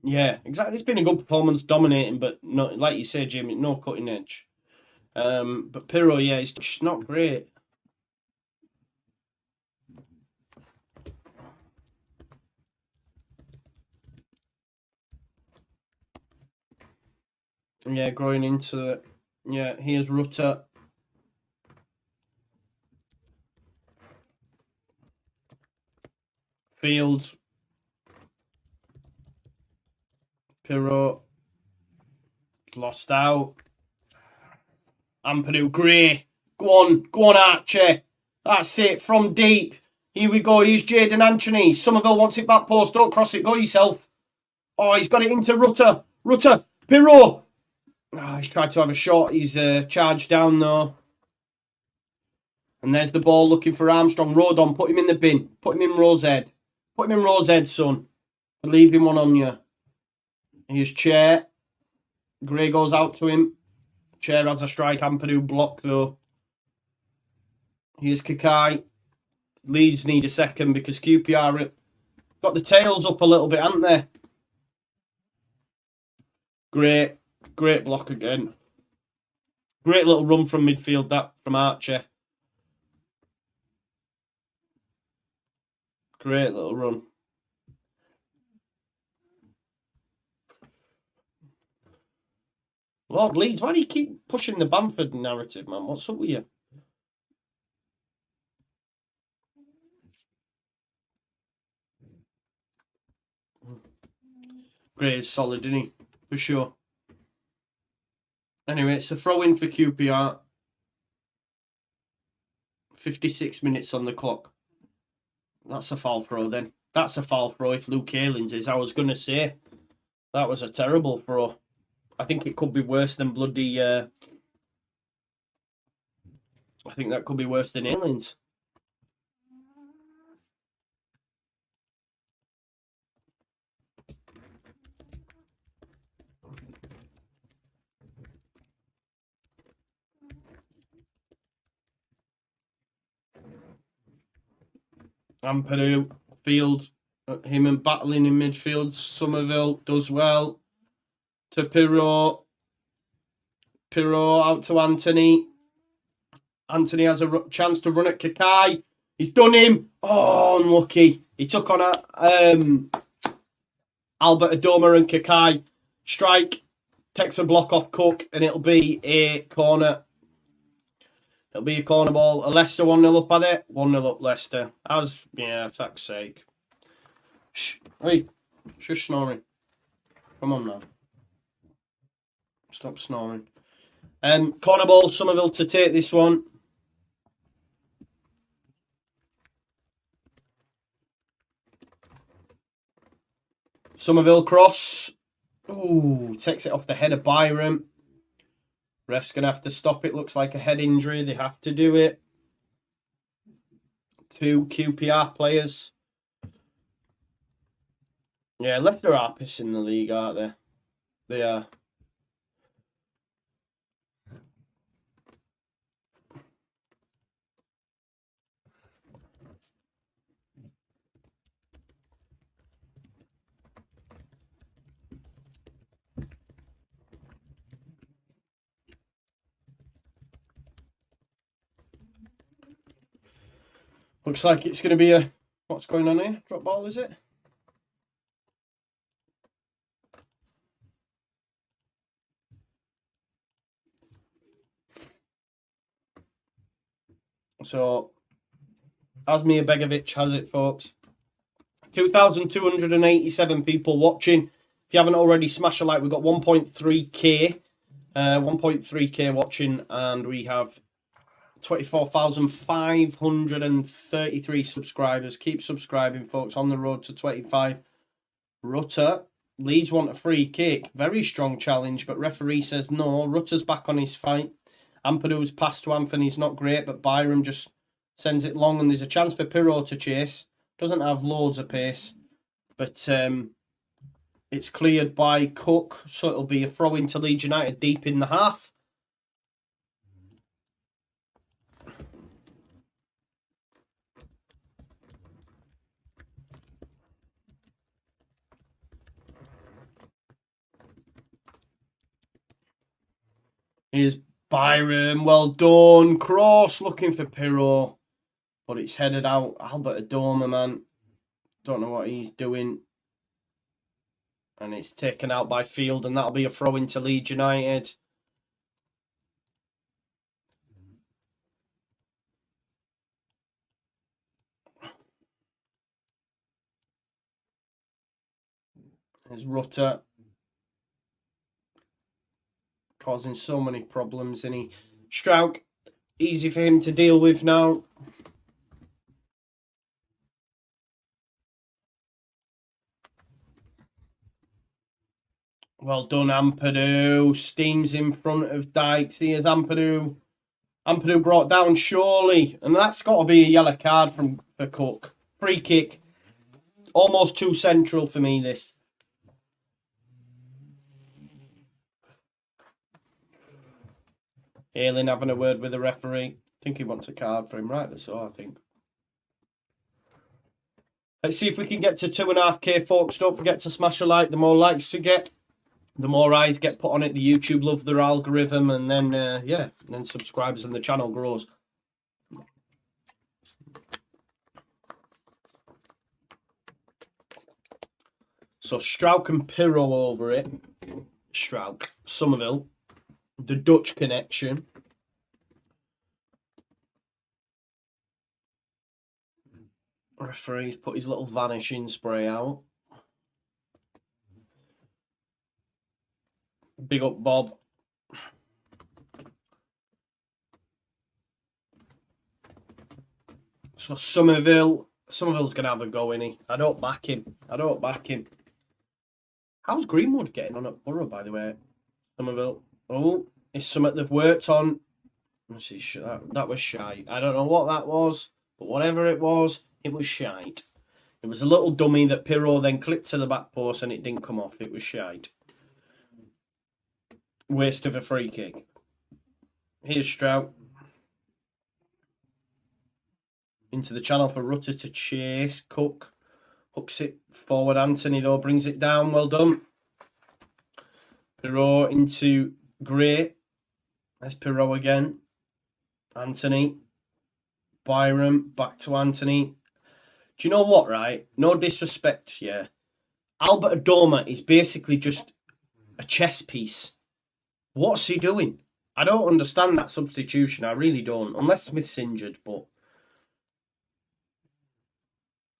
Yeah, exactly. It's been a good performance, dominating, but not, like you said, Jamie, no cutting edge. But Pirro, yeah, it's just not great. Yeah, growing into it. Yeah, here's Rutter. Fields. Pirro. Lost out. Ampadu, Gray. Go on, Archie. That's it, from deep. Here we go, here's Jadon Anthony. Somerville wants it back post, don't cross it, go yourself. Oh, he's got it into Rutter. Pirro. Oh, he's tried to have a shot, he's charged down though. And there's the ball looking for Armstrong. Rodon, put him in the bin. Put him in Rosehead. Put him in Rosehead, son. Leave him one on you. Here's Chair. Gray goes out to him. Chair has a strike. Ampadu block though. Here's Kakai. Leeds need a second because QPR got the tails up a little bit, haven't they? Great block again. Great little run from midfield, that from Archer. Great little run. Lord Leeds, why do you keep pushing the Bamford narrative, man? What's up with you? Gray is solid, isn't he? For sure. Anyway, it's a throw-in for QPR. 56 minutes on the clock. That's a foul throw then. That's a foul throw if Luke Aylin's is. I was going to say, that was a terrible throw. I think it could be worse than bloody... I think that could be worse than Aylin's. Ampadu, Field, him and battling in midfield. Somerville does well. To Pirro out to Anthony. Anthony has a chance to run at Kakai. He's done him. Oh, unlucky. He took on Albert Adoma and Kakai. Strike. Takes a block off Cook, and it'll be a corner. It'll be a corner ball. A Leicester 1-0 up, are they? 1-0 up, Leicester. Yeah, fuck's sake. Shh. Wait. Shush snoring. Come on now. Stop snoring. Corner ball, Somerville to take this one. Somerville cross. Ooh, takes it off the head of Byram. Ref's going to have to stop it. Looks like a head injury. They have to do it. 2 QPR players. Yeah, Leicester are pissing the league, aren't they? They are. Looks like it's going to be a... What's going on here? Drop ball, is it? So, Asmir Begovic has it, folks. 2,287 people watching. If you haven't already, smash a like. We've got 1.3k. 1.3k watching, and we have 24,533 subscribers. Keep subscribing, folks. On the road to 25. Rutter. Leeds want a free kick. Very strong challenge, but referee says no. Rutter's back on his fight. Ampadu's pass to Anthony's not great, but Byram just sends it long, and there's a chance for Pirro to chase. Doesn't have loads of pace, but it's cleared by Cook, so it'll be a throw into Leeds United deep in the half. Here's Byram, well done. Cross looking for Pirro, but it's headed out. Albert Adoma, man. Don't know what he's doing. And it's taken out by Field, and that'll be a throw into Leeds United. There's Rutter. Causing so many problems, and he Strauch, easy for him to deal with now. Well done, Ampadu. Steams in front of Dykes. Here's Ampadu. Ampadu brought down surely, and that's got to be a yellow card for Cook. Free kick. Almost too central for me, this. Ayling having a word with the referee. I think he wants a card for him, rightly so, I think. Let's see if we can get to 2.5k, folks. Don't forget to smash a like. The more likes you get, the more eyes get put on it. The YouTube love their algorithm, and then, then subscribers and the channel grows. So Strauch and Pirro over it. Strauch, Somerville. The Dutch connection. Referee's put his little vanishing spray out. Big up, Bob. So Somerville's going to have a go, innit? I don't back him. How's Greenwood getting on at Borough, by the way? Somerville. Oh, it's something they've worked on. Let's see, that was shite. I don't know what that was, but whatever it was shite. It was a little dummy that Pirro then clipped to the back post and it didn't come off. It was shite. Waste of a free kick. Here's Strout. Into the channel for Rutter to chase. Cook hooks it forward. Anthony, though, brings it down. Well done. Pirro into Gray. There's Pirro again. Anthony. Byram. Back to Anthony. Do you know what, right? No disrespect, yeah. Albert Adoma is basically just a chess piece. What's he doing? I don't understand that substitution. I really don't. Unless Smith's injured, but...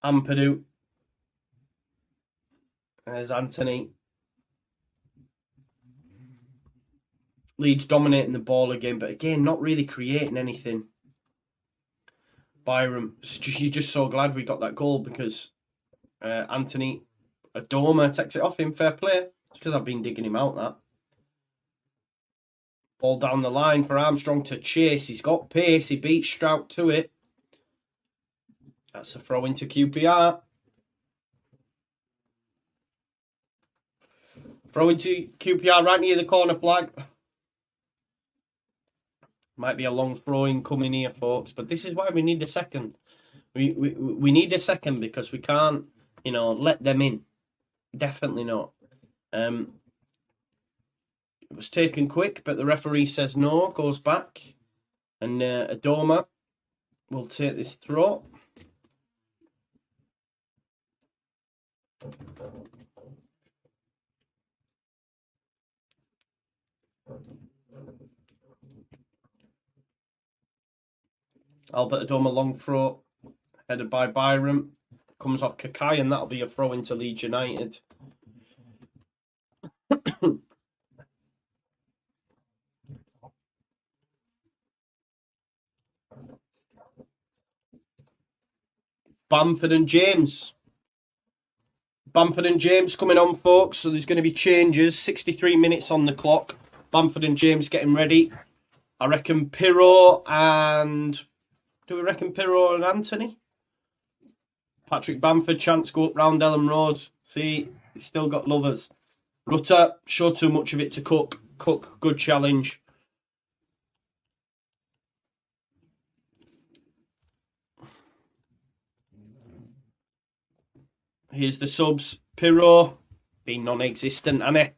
Ampadu. There's Anthony. Leeds dominating the ball again, but again, not really creating anything. Byram. You're just so glad we got that goal because Anthony Adoma takes it off him. Fair play. It's because I've been digging him out, that. Ball down the line for Armstrong to chase. He's got pace. He beats Strout to it. That's a throw into QPR. Throw into QPR right near the corner flag. Might be a long throw in coming here, folks. But this is why we need a second. We need a second because we can't, let them in. Definitely not. It was taken quick, but the referee says no, goes back. And Adoma will take this throw. Albert Adoma long throw, headed by Byram. Comes off Kakai, and that'll be a throw into Leeds United. Bamford and James. Bamford and James coming on, folks. So there's going to be changes. 63 minutes on the clock. Bamford and James getting ready. I reckon Pirro and... Do we reckon Pirro and Anthony? Patrick Bamford, chance go up round Ellen Road. See, he's still got lovers. Rutter, show too much of it to Cook. Cook, good challenge. Here's the subs. Pirro, being non-existent, Annie.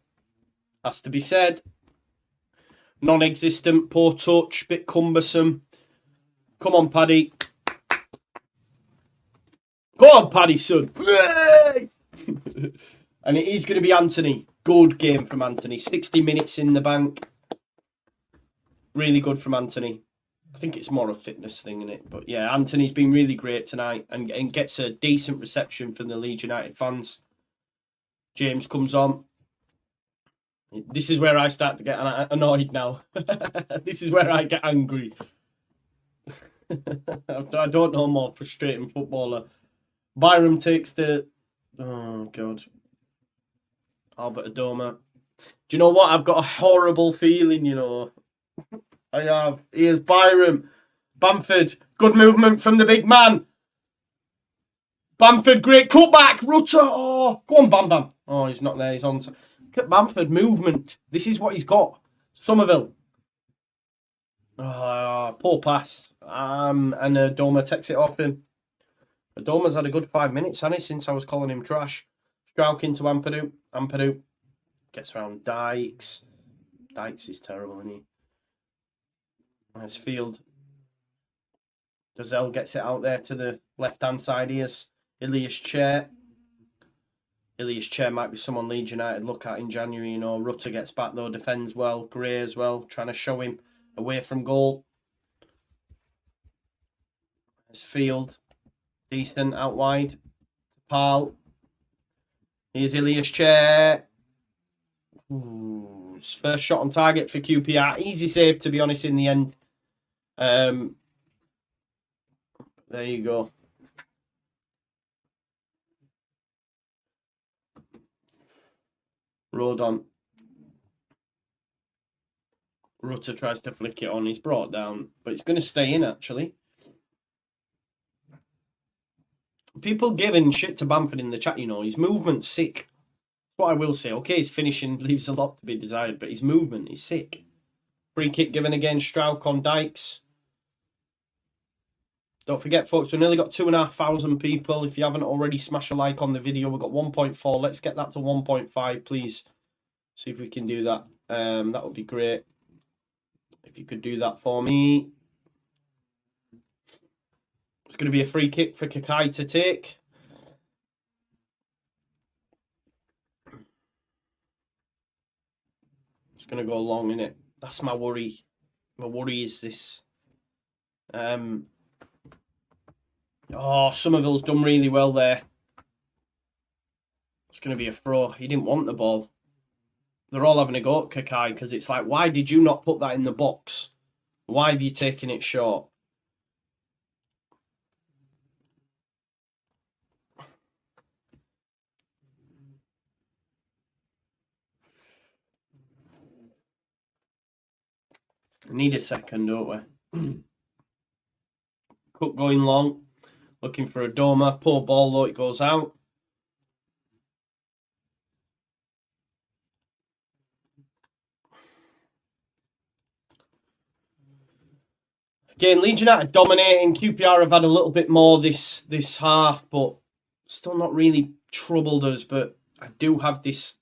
Has to be said. Non-existent, poor touch, bit cumbersome. Come on, Paddy. Go on, Paddy, son. And it is going to be Anthony. Good game from Anthony. 60 minutes in the bank. Really good from Anthony. I think it's more a fitness thing, isn't it? But yeah, Anthony's been really great tonight and gets a decent reception from the Leeds United fans. James comes on. This is where I start to get annoyed now. This is where I get angry. I don't know a more frustrating footballer. Byram takes the... Oh, God. Albert Adoma. Do you know what? I've got a horrible feeling, I have. Here's Byram. Bamford. Good movement from the big man. Bamford, great cutback. Rutter. Oh, go on, Bam Bam. Oh, he's not there. He's on. Look at Bamford movement. This is what he's got. Somerville. Oh, poor pass. And Adoma takes it off him. Adoma's had a good 5 minutes, hasn't he, since I was calling him trash. Strauch into Ampadu. Ampadu gets around Dykes. Dykes is terrible, isn't he? Nice field. Dozel gets it out there to the left-hand side. Here's Ilias Chair. Ilias Chair might be someone Leeds United look at in January. Rutter gets back though, defends well. Gray as well, trying to show him away from goal. There's Field. Decent out wide. Pal. Here's Ilias Chair. Ooh, his first shot on target for QPR. Easy save, to be honest, in the end. There you go. Rodon. Rutter tries to flick it on. He's brought down, but it's going to stay in, actually. People giving shit to Bamford in the chat, his movement's sick. That's what I will say. Okay, his finishing leaves a lot to be desired, but his movement is sick. Free kick given again, Strauch on Dykes. Don't forget, folks, we've nearly got 2,500 people. If you haven't already, smash a like on the video. We've got 1.4. Let's get that to 1.5, please. See if we can do that. That would be great. If you could do that for me. It's going to be a free kick for Kakai to take. It's going to go long, innit? That's my worry. My worry is this. Oh, Somerville's done really well there. It's going to be a throw. He didn't want the ball. They're all having a go at Kakai because it's like, why did you not put that in the box? Why have you taken it short? We need a second, don't we? Cook going long. Looking for Adoma. Poor ball, though. It goes out. Again, Leeds United dominating. QPR have had a little bit more this half, but still not really troubled us. But I do have this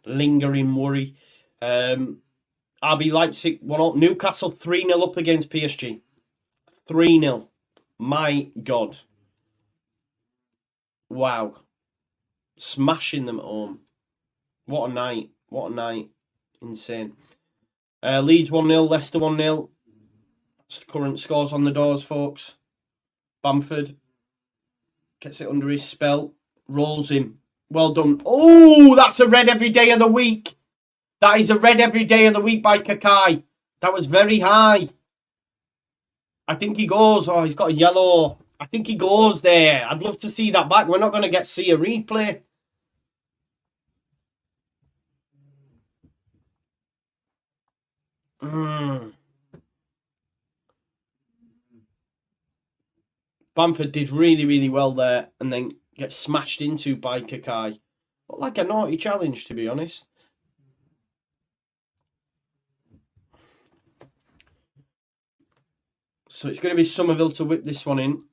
lingering worry. RB Leipzig 1-0. Newcastle 3-0 up against PSG. 3-0. My God. Wow. Smashing them at home. What a night. What a night. Insane. Leeds 1-0. Leicester 1-0. That's the current scores on the doors, folks. Bamford gets it under his spell. Rolls him. Well done. Oh, that's a red every day of the week. That is a red every day of the week by Kakai. That was very high. I think he goes. Oh, he's got a yellow. I think he goes there. I'd love to see that back. We're not going to see a replay. Bamford did really, really well there and then gets smashed into by Kakai. But like a naughty challenge, to be honest. So it's going to be Somerville to whip this one in.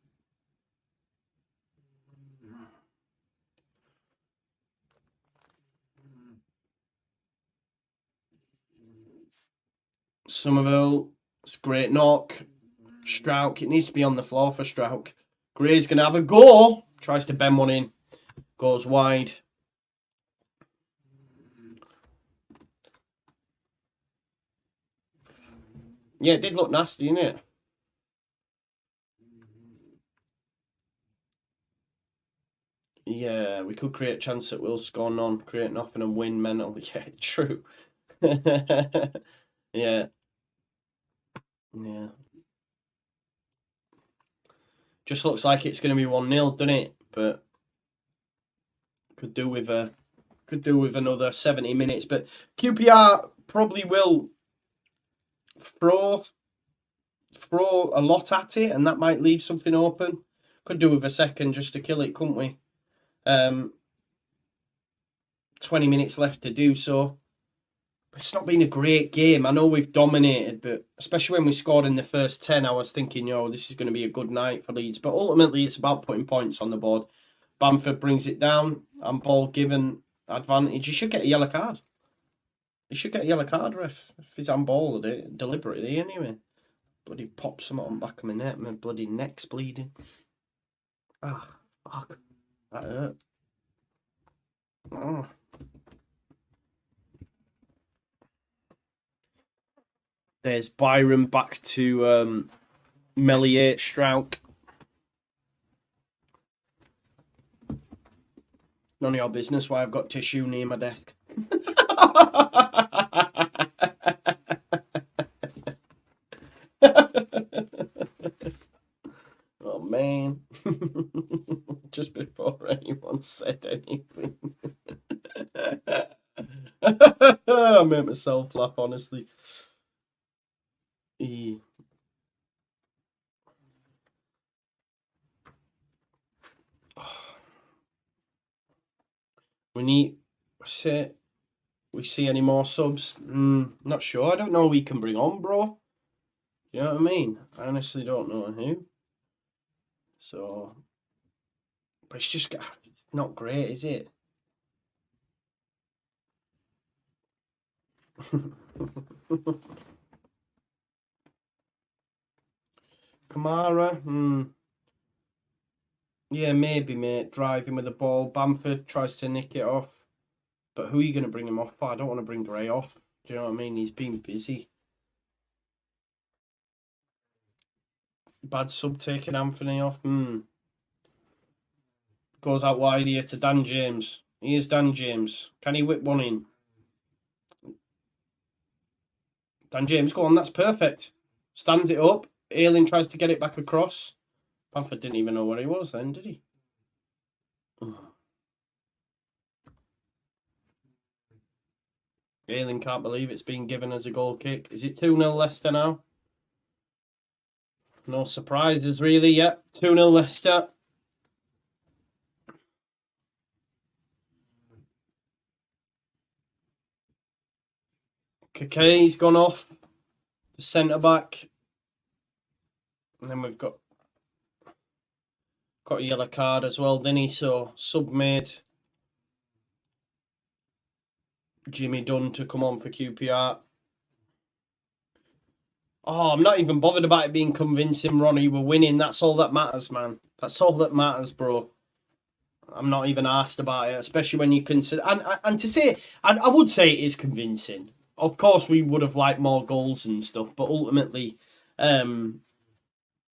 Somerville, it's a great knock. Strauch, it needs to be on the floor for Strauch. Gray's going to have a go. Tries to bend one in. Goes wide. Yeah, it did look nasty, didn't it? Yeah, we could create a chance that we'll score none. Create nothing and win mental. Yeah, true. Yeah. Yeah. Just looks like it's going to be 1-0, doesn't it? But could do with another 70 minutes. But QPR probably will throw a lot at it, and that might leave something open. Could do with a second just to kill it, couldn't we? 20 minutes left to do so. It's not been a great game. I know we've dominated, but especially when we scored in the first 10, I was thinking, this is going to be a good night for Leeds. But ultimately, it's about putting points on the board. Bamford brings it down, and ball given advantage. He should get a yellow card. He should get a yellow card, ref, if he's handballed it deliberately anyway. Bloody pops something on the back of my neck. My bloody neck's bleeding. Ah, fuck. That hurt. Oh. There's Byron back to Melier, Strauch. None of your business why I've got tissue near my desk. Oh, man. Just before anyone said anything. I made myself laugh, honestly. We need we see any more subs? Not sure. I don't know who we can bring on, bro. You know what I mean? I honestly don't know who. So, but it's just not great, is it? Kamara, yeah, maybe, mate. Driving with the ball. Bamford tries to nick it off. But who are you going to bring him off for? I don't want to bring Gray off. Do you know what I mean? He's been busy. Bad sub taking Anthony off. Goes out wide here to Dan James. Here's Dan James. Can he whip one in? Dan James, go on. That's perfect. Stands it up. Ayling tries to get it back across. Bamford didn't even know where he was then, did he? Ayling can't believe it's been given as a goal kick. Is it 2-0 Leicester now? No surprises, really. Yep, 2-0 Leicester. Kakay's gone off. The centre-back. And then we've got a yellow card as well, didn't he? So sub made Jimmy Dunn to come on for QPR. Oh, I'm not even bothered about it being convincing, Ronnie. We're winning. That's all that matters, man. That's all that matters, bro. I'm not even asked about it, especially when you consider... And to say... I would say it is convincing. Of course, we would have liked more goals and stuff, but ultimately,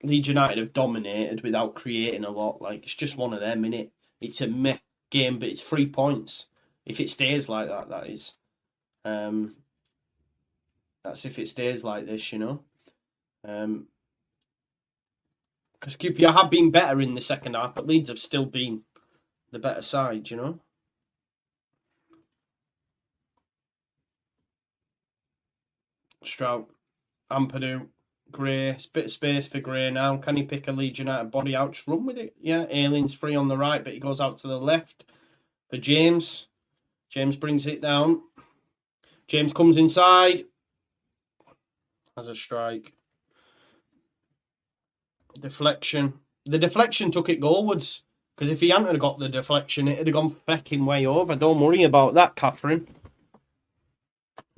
Leeds United have dominated without creating a lot. Like, it's just one of them, innit? It's a meh game, but it's 3 points. If it stays like that, that is. That's if it stays like this, you know. Because QPR have been better in the second half, but Leeds have still been the better side, you know. Strout, Ampadu, Gray, bit of space for Gray now. Can he pick a Leeds United body out? Just run with it. Yeah, Ayling's free on the right, but he goes out to the left for James. James brings it down. James comes inside. Has a strike. Deflection. The deflection took it goalwards. Because if he hadn't got the deflection, it'd have gone fecking way over. Don't worry about that, Catherine.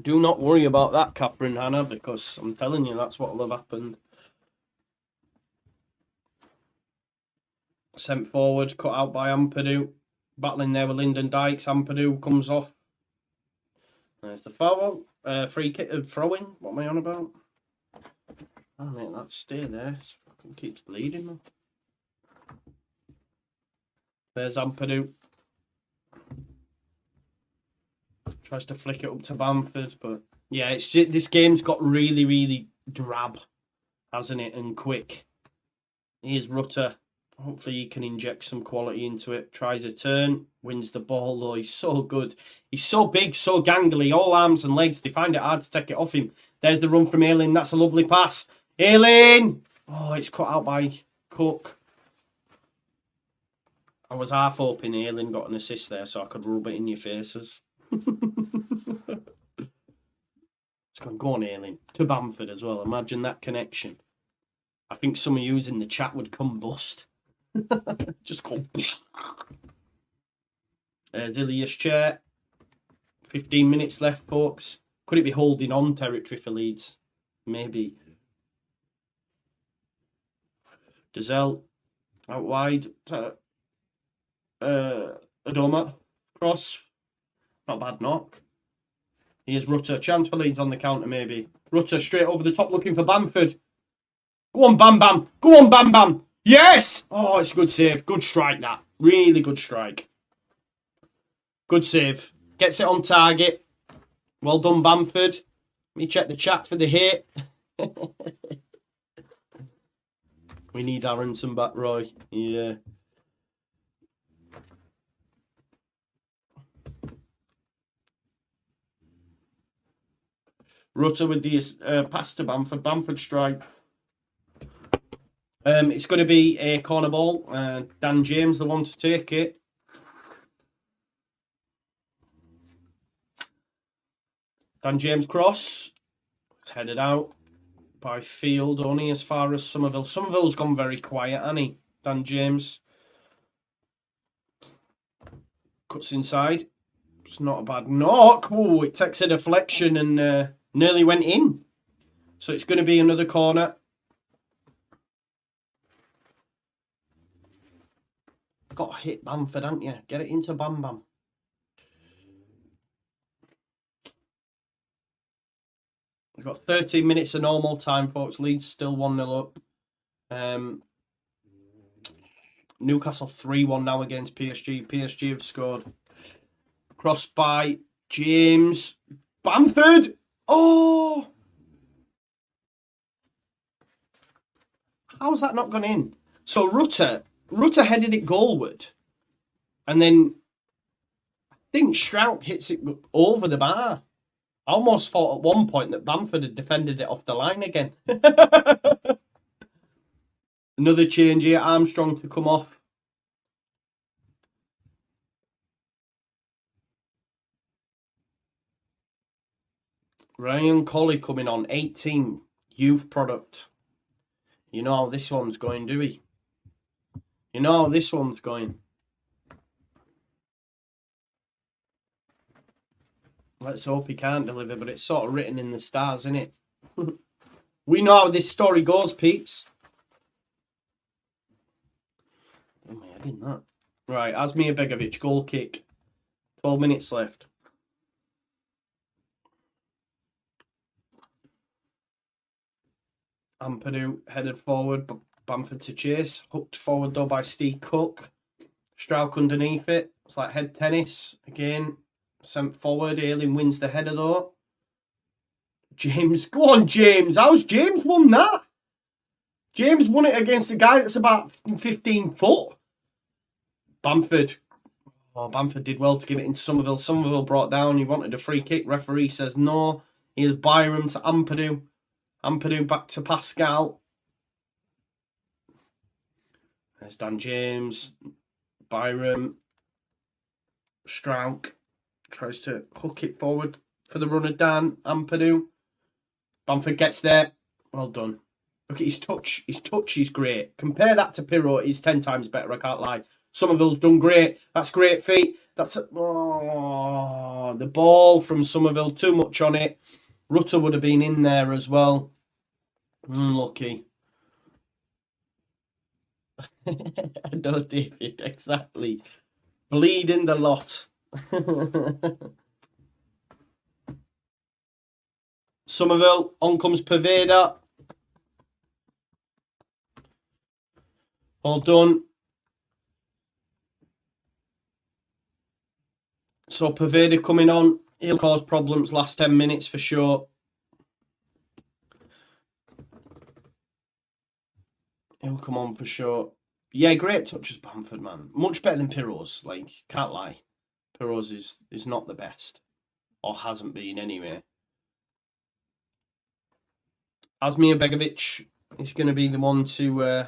Do not worry about that, Catherine Hannah, because I'm telling you, that's what will have happened. Sent forward, cut out by Ampadu. Battling there with Lyndon Dykes. Ampadu comes off. There's the foul. Free kick, throw-in. What am I on about? Oh, mate, that stay there. It fucking keeps bleeding, man. There's Ampadu. Tries to flick it up to Bamford, but yeah, it's just, this game's got really, really drab, hasn't it? And quick. Here's Rutter. Hopefully he can inject some quality into it. Tries a turn, wins the ball though. He's so good. He's so big, so gangly, all arms and legs. They find it hard to take it off him. There's the run from Ayling. That's a lovely pass. Ayling! Oh, it's cut out by Cook. I was half hoping Ayling got an assist there so I could rub it in your faces. It's going to go on Ayling. To Bamford as well. Imagine that connection. I think some of you in the chat would combust. Just go. There's Ilias chair. 15 minutes left, folks. Could it be holding on territory for Leeds? Maybe. Dazelle out wide. Adoma. Cross. Not bad knock. Here's Rutter. Chance for Leeds on the counter, maybe. Rutter straight over the top looking for Bamford. Go on, Bam Bam. Go on, Bam Bam. Yes! Oh, it's a good save. Good strike, that. Really good strike. Good save. Gets it on target. Well done, Bamford. Let me check the chat for the hit. We need Aronson back, Roy. Yeah. Rutter with the pass to Bamford. Bamford strike. It's going to be a corner ball. Dan James, the one to take it. Dan James cross. It's headed out by Field, only as far as Somerville. Somerville's gone very quiet, hasn't he? Dan James. Cuts inside. It's not a bad knock. Oh, it takes a deflection and nearly went in. So it's going to be another corner. Got to hit Bamford, haven't you? Get it into Bam Bam. We've got 13 minutes of normal time, folks. Leeds still 1-0 up. Newcastle 3-1 now against PSG. PSG have scored. Cross by James. Bamford! Oh! How's that not gone in? So Rutter headed it goalward. And then I think Strout hits it over the bar. I almost thought at one point that Bamford had defended it off the line again. Another change here. Armstrong to come off. Ryan Colley coming on. 18. Youth product. You know how this one's going, do we? You know how this one's going. Let's hope he can't deliver, but it's sort of written in the stars, isn't it? We know how this story goes, peeps. Oh my head in that. Right, Asmir Begovic, goal kick. 12 minutes left. Ampadu headed forward, but Bamford to chase. Hooked forward though by Steve Cook. Strauch underneath it. It's like head tennis. Again, sent forward. Ayling wins the header though. James, go on, James. How's James won that? James won it against a guy that's about 15 foot. Bamford. Oh, Bamford did well to give it into Somerville. Somerville brought down. He wanted a free kick. Referee says no. Here's Byram to Ampadu. Ampadu back to Pascal. There's Dan James. Byram. Strauch tries to hook it forward for the runner. Dan Ampadu. Bamford gets there. Well done. Look at his touch. His touch is great. Compare that to Pirro. He's 10 times better, I can't lie. Somerville's done great. That's great feet. That's the ball from Somerville. Too much on it. Rutter would have been in there as well. Unlucky. No, David, exactly. Bleeding the lot. Somerville, on comes Pervada. All done. So Pervada coming on. He'll cause problems last 10 minutes for sure. He'll come on for sure. Yeah, great touches, Bamford, man. Much better than Pirro's. Like, can't lie. Pirro's is not the best. Or hasn't been anyway. Asmir Begovic is going to be the one to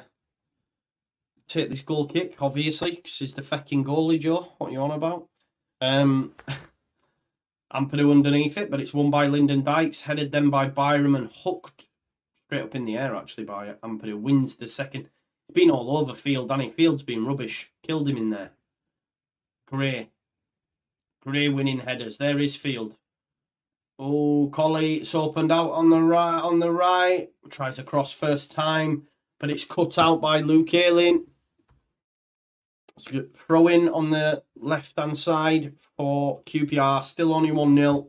take this goal kick, obviously, because he's the fecking goalie, Joe. What are you on about? Ampadu underneath it, but it's won by Lyndon Dykes, headed then by Byram and hooked straight up in the air, actually, by Ampadu. Wins the second. He's been all over Field, Danny Field's been rubbish. Killed him in there. Gray winning headers. There is Field. Oh, Colley, it's opened out on the right. Tries a cross first time, but it's cut out by Luke Ayling. Throw in on the left-hand side for QPR. Still only 1-0.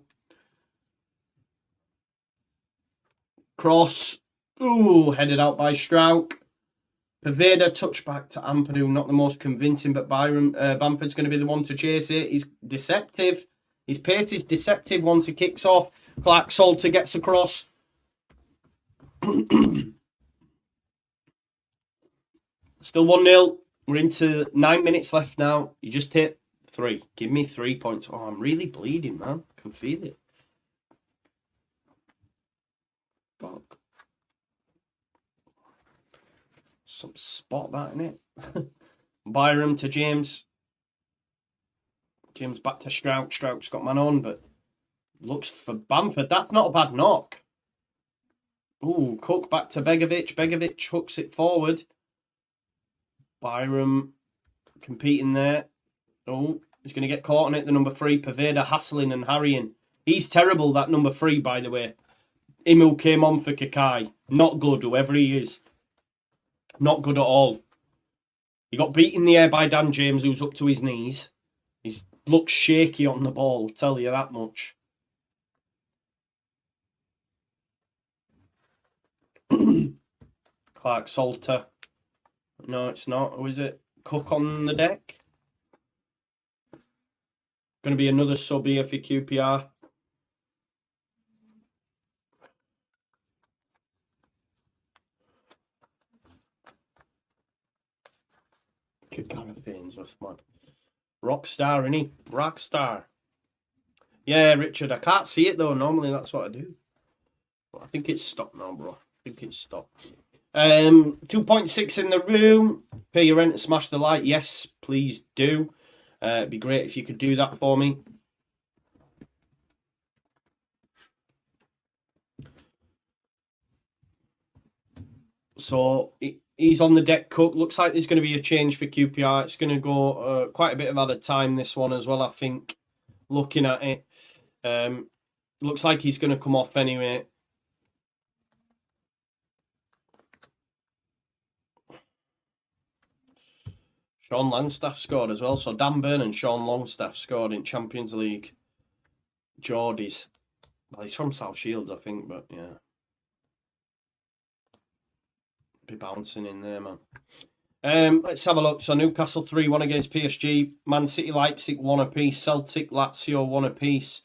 Cross. Ooh, headed out by Strauch. Pervada touch back to Ampadu. Not the most convincing, but Bamford's going to be the one to chase it. He's deceptive. His pace is deceptive once he kicks off. Clark Salter gets across. Still 1-0. We're into 9 minutes left now. You just hit 3. Give me 3 points. Oh, I'm really bleeding, man. I can feel it. Fuck. Some spot that in it. Byram to James. James back to Strauch. Strauch's got man on, but looks for Bamford. That's not a bad knock. Ooh, Cook back to Begovic. Begovic hooks it forward. Byram competing there. Oh, he's going to get caught on it. The number 3, Pervada, hassling and harrying. He's terrible, that number 3, by the way. Him who came on for Kakai. Not good, whoever he is. Not good at all. He got beat in the air by Dan James, who's up to his knees. He looks shaky on the ball, I'll tell you that much. Clark Salter. No, it's not. Who is it? Cook on the deck. Going to be another sub here for QPR. Ainsworth, man. Rockstar, innit? Rockstar. Yeah, Richard. I can't see it though. Normally that's what I do. But I think it's stopped now, bro. I think it's stopped. 2.6 in the room. Pay your rent and smash the like. Yes, please do. It'd be great if you could do that for me. So he's on the deck. Cook. Looks like there's going to be a change for QPR. It's going to go quite a bit of added time, this one as well, I think, looking at it. Looks like he's going to come off anyway. Sean Longstaff scored as well. So Dan Burn and Sean Longstaff scored in Champions League. Geordies. Well, he's from South Shields, I think, but yeah. Be bouncing in there, man. Let's have a look. So Newcastle 3-1 against PSG. Man City, Leipzig 1 apiece. Celtic, Lazio 1 apiece.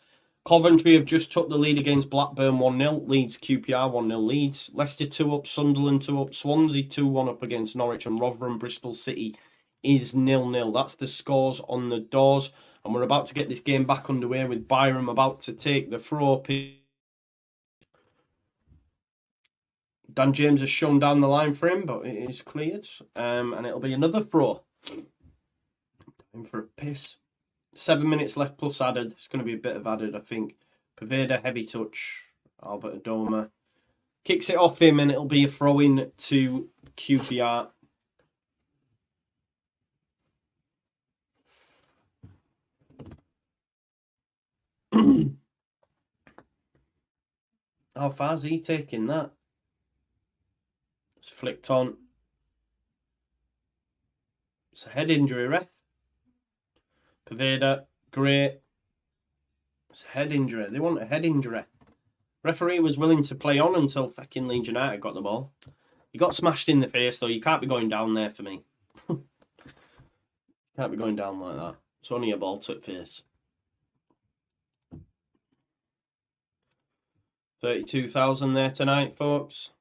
Coventry have just took the lead against Blackburn 1-0. Leeds, QPR 1-0 Leeds. Leicester 2 up. Sunderland 2 up. Swansea 2-1 up against Norwich. And Rotherham, Bristol City is 0-0. That's the scores on the doors. And we're about to get this game back underway with Byram about to take the throw. Dan James has shown down the line for him, but it is cleared. And it'll be another throw. Time for a piss. 7 minutes left plus added. It's going to be a bit of added, I think. Poveda, heavy touch. Albert Adoma kicks it off him, and it'll be a throw-in to QPR. How far's he taking that? It's flicked on. It's a head injury, ref. Poveda, great. It's a head injury. They want a head injury. Referee was willing to play on until fucking Leeds United got the ball. He got smashed in the face, though. You can't be going down there for me. Can't be going down like that. It's only a ball to the face. 32,000 there tonight, folks.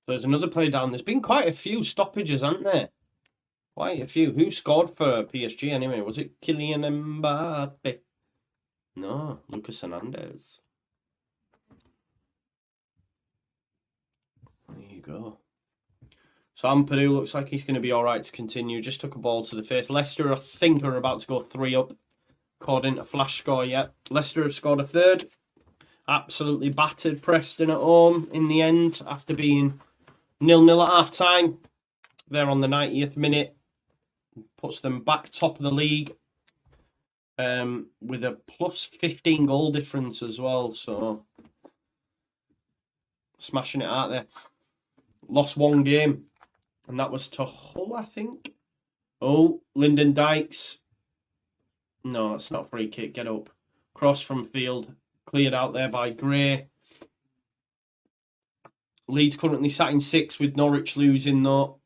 There's another play down. There's been quite a few stoppages, hasn't there? Quite a few. Who scored for PSG anyway? Was it Kylian Mbappe? No, Lucas Hernandez. There you go. So Ampadu looks like he's going to be all right to continue. Just took a ball to the face. Leicester, I think, are about to go 3 up. According to Flash Score yet. Leicester have scored a third. Absolutely battered Preston at home in the end after being 0-0 at half-time. They're on the 90th minute. Puts them back top of the league with a plus 15 goal difference as well. So, smashing it out there. Lost one game, and that was to Hull, I think. Oh, Lyndon Dykes. No, that's not a free kick. Get up. Cross from field. Cleared out there by Gray. Leeds currently sat in 6th with Norwich losing, though.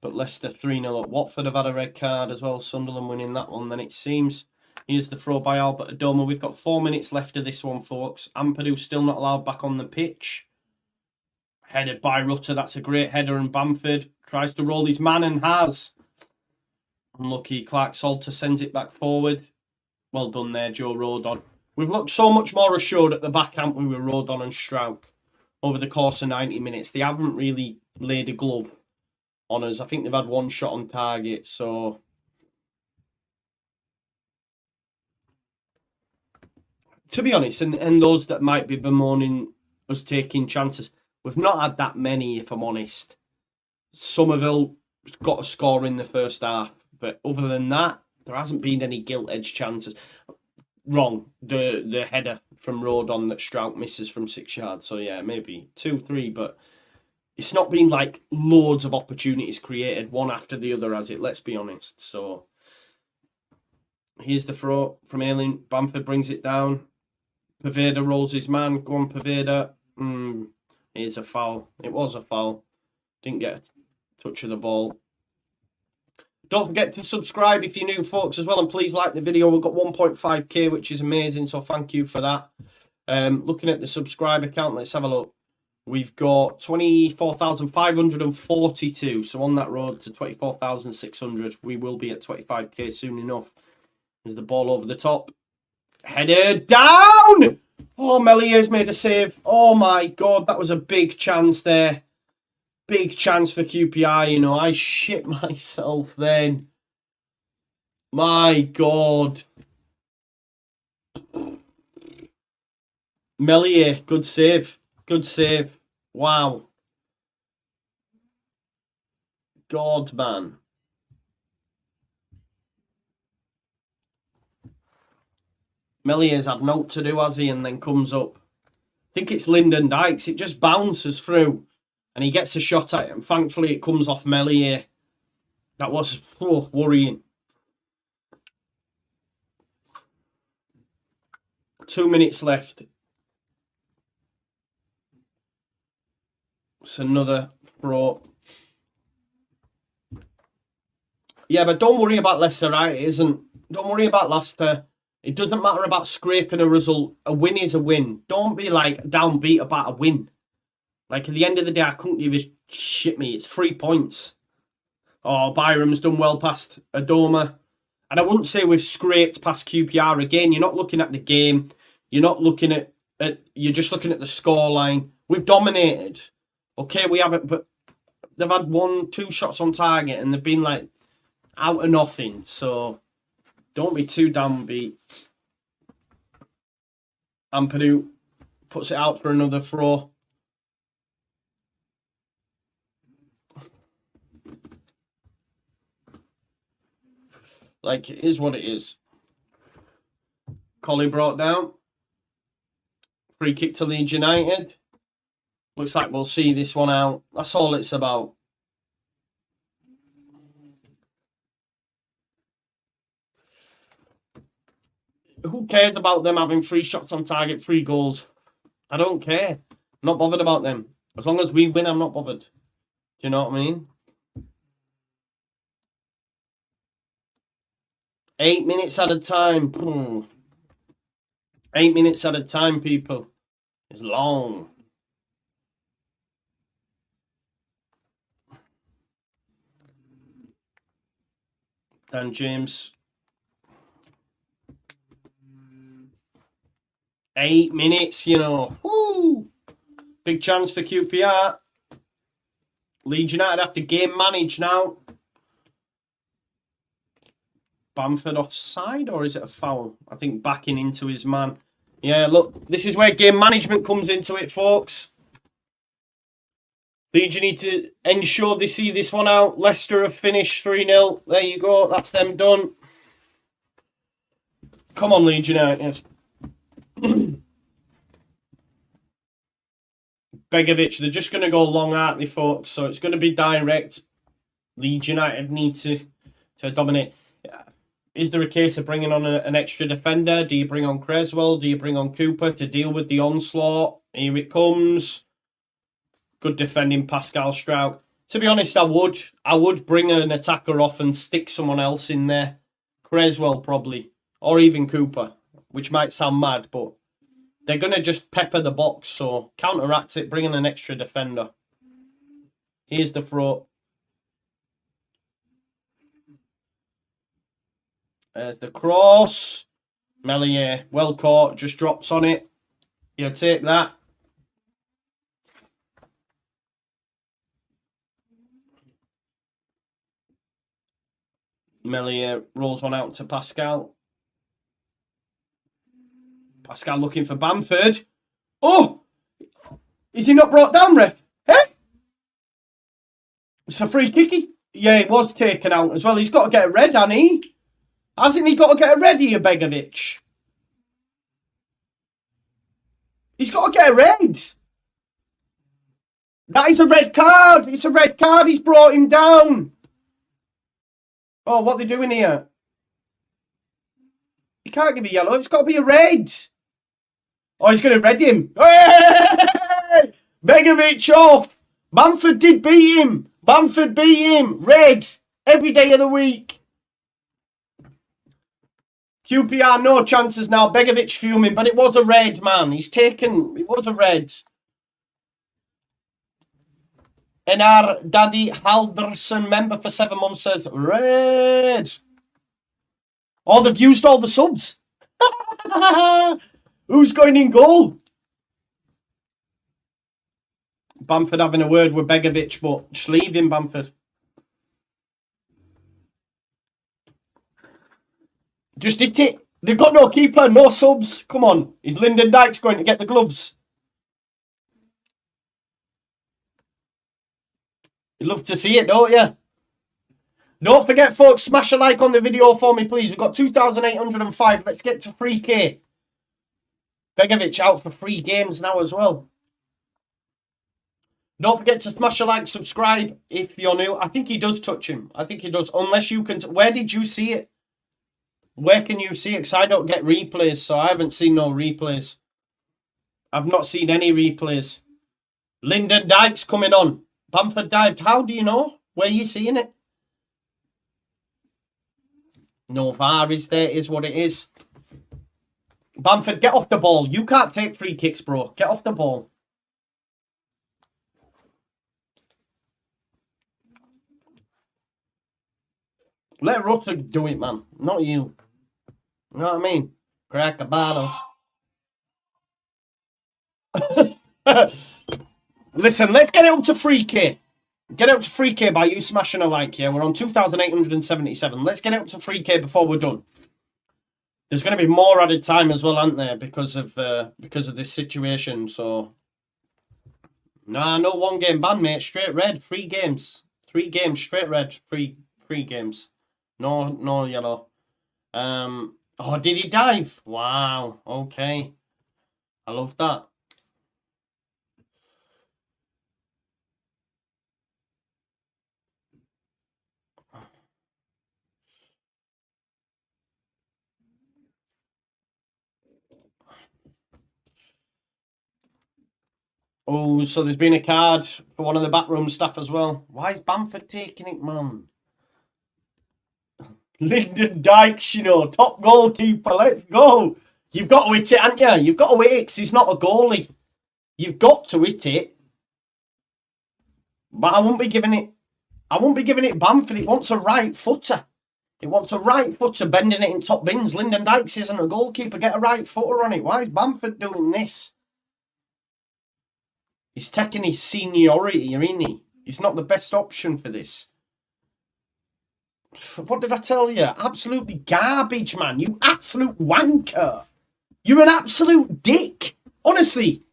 But Leicester 3-0 up. Watford have had a red card as well. Sunderland winning that one, then it seems. Here's the throw by Albert Adoma. We've got 4 minutes left of this one, folks. Ampadu still not allowed back on the pitch. Headed by Rutter. That's a great header. And Bamford tries to roll his man and has. Unlucky. Clark Salter sends it back forward. Well done there, Joe Rodon. We've looked so much more assured at the back, haven't we, with Rodon and Strauch over the course of 90 minutes. They haven't really laid a glove on us. I think they've had one shot on target, so to be honest, and those that might be bemoaning us taking chances, we've not had that many, if I'm honest. Somerville got a score in the first half, but other than that, there hasn't been any gilt-edged chances. Wrong, the header from Rodon that Strauch misses from 6 yards. So yeah, maybe 2, 3, but it's not been like loads of opportunities created one after the other, has it? Let's be honest. So here's the throw from Ailing. Bamford brings it down. Poveda rolls his man. Go on, Poveda. Here's a foul. It was a foul. Didn't get a touch of the ball. Don't forget to subscribe if you're new, folks, as well. And please like the video. We've got 1.5k, which is amazing. So thank you for that. Looking at the subscriber count, let's have a look. We've got 24,542. So on that road to 24,600. We will be at 25k soon enough. There's the ball over the top. Header down! Oh, Meliers made a save. Oh, my God. That was a big chance there. Big chance for QPR, you know. I shit myself then. My God. Melier, good save. Good save. Wow. God, man. Melier's had note to do, has he? And then comes up. I think it's Lyndon Dykes. It just bounces through. And he gets a shot at it. And thankfully it comes off Melier. That was worrying. 2 minutes left. It's another throw. Yeah, but don't worry about Leicester, right? It isn't. Don't worry about Leicester. It doesn't matter about scraping a result. A win is a win. Don't be like downbeat about a win. Like at the end of the day, I couldn't give a shit, me. It's 3 points. Oh, Byram's done well past Adoma. And I wouldn't say we've scraped past QPR again. You're not looking at the game. You're not looking at you're just looking at the scoreline. We've dominated. Okay, we haven't, but they've had 1-2 shots on target and they've been like out of nothing. So don't be too downbeat. Ampadu puts it out for another throw. Like, it is what it is. Collie brought down. Free kick to Leeds United. Looks like we'll see this one out. That's all it's about. Who cares about them having 3 shots on target, 3 goals? I don't care. I'm not bothered about them. As long as we win, I'm not bothered. Do you know what I mean? 8 minutes at a time. 8 minutes at a time, people. It's long. Dan James. 8 minutes, you know. Woo! Big chance for QPR. Leeds United have to game manage now. Bamford offside, or is it a foul? I think backing into his man. Yeah, look, this is where game management comes into it, folks. Leeds need to ensure they see this one out. Leicester have finished 3-0. There you go. That's them done. Come on, Leeds United. Begovic, they're just going to go long, aren't they, folks? So it's going to be direct. Leeds United need to dominate. Is there a case of bringing on an extra defender? Do you bring on Creswell? Do you bring on Cooper to deal with the onslaught? Here it comes. Good defending, Pascal Struijk. To be honest, I would bring an attacker off and stick someone else in there. Creswell, probably. Or even Cooper, which might sound mad, but they're going to just pepper the box, so counteract it, bring in an extra defender. Here's the throw. There's the cross. Melier, well caught, just drops on it. You take that. Melier rolls one out to Pascal. Pascal looking for Bamford. Oh! Is he not brought down, ref? Eh? It's a free kick. Yeah, it was taken out as well. He's got to get a red, hasn't he? Hasn't he got to get a red here, Begovic? He's got to get a red. That is a red card. It's a red card. He's brought him down. Oh, what are they doing here? You can't give a yellow. It's got to be a red. Oh, he's going to red him. Hey! Begovic off. Bamford did beat him. Bamford beat him. Red. Every day of the week. QPR, no chances now. Begovic fuming, but it was a red, man. He's taken. It was a red. NR Daddy Halverson, member for 7 months, says red. Oh, they've used all the subs. Who's going in goal? Bamford having a word with Begovic, but just leave him, Bamford. Just hit it. They've got no keeper, no subs. Come on. Is Lyndon Dykes going to get the gloves? You love to see it, don't you? Don't forget, folks, smash a like on the video for me, please. We've got 2,805. Let's get to 3K. Begovic out for 3 games now as well. Don't forget to smash a like, subscribe if you're new. I think he does touch him. I think he does. Unless you can... Where did you see it? Where can you see it? Because I don't get replays, so I haven't seen no replays. I've not seen any replays. Lyndon Dykes coming on. Bamford dived. How do you know? Where are you seeing it? No VAR is there, is what it is. Bamford, get off the ball. You can't take free kicks, bro. Get off the ball. Let Rutter do it, man. Not you. You know what I mean? Crack a bottle. Listen, let's get it up to 3K. Get it up to 3K by you smashing a like, yeah? We're on 2,877. Let's get it up to 3K before we're done. There's going to be more added time as well, aren't there? Because of this situation, so... Nah, no 1 game ban, mate. Straight red. 3 games. 3 games, straight red. 3 games. No yellow. Oh, did he dive? Wow. Okay. I love that. Oh, so there's been a card for one of the backroom staff as well. Why is Bamford taking it, man? Lyndon Dykes, you know, top goalkeeper. Let's go. You've got to hit it, haven't you? You've got to hit it because he's not a goalie. You've got to hit it. But I won't be giving it Bamford. It wants a right footer. It wants a right footer bending it in top bins. Lyndon Dykes isn't a goalkeeper. Get a right footer on it. Why is Bamford doing this? He's taking his seniority, isn't he? He's not the best option for this. What did I tell you? Absolutely garbage, man. You absolute wanker. You're an absolute dick. Honestly,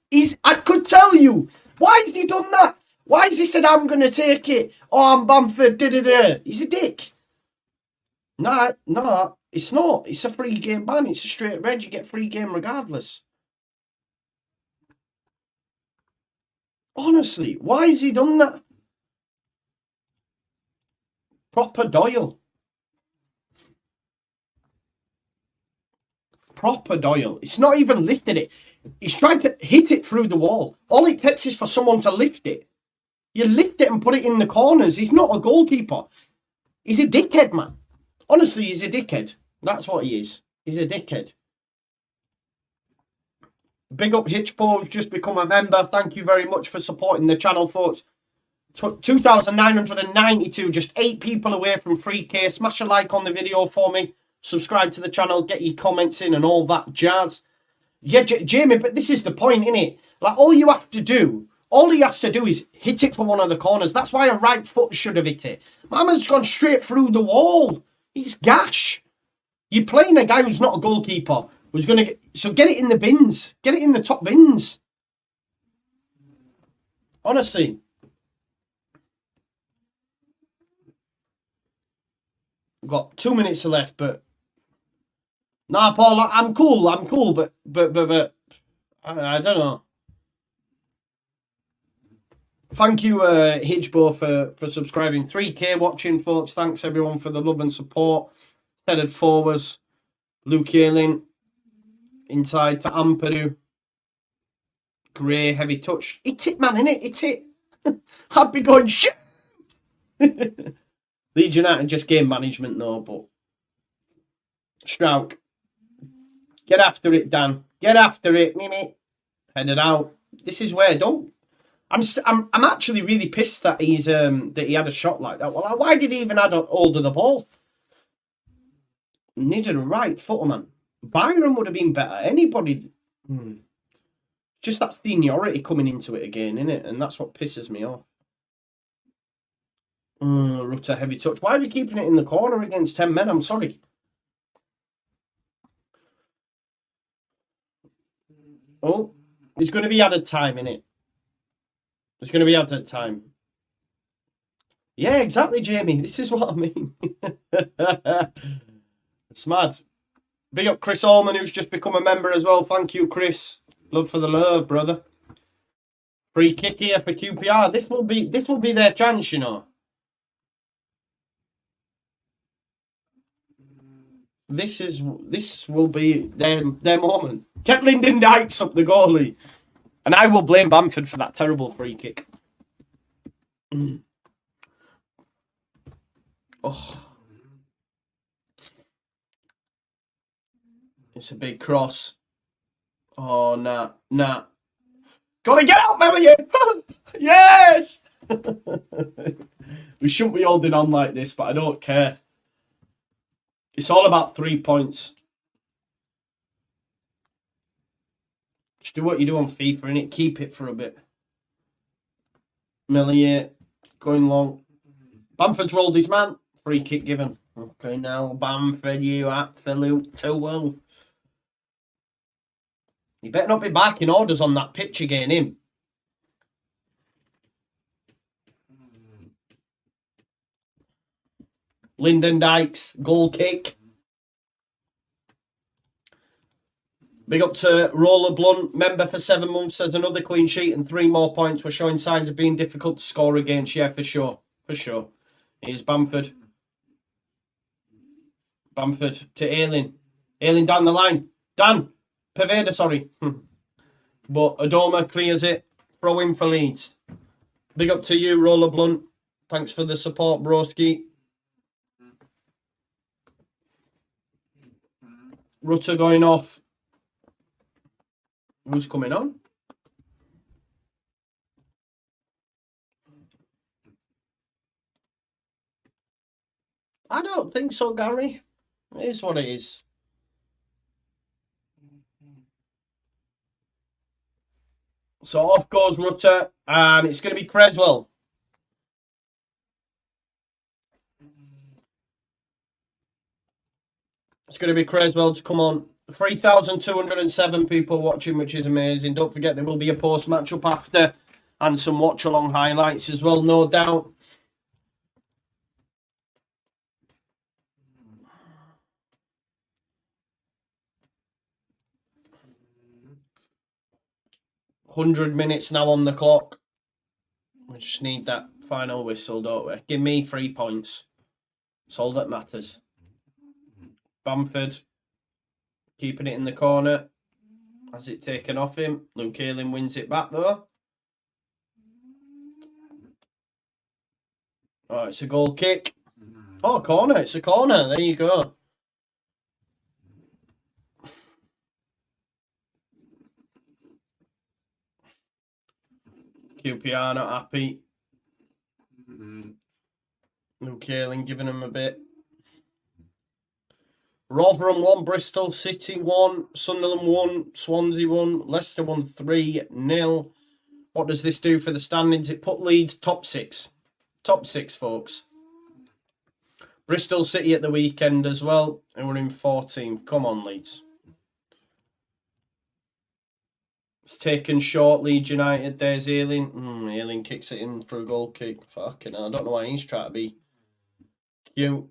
I could tell you. Why has he done that? Why has he said, I'm going to take it? Oh, I'm Bamford. He's a dick. No, it's not. It's a free game ban. It's a straight red. You get free game regardless. Honestly, why has he done that? Proper Doyle. Proper Doyle. It's not even lifted it. He's trying to hit it through the wall. All it takes is for someone to lift it. You lift it and put it in the corners. He's not a goalkeeper. He's a dickhead, man. Honestly, he's a dickhead. That's what he is. He's a dickhead. Big up Hitchpo, who's just become a member. Thank you very much for supporting the channel, folks. 2,992, just 8 people away from 3K. Smash a like on the video for me. Subscribe to the channel, get your comments in and all that jazz. Yeah, Jamie, but this is the point, innit? Like, all he has to do is hit it for one of the corners. That's why a right foot should have hit it. Mama's gone straight through the wall. He's gash. You're playing a guy who's not a goalkeeper. Who's going to get... So get it in the bins. Get it in the top bins. Honestly. We've got 2 minutes left, but... Nah, Paul, I'm cool, but I don't know. Thank you, Hitchbo, for subscribing. 3K watching, folks. Thanks, everyone, for the love and support. Headed forwards. Luke Ayling. Inside to Ampadu. Gray, heavy touch. Hit it, man, innit? Hit it. I'd be going, shit. Leeds United just game management, though, but... Strauch. Get after it, Dan. Get after it, Mimi. Headed out. This is where, don't... I'm actually really pissed that he had a shot like that. Well, why did he even have a hold of the ball? Needed a right footer, man. Byron would have been better. Anybody... Just that seniority coming into it again, innit? And that's what pisses me off. Rutter, heavy touch. Why are we keeping it in the corner against 10 men? I'm sorry. Oh, there's going to be added time in it. There's going to be added time. Yeah, exactly, Jamie. This is what I mean. It's mad. Big up Chris Allman, who's just become a member as well. Thank you, Chris. Love for the love, brother. Free kick here for QPR. This will be their chance, you know. This will be their moment. Kept Lyndon Dykes up the goalie. And I will blame Bamford for that terrible free kick. Oh. It's a big cross. Oh, nah. Gotta get out, Melanie! Yes! We shouldn't be holding on like this, but I don't care. It's all about 3 points. Just do what you do on FIFA, innit? Keep it for a bit. Melanie going long. Bamford's rolled his man. Free kick given. Okay, now Bamford, you absolute tool. You better not be barking orders on that pitch again, him. Lyndon Dykes, goal kick. Big up to Roller Blunt, member for 7 months, says another clean sheet and 3 more points. We're showing signs of being difficult to score against. Yeah, for sure. For sure. Here's Bamford. Bamford to Ayling. Ayling down the line. Dan. Pervader, sorry. But Adoma clears it. Throw in for Leeds. Big up to you, Roller Blunt. Thanks for the support, broski. Rutter going off. Who's coming on? I don't think so, Gary. It is what it is. So off goes Rutter, and it's going to be Creswell. It's going to be Creswell to come on. 3,207 people watching, which is amazing. Don't forget there will be a post-match up after and some watch-along highlights as well, no doubt. $100 minutes now on the clock. We just need that final whistle, don't we? Give me 3 points. It's all that matters. Bamford keeping it in the corner. Has it taken off him? Luke Ayling wins it back though. Oh, it's a goal kick. Oh, corner. It's a corner. There you go. QPR not happy. Luke Ayling giving him a bit. Rotherham 1, Bristol City 1, Sunderland 1, Swansea 1, Leicester 1, 3-0. What does this do for the standings? It put Leeds top 6. Top 6, folks. Bristol City at the weekend as well. And we're in 14th. Come on, Leeds. It's taken short, Leeds United. There's Ayling. Ayling kicks it in for a goal kick. Fucking hell. I don't know why he's trying to be cute.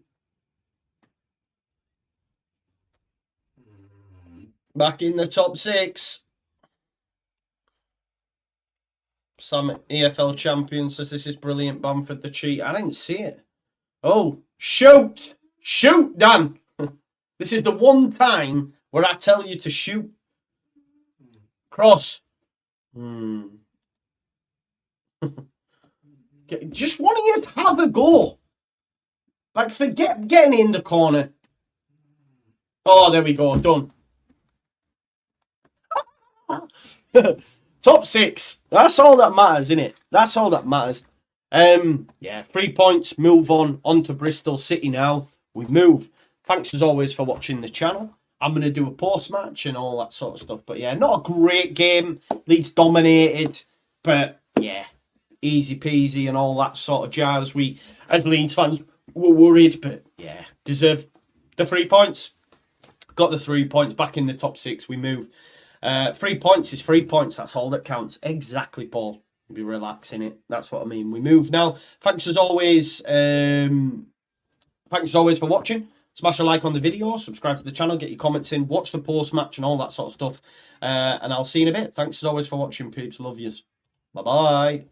Back in the top 6. Sam EFL champion says this is brilliant. Bamford the cheat. I didn't see it. Oh, shoot! Shoot, Dan! This is the one time where I tell you to shoot. Cross. Just wanting you to have a go. Like, forget getting in the corner. Oh, there we go. Done. Top 6. That's all that matters, isn't it? That's all that matters. Yeah, 3 points. Move on to Bristol City now. We move. Thanks as always for watching the channel. I'm going to do a post-match and all that sort of stuff. But yeah, not a great game. Leeds dominated. But yeah, easy peasy and all that sort of jazz. We, as Leeds fans, were worried. But yeah, deserve the 3 points. Got the 3 points back in the top 6. We move. 3 points is 3 points. That's all that counts. Exactly, Paul. Be relaxing it. That's what I mean. We move now. Thanks as always. Thanks as always for watching. Smash a like on the video, subscribe to the channel, get your comments in, watch the post-match and all that sort of stuff. And I'll see you in a bit. Thanks as always for watching, peeps. Love yous. Bye-bye.